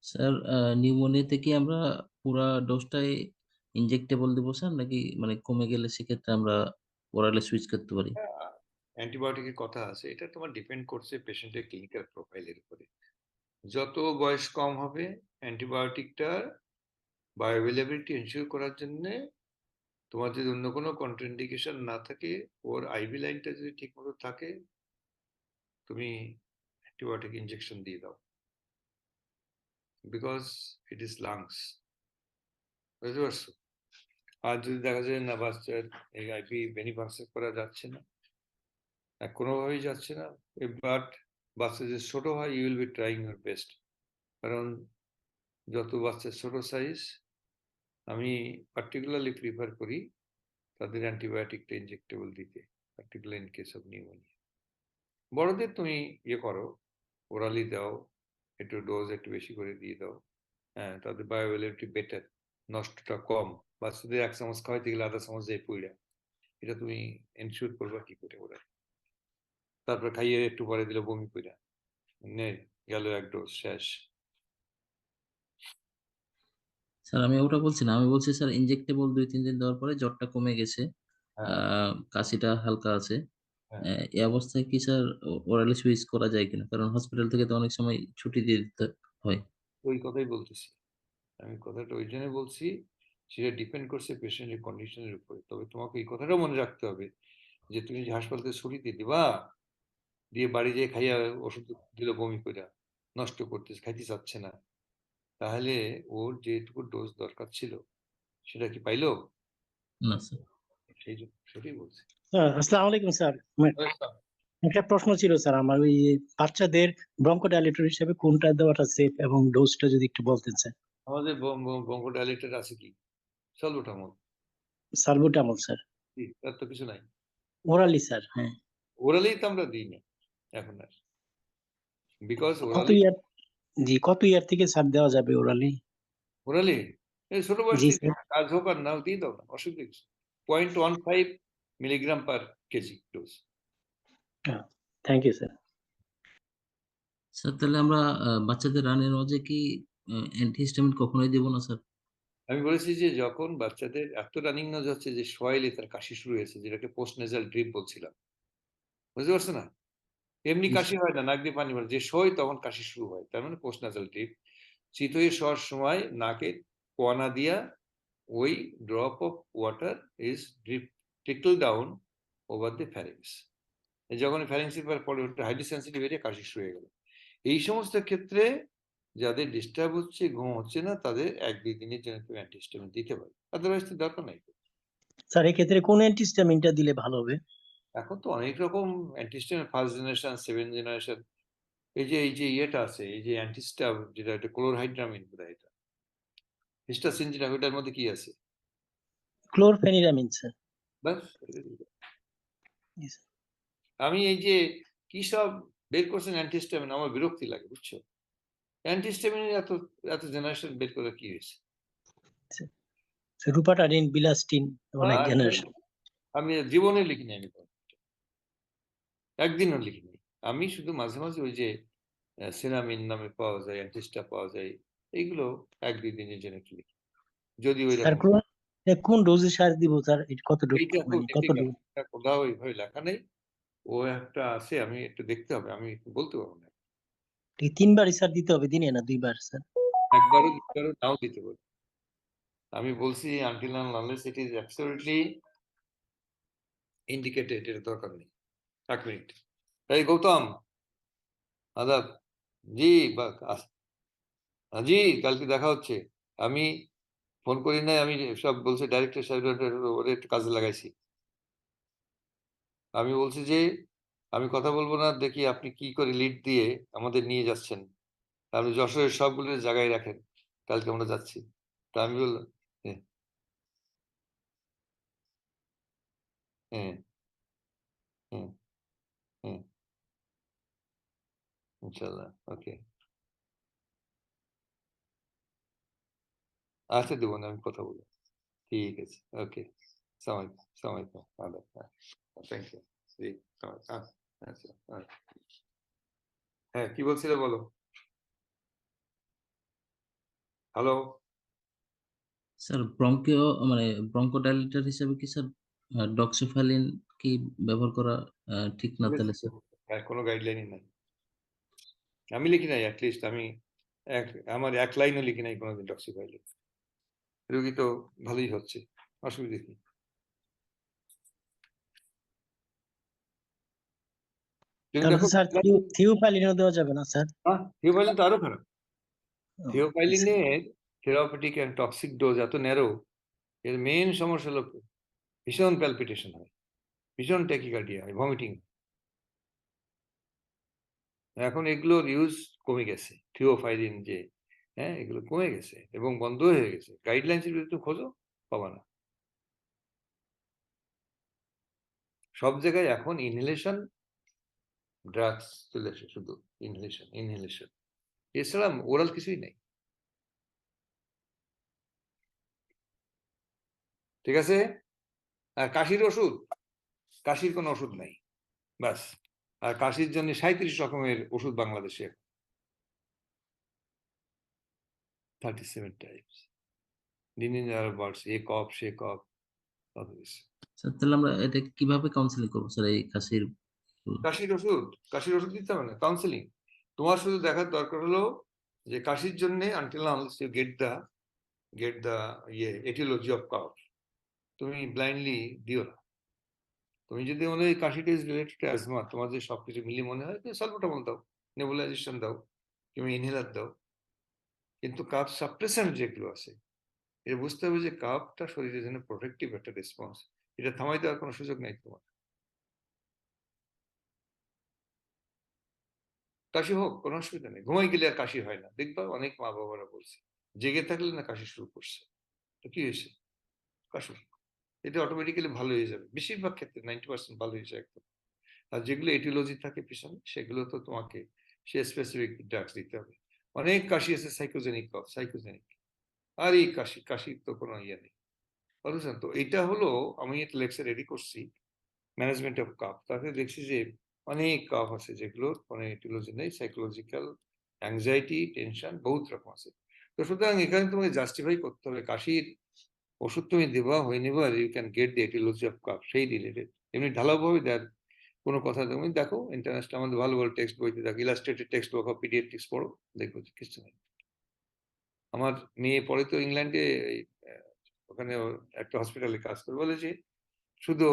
স্যার নিউমোনিয়াতে কি আমরা পুরা ডোজটাই ইনজেক্টেবল দেবো স্যার, নাকি মানে কমে গেলে সেক্ষেত্রে আমরা ওরালে সুইচ করতে পারি? অ্যান্টিবায়োটিকের কথা আছে, এটা তোমার ডিপেন্ড করছে পেশেন্টের ক্লিনিক্যাল প্রোফাইলের উপরে। যত বয়স কম হবে, অ্যান্টিবায়োটিকটার বায়োঅ্যাভেলেবিলিটি এনশিওর করার জন্য তোমার যদি অন্য কোনো কন্ট্রাইন্ডিকেশন না থাকে, ওর আইভি লাইনটা যদি ঠিকমতো থাকে, তুমি অ্যান্টিবায়োটিক ইনজেকশন দিয়ে দাও, বিকজ ইট ইজ লাংস। বুঝতে পারছো? আর যদি দেখা যায় না বাচ্চার এই আইভি বেনিফাংশন করা যাচ্ছে না, কোনোভাবেই যাচ্ছে না, বাট বাচ্চা যে ছোট হয়, you will be trying your best. কারণ যত বাচ্চা ছোট সাইজ, আমি পার্টিকুলারলি প্রিফার করি তাদের অ্যান্টিবায়োটিকটা ইনজেক্টেবল দিতে, particular in case of pneumonia. বড়দের তুমি ইয়ে করো, ওরালি দাও, একটু ডোজ একটু বেশি করে দিয়ে দাও। হ্যাঁ, তাদের বায়োঅ্যাভেলেবিলিটি বেটার, নষ্টটা কম। বাচ্চাদের 1 চামচ খাওয়াইতে গেলে আধা চামচ যায় পুইড়া, এটা তুমি এনশিওর করবা কি করে? ওরা তারপর খাইয়ে একটু পরে দিলে বমি পুইড়া, নে গেল 1 ডোজ, শেষ। স্যার আমি ওটা বলছি না, আমি বলছি স্যার ইনজেক্টেবল 2-3 দিন দেওয়ার পরে জ্বরটা কমে গেছে, হ্যাঁ, কাশিটা হালকা আছে, হ্যাঁ, এই অবস্থায় কি স্যার ওরালি সুইচ করা যায় কিনা? কারণ হসপিটাল থেকে তো অনেক সময় ছুটি দিয়ে দিতে হয়। ওই কথাই বলতেছি। আমি কথাটা ওই জন্য বলছি, সেটা ডিপেন্ড করছে পেশেন্টের কন্ডিশনের উপরে। তবে তোমাকে এই কথাটাও মনে রাখতে হবে যে তুমি যে হাসপাতাল থেকে ছুটি দিয়ে দিবা, দিয়ে বাড়ি যেয়ে খাইয়া ওষুধ দিল বমি করে, নষ্ট করতেছে, খাইতে চাচ্ছে না, তাহলে ওর যেটুকু ডোজ দরকার ছিল সেটা কি পাইলো? না স্যার। সেটাই বলছি। স্যার আসসালামু আলাইকুম স্যার। একটা প্রশ্ন ছিল স্যার আমার, ওই বাচ্চাদের ব্রঙ্কোডাইলেটর হিসেবে কোনটা দেওয়াটা সেফ এবং ডোজটা যদি একটু বলতেন স্যার। আমাদের ব্রঙ্কোডাইলেটর আছে কি? সালবুটামল। Salbutamol sir. তার তো কিছু নাই। ওরালি স্যার, হ্যাঁ। ওরালি তো আমরা দিই না এখন আর, বিকজ কত ওরালি ইয়ার, জি কত ইয়ার থেকে স্যার দেওয়া যাবে ওরালি? ওরালি এই ছোট বয়স জি থেকে স্যার। কাজ হোক আর নাও দিয়ে দাও না, অসুবিধা কিছু। 0.15 milligram per KG dose. Thank you sir. Sir তাহলে আমরা বাচ্চাদের রানের মাঝে কি অ্যান্টিহিস্টামিন কখনোই দেব না স্যার? আমি বলেছি যে যখন বাচ্চাদের এত রানিং নজ হচ্ছে যে শোয়াইলে তার কাশি শুরু হয়েছে, যেটাকে পোস্ট নেজাল ড্রিপ বলছিলাম, বুঝতে পারছো না? এমনি জি কাশি হয় না, নাক দিয়ে পানি পড়ে, যে শোয় তখন কাশি শুরু হয়, তার মানে পোস্ট নাজাল ড্রিপ। শীত হয়ে শোয়ার সময় নাকে কোয়ানা দিয়া ওই drop of water is drip trickle down over the ফ্যারিংস। যখন ফ্যারিংসের পরে হাইলি সেন্সিটিভ এরিয়া কাশি শুরু হয়ে গেল, এই সমস্ত ক্ষেত্রে যাদের ডিস্টার্ব হচ্ছে, ঘুম হচ্ছে না, তাদের 1-2 দিনের জন্য একটু অ্যান্টিহিস্টামিন দিতে পারে, আদারওয়াইজ তো দরকার নাই। স্যার, এক্ষেত্রে কোন অ্যান্টিহিস্টামিনটা দিলে ভালো হবে? এখন তো অনেক রকম antihistamine, first generation, seven generation, এই যে ইয়েটা আছে, এই যে অ্যান্টিস্টাব, যেটা একটা ক্লোরহাইড্রামিন বোধহয়, এটা হিস্টাসিনজিনা, ওটার মধ্যে কি আছে? Chlorpheniramine sir. বাস। জি স্যার। আমি এই যে কি সব বের করছেন অ্যান্টিহিস্টামিন, আমার বিরক্তি লাগে, বুঝছো? অ্যান্টিহিস্টামিন এত এত জেনারেশন বের করে কি হয়েছে? রুপাটাডিন, বিলাস্টিন, অনেক জেনারেশন। আমি জীবনে লিখিনি, আমি একদিনও লিখিনি। আমি শুধু মাঝে মাঝে ওই যে সিনামিন নামে পাওয়া যায়, অ্যান্টিস্টাব পাওয়া যায়, এইগুলো 1-2 দিনের জন্য কি লিখি, যদি ওই স্যার রকম। কোন ডোজে সার দিব স্যার? এটা কত ডোজ, এইটা খুব মানে কত ডিফিকাল্ট, ডোজ? কোথাও ওইভাবে লেখা নেই। ও একটা আছে, আমি একটু দেখতে হবে, আমি বলতে পারবো না। 3 বারই স্যার দিতে হবে দিনে, না 2 বার স্যার? একবারও দুবারও নাও দিতে পারি। আমি বলছি until unless it is absolutely indicated, এর দরকার নেই। 1 মিনিট। এই গৌতম, আদাব। জি জি, কালকে দেখা হচ্ছে। আমি ফোন করি নাই, আমি সব বলছি ডাইরেক্টর সাহেব, ওরে একটু কাজে লাগাইছি। আমি বলছি যে আমি কথা বলবো না, দেখি আপনি কি করে লিড দিয়ে আমাদের নিয়ে যাচ্ছেন। আপনি যশোরের সবগুলো জায়গায় রাখেন, কালকে আমরা যাচ্ছি। তা আমি বললাম হ্যাঁ হ্যাঁ হ্যাঁ হ্যাঁ, ইনশাল্লাহ, ওকে। আচ্ছা, দেবো না, আমি কথা বলবো। ঠিক আছে, ওকে। সালামালাইকুম, আদাব, থ্যাংক ইউ। জি, আচ্ছা, হ্যাঁ, কি বলছিলে বলো। হ্যালো। স্যার ব্রঙ্কিও মানে ব্রঙ্কোডাইলেটর হিসেবে কি স্যার ডক্সিফাইলিন কি ব্যবহার করা ঠিক না তাহলে স্যার? হ্যাঁ, কোনো গাইডলাইনই নাই, আমি লিখি নাই, অ্যাটলিস্ট আমি আমার 1 লাইনও লিখি নাই কোনোদিন ডক্সিফাইলিন। রোগী তো ভালোই হচ্ছে, অসুবিধা কি? তুমি তাহলে দেখো, তো স্যার থিওফাইলিনও দেওয়া যাবে না স্যার? থিওফাইলিন তো আরো খারাপ। ও, থিওফাইলিনের থেরাপিউটিক অ্যান্ড টক্সিক ডোজ এত ন্যারো, এর মেইন সমস্যা হলো ভীষণ প্যালপিটেশন হয়, ভীষণ ট্যাকিকার্ডিয়া হয়, ভমিটিং। এখন এগুলোর ইউজ কমে গেছে, থিওফাইলিন যে, হ্যাঁ, এগুলো কমে গেছে এবং বন্ধ হয়ে গেছে। গাইডলাইন্সের ভিতরে খোঁজো, পাবা না। সব জায়গায় এখন ইনহেলেশন ড্রাগস চলে আসে, শুধু ইনহেলেশন, এছাড়া ওরাল কিছুই নেই। ঠিক আছে। আর কাশির ওষুধ, কাশির কোনো ওষুধ নাই, ব্যাস। আর কাশির জন্য 37 রকমের ওষুধ বাংলাদেশে, 37 টাইপস। দিন দিন আরো বাড়ছে, এ কফ সে কফ, কত কিছু। স্যার তাহলে আমরা এটা কিভাবে কাউন্সিলিং করবো স্যার এই কাশির? কাশির ওষুধ দিতে হবে না, কাউন্সিলিং। তোমার শুধু দেখার দরকার হলো যে কাশির জন্য until unless you get the aetiology of cough, তুমি ব্লাইন্ডলি দিও না। তুমি যদি মনে হয় কাশিটা ইজ রিলেটেড টু অ্যাজমা, তোমার যে সবকিছু মিলিয়ে মনে হয়, তুমি সালবুটামল দাও, নেবুলাইজেশন দাও, কিংবা ইনহেলার দাও। কিন্তু কাফ সাপ্রেসেন্ট যেগুলো আছে, এটা বুঝতে হবে যে কাফটা শরীরের জন্য প্রোটেক্টিভ একটা রেসপন্স, এটা থামাই দেওয়ার কোনো সুযোগ নেই তোমার। কাশি হোক, কোনো অসুবিধা নেই, ঘুমাই গেলে আর কাশি হয় না, দেখবা অনেক মা বাবারা বলছে জেগে থাকলে না কাশি শুরু করছে, তো কি হয়েছে, কাশো, এটা অটোমেটিক্যালি ভালো হয়ে যাবে, বেশিরভাগ ক্ষেত্রে 90% ভালো হয়ে যায় একদম। আর যেগুলো এটিওলজি থাকে পিছনে সেগুলো তো তোমাকে সে স্পেসিফিক ড্রাগস দিতে হবে। অনেক কাশি আছে সাইকোজেনিক কফ, সাইকোজেনিক, আর এই কাশির তো কোনো ইয়ে নেই, বুঝছেন? তো এটা হলো, আমি একটা লেকচার রেডি করছি ম্যানেজমেন্ট অফ কাফ, তাতে দেখছি যে অনেক কাফ আছে যেগুলো কোনো এটিওলজি নেই, সাইকোলজিক্যাল অ্যাংজাইটি, টেনশন বহুত রকম আছে। তো সুতরাং এখানে তোমাকে জাস্টিফাই করতে হবে কাশির ওষুধ তুমি দেবা হয়ে নেবা, আর you can get the etiology of cough সেই রিলেটেড, এমনি ঢালাওভাবে দেওয়ার কোনো কথা তুমি দেখো ইন্টারন্যাশনাল আমাদের ভালো ভালো টেক্সট বইতে দেখো, ইলাস্ট্রেটেড টেক্সট বই বা পিডিএফ পড়ো, দেখবো যে কিছু নেই। আমার মেয়ে পড়ে তো ইংল্যান্ডে, ওখানে একটা হসপিটালে কাজ করে, বলে যে শুধু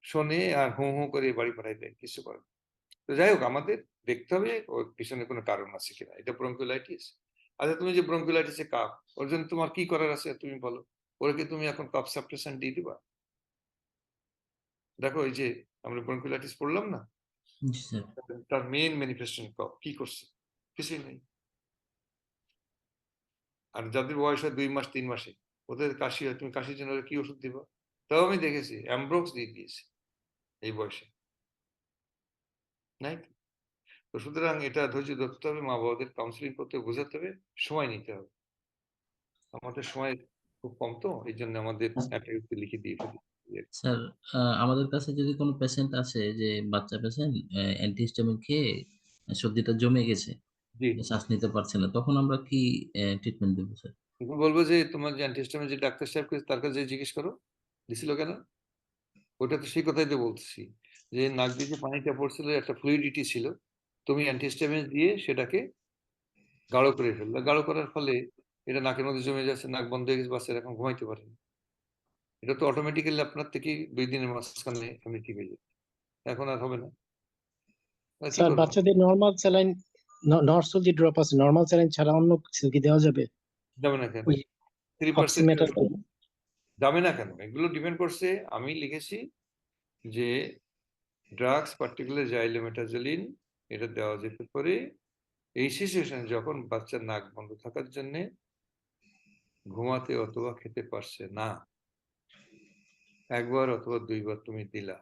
শোনে আর হু হু করে বাড়ি পাঠাই দেয়, কিছু করে না। তো যাই হোক, আমাদের দেখতে হবে ওর পিছনে কোনো কারণ আছে কিনা, এটা ব্রঙ্কিওলাইটিস। আচ্ছা তুমি যে ব্রঙ্কিওলাইটিসে কাফ, ওর জন্য তোমার কি করার আছে তুমি বলো, ওরকে তুমি এখন কাফ সাপ্রেশন দিয়ে দিবা? দেখো এই যে আমরা ব্রঙ্কিওলাইটিস পড়লাম না, জি স্যার। তার মেইন ম্যানিফেস্টেশন কফ, কি করছে? কিছুই নেই। আর যাদের বয়স হয় 2 মাস 3 মাসে, ওদের কাশি হয়, তুমি কাশির জন্য ওদের কি ওষুধ দিবা? তাও আমি দেখেছি অ্যামব্রক্স দিয়ে দিয়েছে এই বয়সে, নাই? তো সুতরাং এটা ধৈর্য ধরতে হবে, মা বাবাদের কাউন্সিলিং করতে, বোঝাতে হবে, সময় নিতে হবে। আমাদের সময় খুব কম, তো এই জন্য আমাদের একটা লিখে দিয়ে ফেলি। স্যার, আমাদের কাছে যদি কোনো পেশেন্ট আসে যে বাচ্চা পেশেন্ট অ্যান্টিহিস্টামিন খেয়ে সর্দিটা জমে গেছে, জি, শ্বাস নিতে পারছে না, তখন আমরা কি ট্রিটমেন্ট দেবো স্যার? তুমি বলবো যে তোমার যে অ্যান্টিহিস্টামিন যে ডাক্তার সাহেব তার কাছে জিজ্ঞেস করো দিছিল কেন। ওটা তো সেই কথাই তো বলতেছি, যে নাক দিয়ে যে পানিটা পড়ছিল একটা ফ্লুইডিটি ছিল, তুমি অ্যান্টিহিস্টামিন দিয়ে সেটাকে গাঢ় করে ফেললে, গাঢ় করার ফলে এটা নাকের মধ্যে জমে যাচ্ছে, নাক বন্ধ হয়ে গেছে, বাচ্চারা এখন ঘুমাইতে পারে না। এটা তো অটোমেটিক্যালি আপনার থেকে 2 দিনের মাঝখানে এমনি ঠিক হয়ে যাবে, এখন আর হবে না। কি স্যার করবো? বাচ্চাদের নর্মাল স্যালাইন, নরসল যে ড্রপ আছে, নর্মাল স্যালাইন ছাড়া অন্য কিছু কি দেওয়া যাবে? যাবে না কেন? ওই 3% অক্সিমেটার। যাবে না কেন? এগুলো ডিপেন্ড করছে, আমি লিখেছি যে ড্রাগস পার্টিকুলার জাইলোমেটাজোলিন এটা দেওয়া যেতে পারে এই সিচুয়েশনে যখন বাচ্চার নাক বন্ধ থাকার জন্য ঘুমাতে অথবা খেতে পারছে না, 1 বার অথবা 2 বার তুমি দিলা,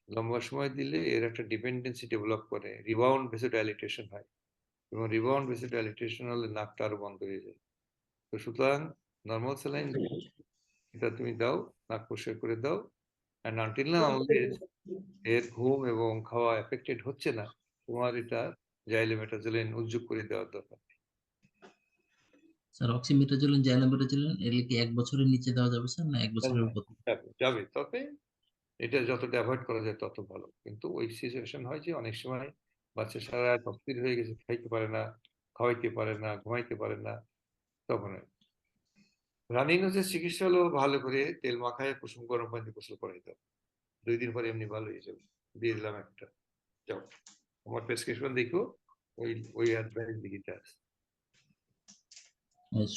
লম্বা সময় দিলে এর একটা ডিপেন্ডেন্সি ডেভেলপ করে, রিবাউন্ড ভেসোডাইলিটেশন হয়, এবং রিবাউন্ড ভেসোডাইলিটেশন হলে নাকটা আরো বন্ধ হয়ে যায়। তো সুতরাং নর্মাল স্যালাইন এটা তুমি দাও, নাক পরিষ্কার করে দাও, অ্যান্ড আনটিল না আমাদের এর ঘুম এবং খাওয়া এফেক্টেড হচ্ছে না, তোমার এটা জাইলোমেটাজোলিন উজ্জুগ করে দেওয়ার দরকার। স্যার, অক্সিমেটাজোলিন, জাইলোমেটাজোলিন এগুলো কি 1 বছরের নিচে দেওয়া যাবে স্যার, না 1 বছরের উপর? যাবে, তবে এটা যতটা অ্যাভয়েড করা যায় তত ভালো, কিন্তু ওই সিচুয়েশন হয় যে অনেক সময় বাচ্চা সারা রাত অস্থির হয়ে গেছে, খাইতে পারে না, খাওয়াইতে পারে না, ঘুমাইতে পারে না, তখন রানিং হচ্ছে চিকিৎসা হলো ভালো করে তেল মাখায় কুসুম গরম পানিতে গোসল করাই দাও, 2 দিন পরে এমনি ভালো হয়ে যাবে। দিয়ে দিলাম একটা, যাও আমার প্রেসক্রিপশন দেখো, ওই ওই অ্যাডভাইস লিখিতে আছে।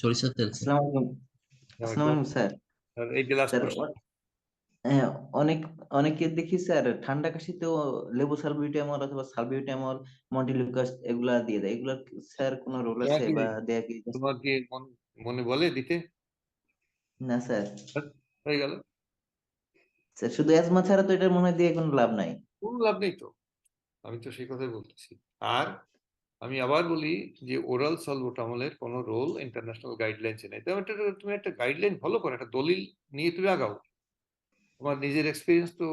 সরিষার তেল স্যার। আসসালামু আলাইকুম। আসসালামু আলাইকুম স্যার। আর এই যে লাস্ট স্যার কোশ্চেন, হ্যাঁ, অনেকে দেখি স্যার ঠান্ডা কাশিতেও লেবু সালবিউটামল অথবা সালবিউটামল, মন্টিলুকাস এগুলা দিয়ে দেয়, এগুলা স্যার কোনো রোল তোমার আছে কি বা দেয়া কি? তোমার কি মনে বলে দিতে? না স্যার। হয়ে গেল, স্যার শুধু অ্যাজমা ছাড়া তো এটার মনে হয় দিয়ে কোনো লাভ নাই। কোনো লাভ নেই তো, আমি তো সেই কথাই বলতেছি। আর আমি আবার বলি যে ওরাল সালবুটামলের কোনো রোল ইন্টারন্যাশনাল গাইডলাইন্সে নেই, তুমি একটা গাইডলাইন ফলো করো, একটা দলিল নিয়ে তুমি আগাও, তোমার নিজের এক্সপিরিয়েন্স তো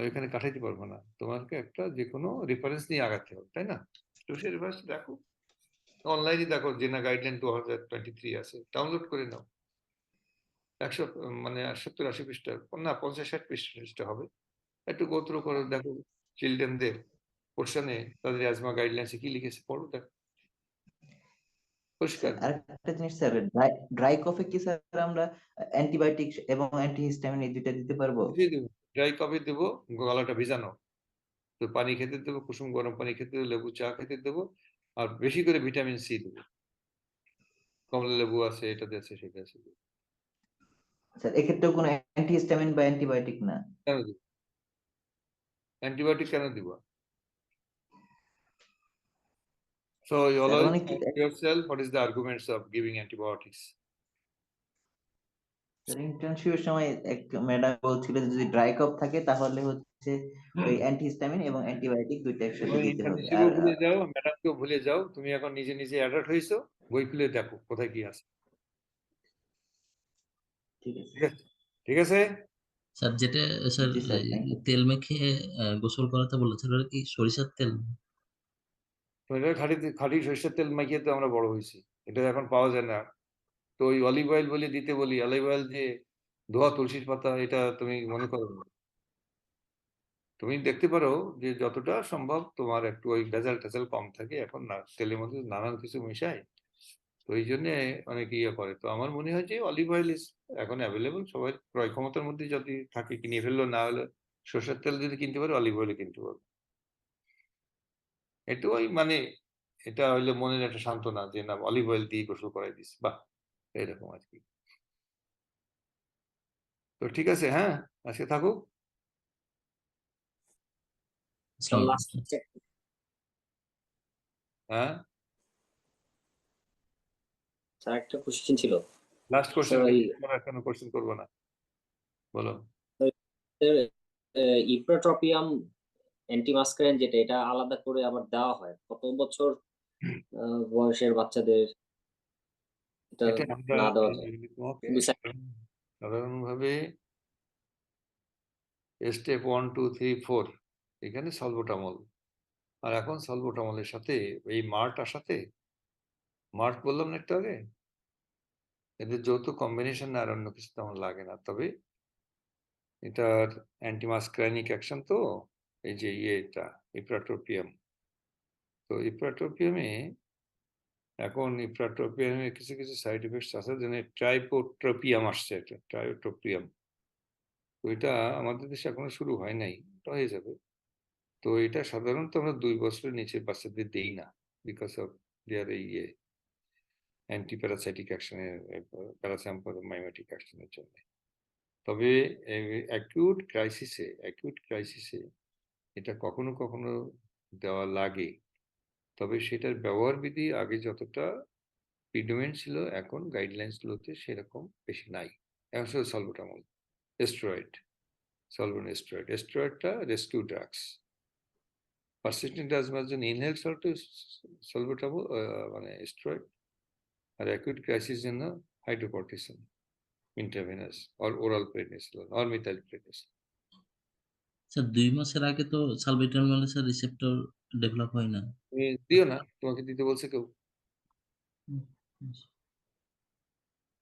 এখানে কাটাইতে পারবো না, তোমাকে একটা যে কোনো রেফারেন্স নিয়ে আগাতে হবে, তাই না? তো সেই রেফারেন্স দেখো, অনলাইনে দেখো, জেনা গাইডলাইন 2023 আছে, ডাউনলোড করে নাও, 100 মানে 70-80 পৃষ্ঠা, না 50-60 পৃষ্ঠা হবে, একটু গোত্র করে দেখো চিলড্রেনদের পোর্শনে তাদের অ্যাজমা গাইডলাইন্সে কি লিখেছে, পড়ো দেখো, পরিষ্কার। আর একটা জিনিস স্যার, ড্রাই কফে কি স্যার আমরা অ্যান্টিবায়োটিক এবং অ্যান্টিহিস্টামিন এই দুইটা দিতে পারবো? দিয়ে দেবো, ড্রাই কফি দেবো, গলাটা ভিজানো, তো পানি খেতে দেবো, কুসুম গরম পানি খেতে দেবো, লেবু চা খেতে দেবো, আর বেশি করে ভিটামিন সি দেবো। কমলা লেবু আছে, এটা আছে, সেটা আছে। স্যার এক্ষেত্রেও কোনো অ্যান্টিহিস্টামিন বা অ্যান্টিবায়োটিক না? কেন দিব? অ্যান্টিবায়োটিক কেন দিব? So you স্যার always অনেক ask yourself, what is the arguments of giving antibiotics? ইন্টার্নশিপের সময় এক ম্যাডাম বলছিল যে যদি ড্রাই কফ থাকে তাহলে হচ্ছে ওই অ্যান্টিহিস্টামিন এবং অ্যান্টিবায়োটিক দুইটা একসাথে তুমি দিতে হবে। ইন্টার্নশিপও ভুলে যাও, ম্যাডামকেও ভুলে যাও, তুমি এখন নিজে নিজে অ্যাডাল্ট হয়েছো, বই খুলে দেখো কোথায় কি আছে। ঠিক আছে। ঠিক আছে, ঠিক আছে। স্যার যেটা sir ji sir, thank you. তেল মেখে গোসল করাতে বলেছিল, ওটা কি সরিষার তেল? তো এটা খাঁটি খাঁটি সরষের তেল মাখিয়ে তো আমরা বড় হয়েছি, এটা এখন পাওয়া যায় না। তো ওই অলিভ অয়েল বলে দিতে বলি, অলিভ অয়েল যে ধোয়া তুলসীর পাতা, এটা তুমি মনে করো না। তুমি দেখতে পারো যে যতটা সম্ভব তোমার একটু ওই ভেজাল টেজাল কম থাকে, এখন না তেলের মধ্যে নানান কিছু মিশায়, তো এই জন্য অনেক ইয়ে করে। তো আমার মনে হয় যে অলিভ অয়েল ইজ এখন অ্যাভেলেবল, সবাই ক্রয় ক্ষমতার মধ্যে যদি থাকে কিনে ফেললো, না হলে সরষের তেল যদি কিনতে পারে, অলিভ অয়েল কিনতে পারবে। এটা ওই মানে এটা হইলো মনের একটা সান্ত্বনা যে না, অলিভ অয়েল দিয়ে গোসল করাই দিচ্ছে, বাহ, এরকম আর কি। তো ঠিক আছে, হ্যাঁ, আজকে থাকুক। আসসালামু আলাইকুম। হ্যাঁ, স্যার একটা কোশ্চেন ছিল। লাস্ট কোশ্চেন, স্যার কোনো কোশ্চেন করবো না, বলো। ইপ্রাট্রপিয়াম অ্যান্টিমাস্কারেন যেটা, এটা আলাদা করে আবার দেওয়া হয় কত বছর বয়সের বাচ্চাদের এটা এটা আমরা না দেওয়া যায়? তোমাকে কিন্তু স্যার সাধারণভাবে স্টেপ 1, 2, 3, 4 এখানে সলবোটামল, আর এখন সলবোটামলের সাথে এই মার্টার সাথে, মার্ট বললাম না একটু আগে, এদের যৌথ কম্বিনেশন আর অন্য কিছু তেমন লাগে না। তবে এটার অ্যান্টিমাস্ক্রাইনিক অ্যাকশন, তো এই যে এটা ইপ্রাট্রোপিয়াম, তো ইপ্রাট্রোপিয়ামে এখন ইপ্রাট্রোপিয়ামে কিছু কিছু সাইড এফেক্টস আছে, যেমন ট্রাইপোট্রোপিয়াম আসছে, এটা ট্রাইপোট্রোপিয়াম, তো এটা আমাদের দেশে এখনো শুরু হয় নাই, এটা হয়ে যাবে। তো এটা সাধারণত আমরা 2 বছরের নিচে বাচ্চাদের দেই না, বিকজ অফ দেয়ার ইয়ে অ্যান্টি প্যারাসাইটিক অ্যাকশনের, প্যারাসাম্পারোমাইমেটিক অ্যাকশনের জন্য। তবে অ্যাকিউট ক্রাইসিসে এটা কখনো কখনো দেওয়া লাগে, তবে সেটার ব্যবহার বিধি আগে যতটা প্রিডোমিনেন্ট ছিল, এখন গাইডলাইন্স গুলোতে সেরকম বেশি নাই। এখন শুধু সলবোটামল, স্টেরয়েড, স্টেরয়েডটা রেস্কিউ ড্রাগস, পারসিস্টেন্ট অ্যাজমার জন্য ইনহেল সলবোটামল মানে স্টেরয়েড, আর অ্যাকিউট ক্রাইসিস জন্য hydrocortisone intravenous or oral prednisolone or methyl prednisolone. Sir 2 মাসের আগে তো সালবিটামলে স্যার রিসেপ্টর ডেভেলপ হয় না। তুমি দিও না, তোমাকে দিতে বলছে কেউ?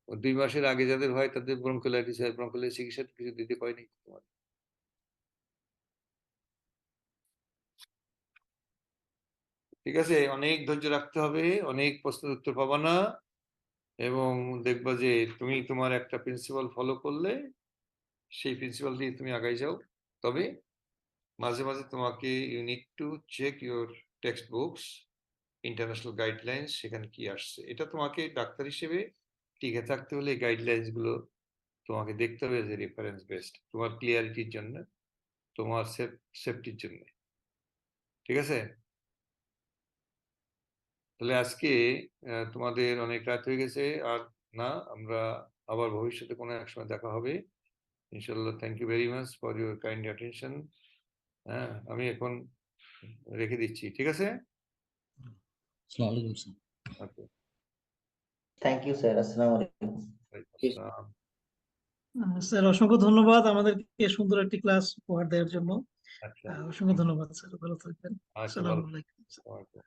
2 মাসের আগে যাদের হয় তাদের ব্রঙ্কোলাইটিস হয়, ব্রঙ্কোলাইটিস চিকিৎসা কিছু দিতে হয়নি তোমার। ঠিক আছে, অনেক ধৈর্য রাখতে হবে, অনেক প্রশ্নের উত্তর পাবা না, এবং দেখবা যে তুমি তোমার একটা প্রিন্সিপাল ফলো করলে সেই প্রিন্সিপাল দিয়ে তুমি আগাই যাও। তবে মাঝে মাঝে তোমাকে you need to check your text books, international guidelines, সেখানে কি আসছে। এটা তোমাকে ডাক্তার হিসেবে টিকে থাকতে হলে গাইডলাইন্স গুলো তোমাকে দেখতে হবে যে রেফারেন্স বেসড, তোমার ক্লিয়ারিটির জন্য, তোমার সেফটির জন্য। ঠিক আছে, তাহলে আজকে তোমাদের অনেক রাত হয়ে গেছে, আর না, আমরা আবার ভবিষ্যতে কোনো এক সময় দেখা হবে ইনশাল্লাহ। Thank you very much for your kind attention. হ্যাঁ, আমি এখন রেখে দিচ্ছি, ঠিক আছে? আসসালামু আলাইকুম sir. Okay, thank you sir, আসসালামু আলাইকুম। আসসালাম। স্যার অসংখ্য ধন্যবাদ আমাদেরকে সুন্দর একটি ক্লাস উপহার দেওয়ার জন্য। আচ্ছা, অসংখ্য ধন্যবাদ স্যার, ভালো থাকবেন। আচ্ছা, আসসালামু ভালো আলাইকুম। থাকো।